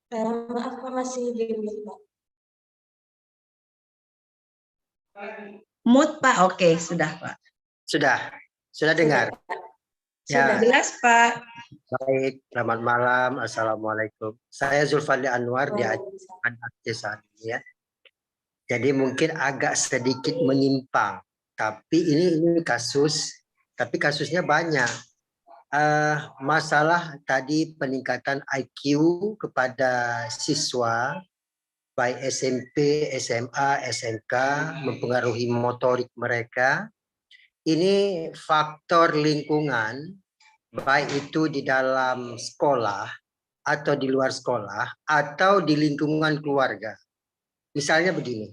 Maaf Pak, masih di mute Pak. Mute Pak, oke sudah Pak. Sudah dengar. Sudah jelas Pak. Baik, selamat malam. Assalamualaikum. Saya Zulfadil Anwar di Aceh saat ini ya. Jadi mungkin agak sedikit menyimpang, tapi ini kasus, tapi kasusnya banyak. Masalah tadi peningkatan IQ kepada siswa baik SMP, SMA, SMK mempengaruhi motorik mereka. Ini faktor lingkungan, baik itu di dalam sekolah atau di luar sekolah atau di lingkungan keluarga. Misalnya begini,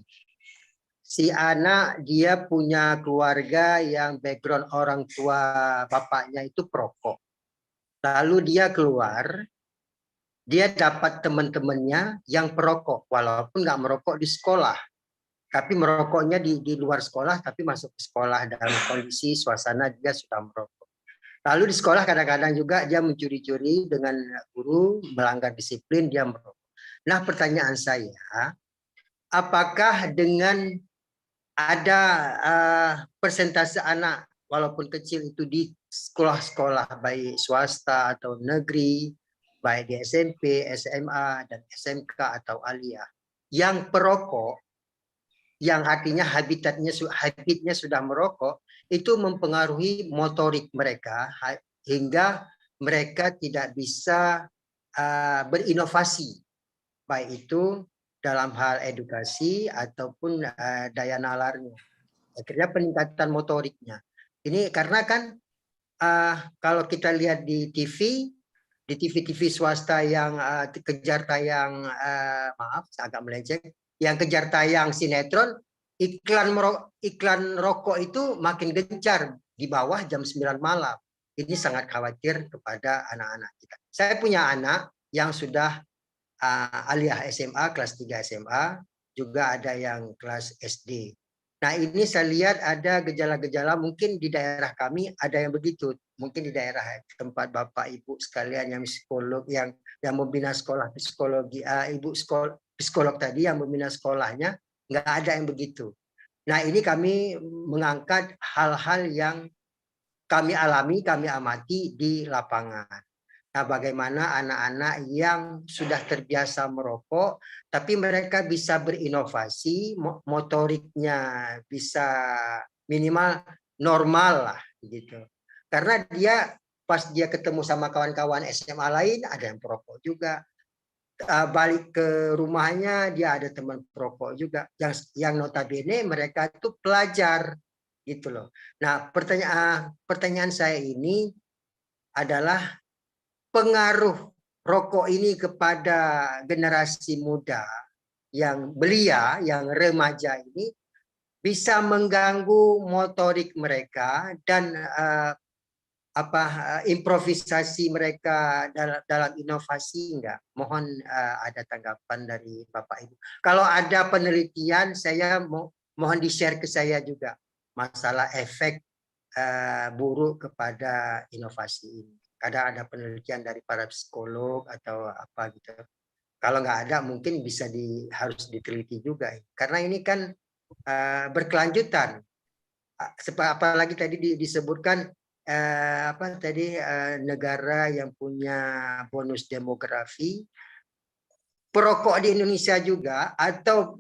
si anak dia punya keluarga yang background orang tua bapaknya itu perokok. Lalu dia keluar, dia dapat teman-temannya yang perokok, walaupun nggak merokok di sekolah. Tapi merokoknya di luar sekolah, tapi masuk ke sekolah dalam kondisi suasana dia sudah merokok. Lalu di sekolah kadang-kadang juga dia mencuri-curi dengan guru, melanggar disiplin, dia merokok. Nah, pertanyaan saya, apakah dengan ada persentase anak walaupun kecil itu di sekolah-sekolah baik swasta atau negeri, baik di SMP, SMA, dan SMK atau aliyah, yang perokok, yang artinya habitnya sudah merokok, itu mempengaruhi motorik mereka hingga mereka tidak bisa berinovasi, baik itu dalam hal edukasi ataupun daya nalarnya. Akhirnya peningkatan motoriknya. Ini karena kan kalau kita lihat di TV swasta yang kejar tayang, maaf agak melenceng, yang kejar tayang sinetron, iklan rokok itu makin gencar di bawah jam 9 malam. Ini sangat khawatir kepada anak-anak kita. Saya punya anak yang sudah aliyah SMA, kelas 3 SMA, juga ada yang kelas SD. Nah, ini saya lihat ada gejala-gejala, mungkin di daerah kami ada yang begitu. Mungkin di daerah tempat Bapak Ibu sekalian yang psikolog, yang membina sekolah psikologi, Ibu psikolog tadi yang membina sekolahnya, nggak ada yang begitu. Nah, ini kami mengangkat hal-hal yang kami alami, kami amati di lapangan. Nah, bagaimana anak-anak yang sudah terbiasa merokok, tapi mereka bisa berinovasi, motoriknya bisa minimal normal lah, gitu. Karena dia pas dia ketemu sama kawan-kawan SMA lain, ada yang perokok juga. Balik ke rumahnya dia ada teman perokok juga. Yang notabene mereka itu pelajar, gitu loh. Nah, pertanyaan saya ini adalah pengaruh rokok ini kepada generasi muda yang belia, yang remaja ini bisa mengganggu motorik mereka dan improvisasi mereka dalam inovasi enggak? Mohon ada tanggapan dari Bapak Ibu. Kalau ada penelitian, saya mohon di-share ke saya juga masalah efek buruk kepada inovasi ini. Kadang ada penelitian dari para psikolog atau apa gitu. Kalau nggak ada mungkin bisa harus diteliti juga. Karena ini kan berkelanjutan. Apalagi tadi disebutkan negara yang punya bonus demografi, perokok di Indonesia juga atau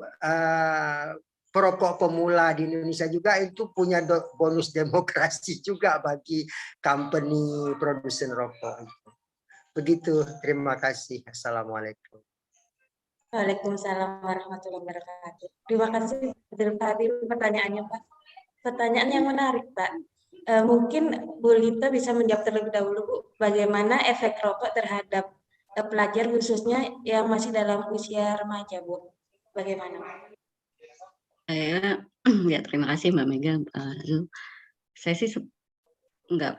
perokok pemula di Indonesia juga itu punya bonus demografi juga bagi company produsen rokok. Begitu, terima kasih. Assalamualaikum. Waalaikumsalam warahmatullahi wabarakatuh. Terima kasih pertanyaannya, Pak. Pertanyaan yang menarik, Pak. Mungkin Bu Lita bisa menjawab terlebih dahulu, Bu, bagaimana efek rokok terhadap pelajar khususnya yang masih dalam usia remaja, Bu. Bagaimana? Saya ya terima kasih Mbak Mega. Saya sih nggak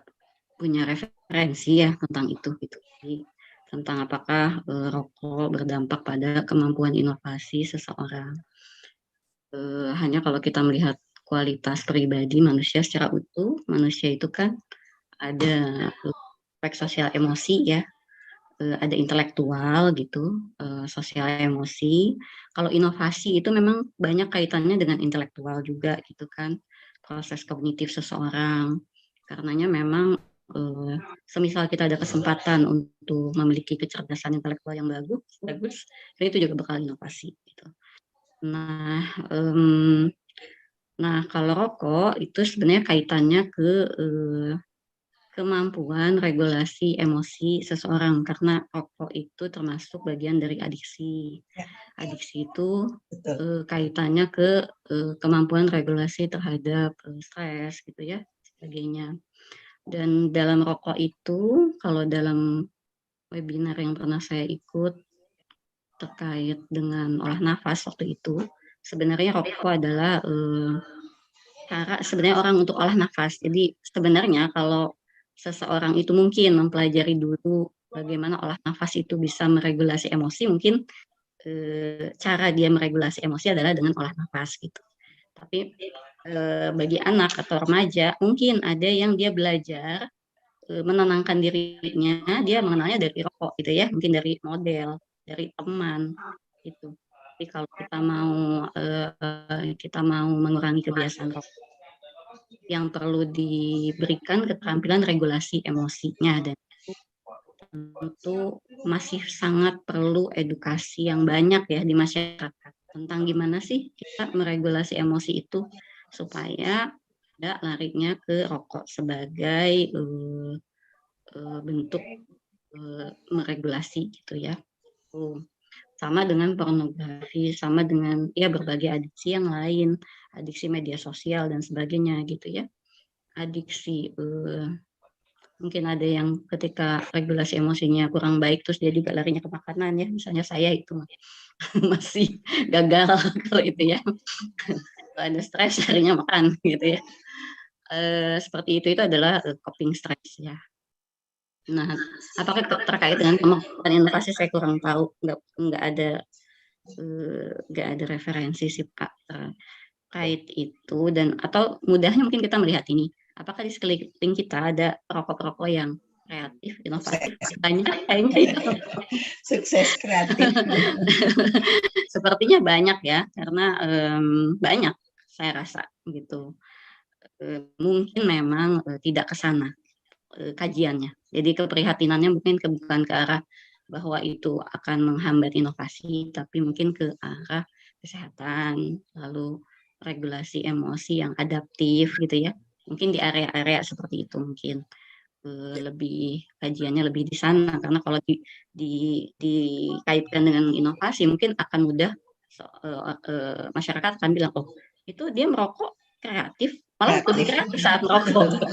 punya referensi ya tentang itu gitu. Jadi, tentang apakah rokok berdampak pada kemampuan inovasi seseorang. Hanya kalau kita melihat kualitas pribadi manusia secara utuh, manusia itu kan ada aspek sosial emosi ya, ada intelektual gitu, sosial emosi. Kalau inovasi itu memang banyak kaitannya dengan intelektual juga gitu kan, proses kognitif seseorang. Karenanya memang semisal kita ada kesempatan untuk memiliki kecerdasan intelektual yang bagus, itu juga bakal inovasi gitu. Nah, kalau rokok itu sebenarnya kaitannya ke kemampuan regulasi emosi seseorang, karena rokok itu termasuk bagian dari adiksi. Adiksi itu kaitannya ke kemampuan regulasi terhadap stres gitu ya, sebagainya. Dan dalam rokok itu, kalau dalam webinar yang pernah saya ikut terkait dengan olah nafas waktu itu, sebenarnya rokok adalah cara sebenarnya orang untuk olah nafas. Jadi sebenarnya kalau seseorang itu mungkin mempelajari dulu bagaimana olah nafas itu bisa meregulasi emosi, mungkin cara dia meregulasi emosi adalah dengan olah nafas gitu. Tapi bagi anak atau remaja mungkin ada yang dia belajar menenangkan dirinya, dia mengenalnya dari rokok gitu ya, mungkin dari model, dari teman gitu. Jadi kalau kita mau mengurangi kebiasaan rokok, yang perlu diberikan keterampilan regulasi emosinya, dan tentu masih sangat perlu edukasi yang banyak ya di masyarakat tentang gimana sih kita meregulasi emosi itu supaya tidak larinya ke rokok sebagai bentuk meregulasi gitu ya. Sama dengan pornografi, sama dengan ya berbagai adiksi yang lain, adiksi media sosial dan sebagainya gitu ya. Adiksi mungkin ada yang ketika regulasi emosinya kurang baik terus dia juga larinya ke makanan ya, misalnya saya itu masih gagal kalau itu ya. Kalau ada stres larinya makan gitu ya. Seperti itu adalah coping stress ya. Nah, apakah terkait dengan kemampuan inovasi saya kurang tahu, nggak ada referensi sih Pak terkait itu, dan atau mudahnya mungkin kita melihat ini, apakah di sekeliling kita ada perokok-perokok yang kreatif, inovatif, kayaknya sukses kreatif. Sepertinya banyak ya, karena banyak saya rasa gitu. Mungkin memang tidak ke sana kajiannya. Jadi keprihatinannya mungkin bukan ke arah bahwa itu akan menghambat inovasi, tapi mungkin ke arah kesehatan, lalu regulasi emosi yang adaptif gitu ya. Mungkin di area-area seperti itu mungkin lebih kajiannya lebih di sana, karena kalau dikaitkan dengan inovasi mungkin akan mudah masyarakat akan bilang, oh itu dia merokok kreatif, malah lebih kreatif saat merokok.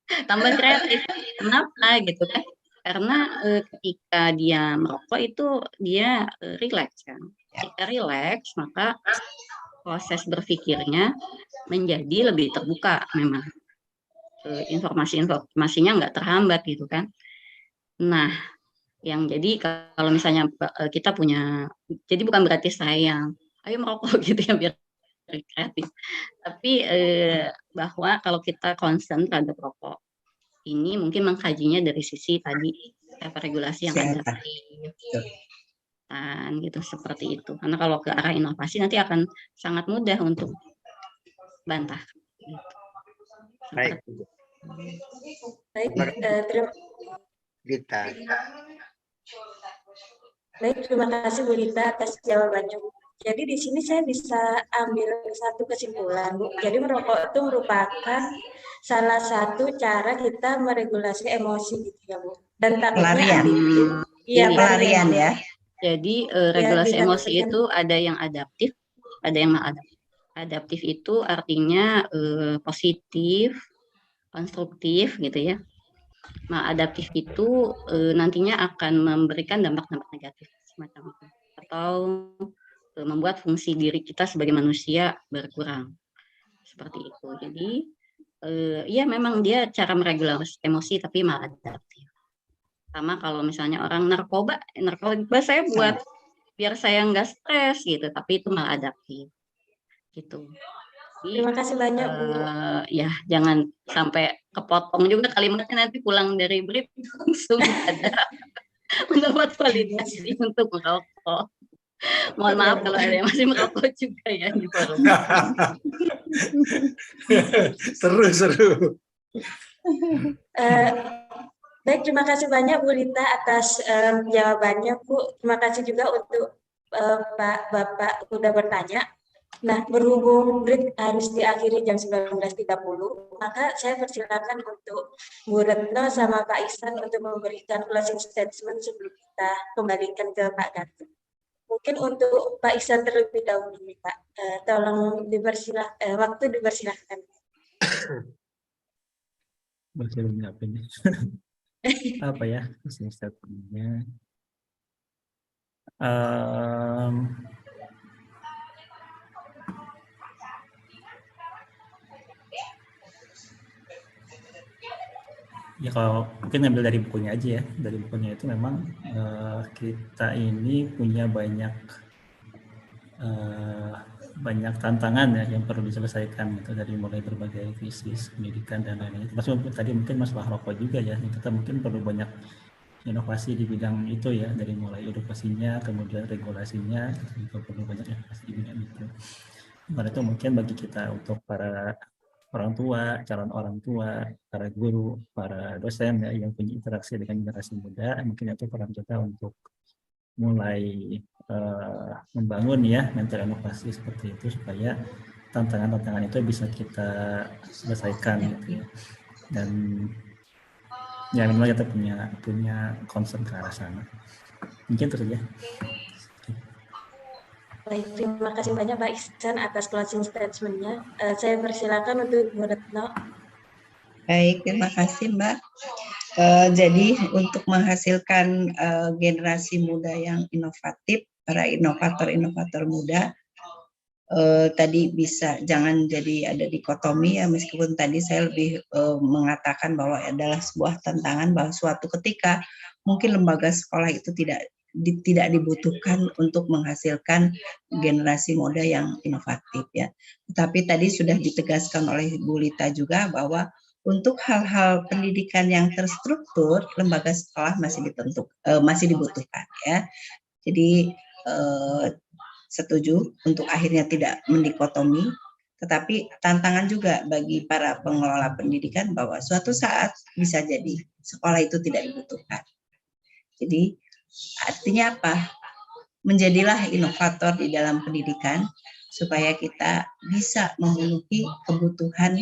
Tambah kreatif, kenapa gitu kan? Karena ketika dia merokok itu dia rileks kan. Ketika rileks maka proses berpikirnya menjadi lebih terbuka memang. Informasinya nggak terhambat gitu kan. Nah, yang jadi kalau misalnya kita punya, jadi bukan berarti saya ayo merokok gitu ya biar kreatif, tapi bahwa kalau kita concern terhadap rokok ini mungkin mengkajinya dari sisi tadi regulasi yang adaptif kan gitu, seperti itu. Karena kalau ke arah inovasi nanti akan sangat mudah untuk bantah gitu. Baik. Terima kasih Bu Rita atas jawabannya. Jadi di sini saya bisa ambil satu kesimpulan, Bu. Jadi merokok itu merupakan salah satu cara kita meregulasi emosi gitu ya, Bu. Dan pelarian. Iya, pelarian ya. Jadi regulasi emosi itu ada yang adaptif, ada yang maladaptif. Adaptif itu artinya positif, konstruktif gitu ya. Maladaptif itu nantinya akan memberikan dampak-dampak negatif semacam itu, atau membuat fungsi diri kita sebagai manusia berkurang seperti itu. Jadi ya memang dia cara meregulasi emosi tapi maladaptif. Sama kalau misalnya orang narkoba saya buat biar saya nggak stres gitu, tapi itu maladaptif gitu. Jadi, terima kasih banyak Bu. Ya jangan sampai kepotong juga kalimatnya, nanti pulang dari brief langsung ada mendapat validasi untuk merokok. Mohon maaf kalau ada yang masih merokok juga ya gitu. Seru. Baik, terima kasih banyak Bu Rita atas jawabannya Bu. Terima kasih juga untuk Bapak sudah bertanya. Nah, berhubung break harus diakhiri jam 19.30, maka saya persilakan untuk Bu Retno sama Pak Ihsan untuk memberikan closing statement sebelum kita kembalikan ke Pak Gatot. Mungkin untuk Pak Ihsan terlebih dahulu, Pak. Tolong waktu dipersilahkan. Apa ya closing statement-nya? Ya kalau mungkin ambil dari bukunya aja ya, dari bukunya itu memang kita ini punya banyak banyak tantangan ya yang perlu diselesaikan gitu, dari mulai berbagai krisis pendidikan dan lain-lain. Termasuk tadi mungkin masalah rokok juga ya, kita mungkin perlu banyak inovasi di bidang itu ya, dari mulai edukasinya, kemudian regulasinya, juga perlu banyak inovasi di bidang itu. Karena itu mungkin bagi kita untuk para orang tua, calon orang tua, para guru, para dosen ya, yang punya interaksi dengan generasi muda, mungkin itu peran kita untuk mulai membangun ya mental inovasi seperti itu, supaya tantangan-tantangan itu bisa kita selesaikan gitu ya. Dan ya memang kita punya concern ke arah sana. Mungkin itu saja. Baik, terima kasih banyak Pak Ihsan atas closing statement-nya. Saya persilakan untuk Bu Retno. Baik, terima kasih Mbak. Jadi untuk menghasilkan generasi muda yang inovatif, para inovator-inovator muda, tadi bisa jangan jadi ada dikotomi ya, meskipun tadi saya lebih mengatakan bahwa adalah sebuah tantangan, bahwa suatu ketika mungkin lembaga sekolah itu tidak dibutuhkan untuk menghasilkan generasi muda yang inovatif ya. Tapi tadi sudah ditegaskan oleh Bu Lita juga bahwa untuk hal-hal pendidikan yang terstruktur, lembaga sekolah masih dibutuhkan ya. Jadi setuju untuk akhirnya tidak mendikotomi, tetapi tantangan juga bagi para pengelola pendidikan bahwa suatu saat bisa jadi sekolah itu tidak dibutuhkan. Jadi artinya apa? Menjadilah inovator di dalam pendidikan supaya kita bisa memenuhi kebutuhan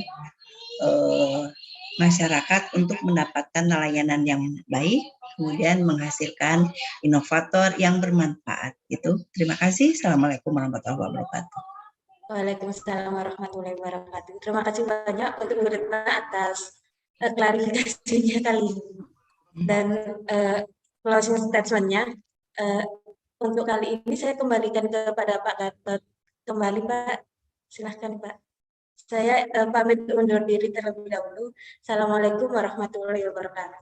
masyarakat untuk mendapatkan layanan yang baik, kemudian menghasilkan inovator yang bermanfaat. Gitu. Terima kasih. Assalamualaikum warahmatullahi wabarakatuh. Waalaikumsalam warahmatullahi wabarakatuh. Terima kasih banyak untuk Bu Retno atas klarifikasinya kali ini. Dan closing statement-nya, untuk kali ini saya kembalikan kepada Pak Gatot. Kembali Pak, silahkan Pak. Saya pamit undur diri terlebih dahulu. Assalamualaikum warahmatullahi wabarakatuh.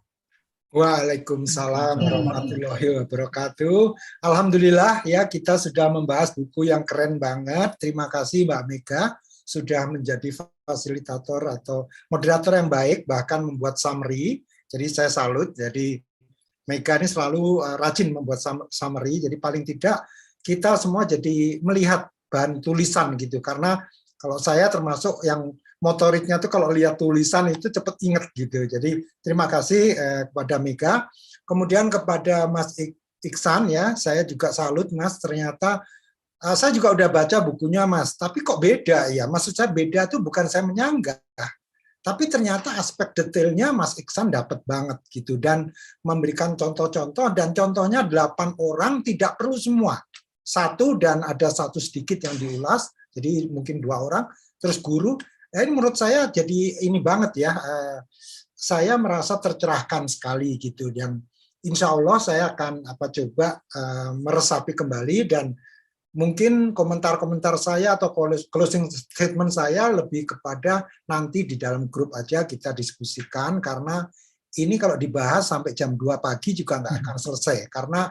Waalaikumsalam warahmatullahi wabarakatuh. Alhamdulillah ya, kita sudah membahas buku yang keren banget. Terima kasih Mbak Mega sudah menjadi fasilitator atau moderator yang baik, bahkan membuat summary. Jadi saya salut. Jadi Mega ini selalu rajin membuat summary. Jadi paling tidak kita semua jadi melihat bahan tulisan gitu. Karena kalau saya termasuk yang motoriknya tuh kalau lihat tulisan itu cepet inget gitu. Jadi terima kasih kepada Mega. Kemudian kepada Mas Iksan ya, saya juga salut Mas. Ternyata saya juga udah baca bukunya Mas, tapi kok beda ya? Maksud saya beda tuh bukan saya menyanggah, tapi ternyata aspek detailnya Mas Iksan dapat banget gitu, dan memberikan contoh-contoh, dan contohnya 8 orang tidak perlu semua. 1 dan ada 1 sedikit yang diulas, jadi mungkin 2 orang, terus guru. Ini menurut saya jadi ini banget ya, saya merasa tercerahkan sekali gitu, dan insya Allah saya akan coba meresapi kembali, dan mungkin komentar-komentar saya atau closing statement saya lebih kepada nanti di dalam grup aja kita diskusikan, karena ini kalau dibahas sampai jam 2 pagi juga nggak akan selesai, karena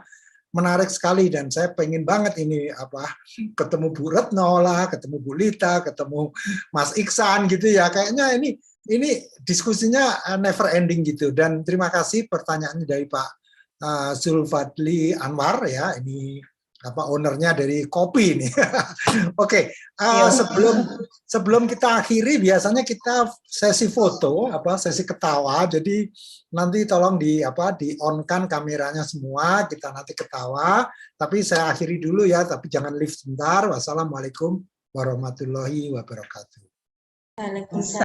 menarik sekali, dan saya pengen banget ini ketemu Bu Retno lah, ketemu Bu Lita, ketemu Mas Iksan gitu ya. Kayaknya ini diskusinya never ending gitu. Dan terima kasih pertanyaannya dari Pak Zulfadli Anwar ya. Ini ownernya dari kopi ini. Oke, sebelum kita akhiri biasanya kita sesi foto, sesi ketawa. Jadi nanti tolong di on-kan kameranya semua, kita nanti ketawa. Tapi saya akhiri dulu ya, tapi jangan leave sebentar. Wassalamualaikum warahmatullahi wabarakatuh. Waalaikumsalam.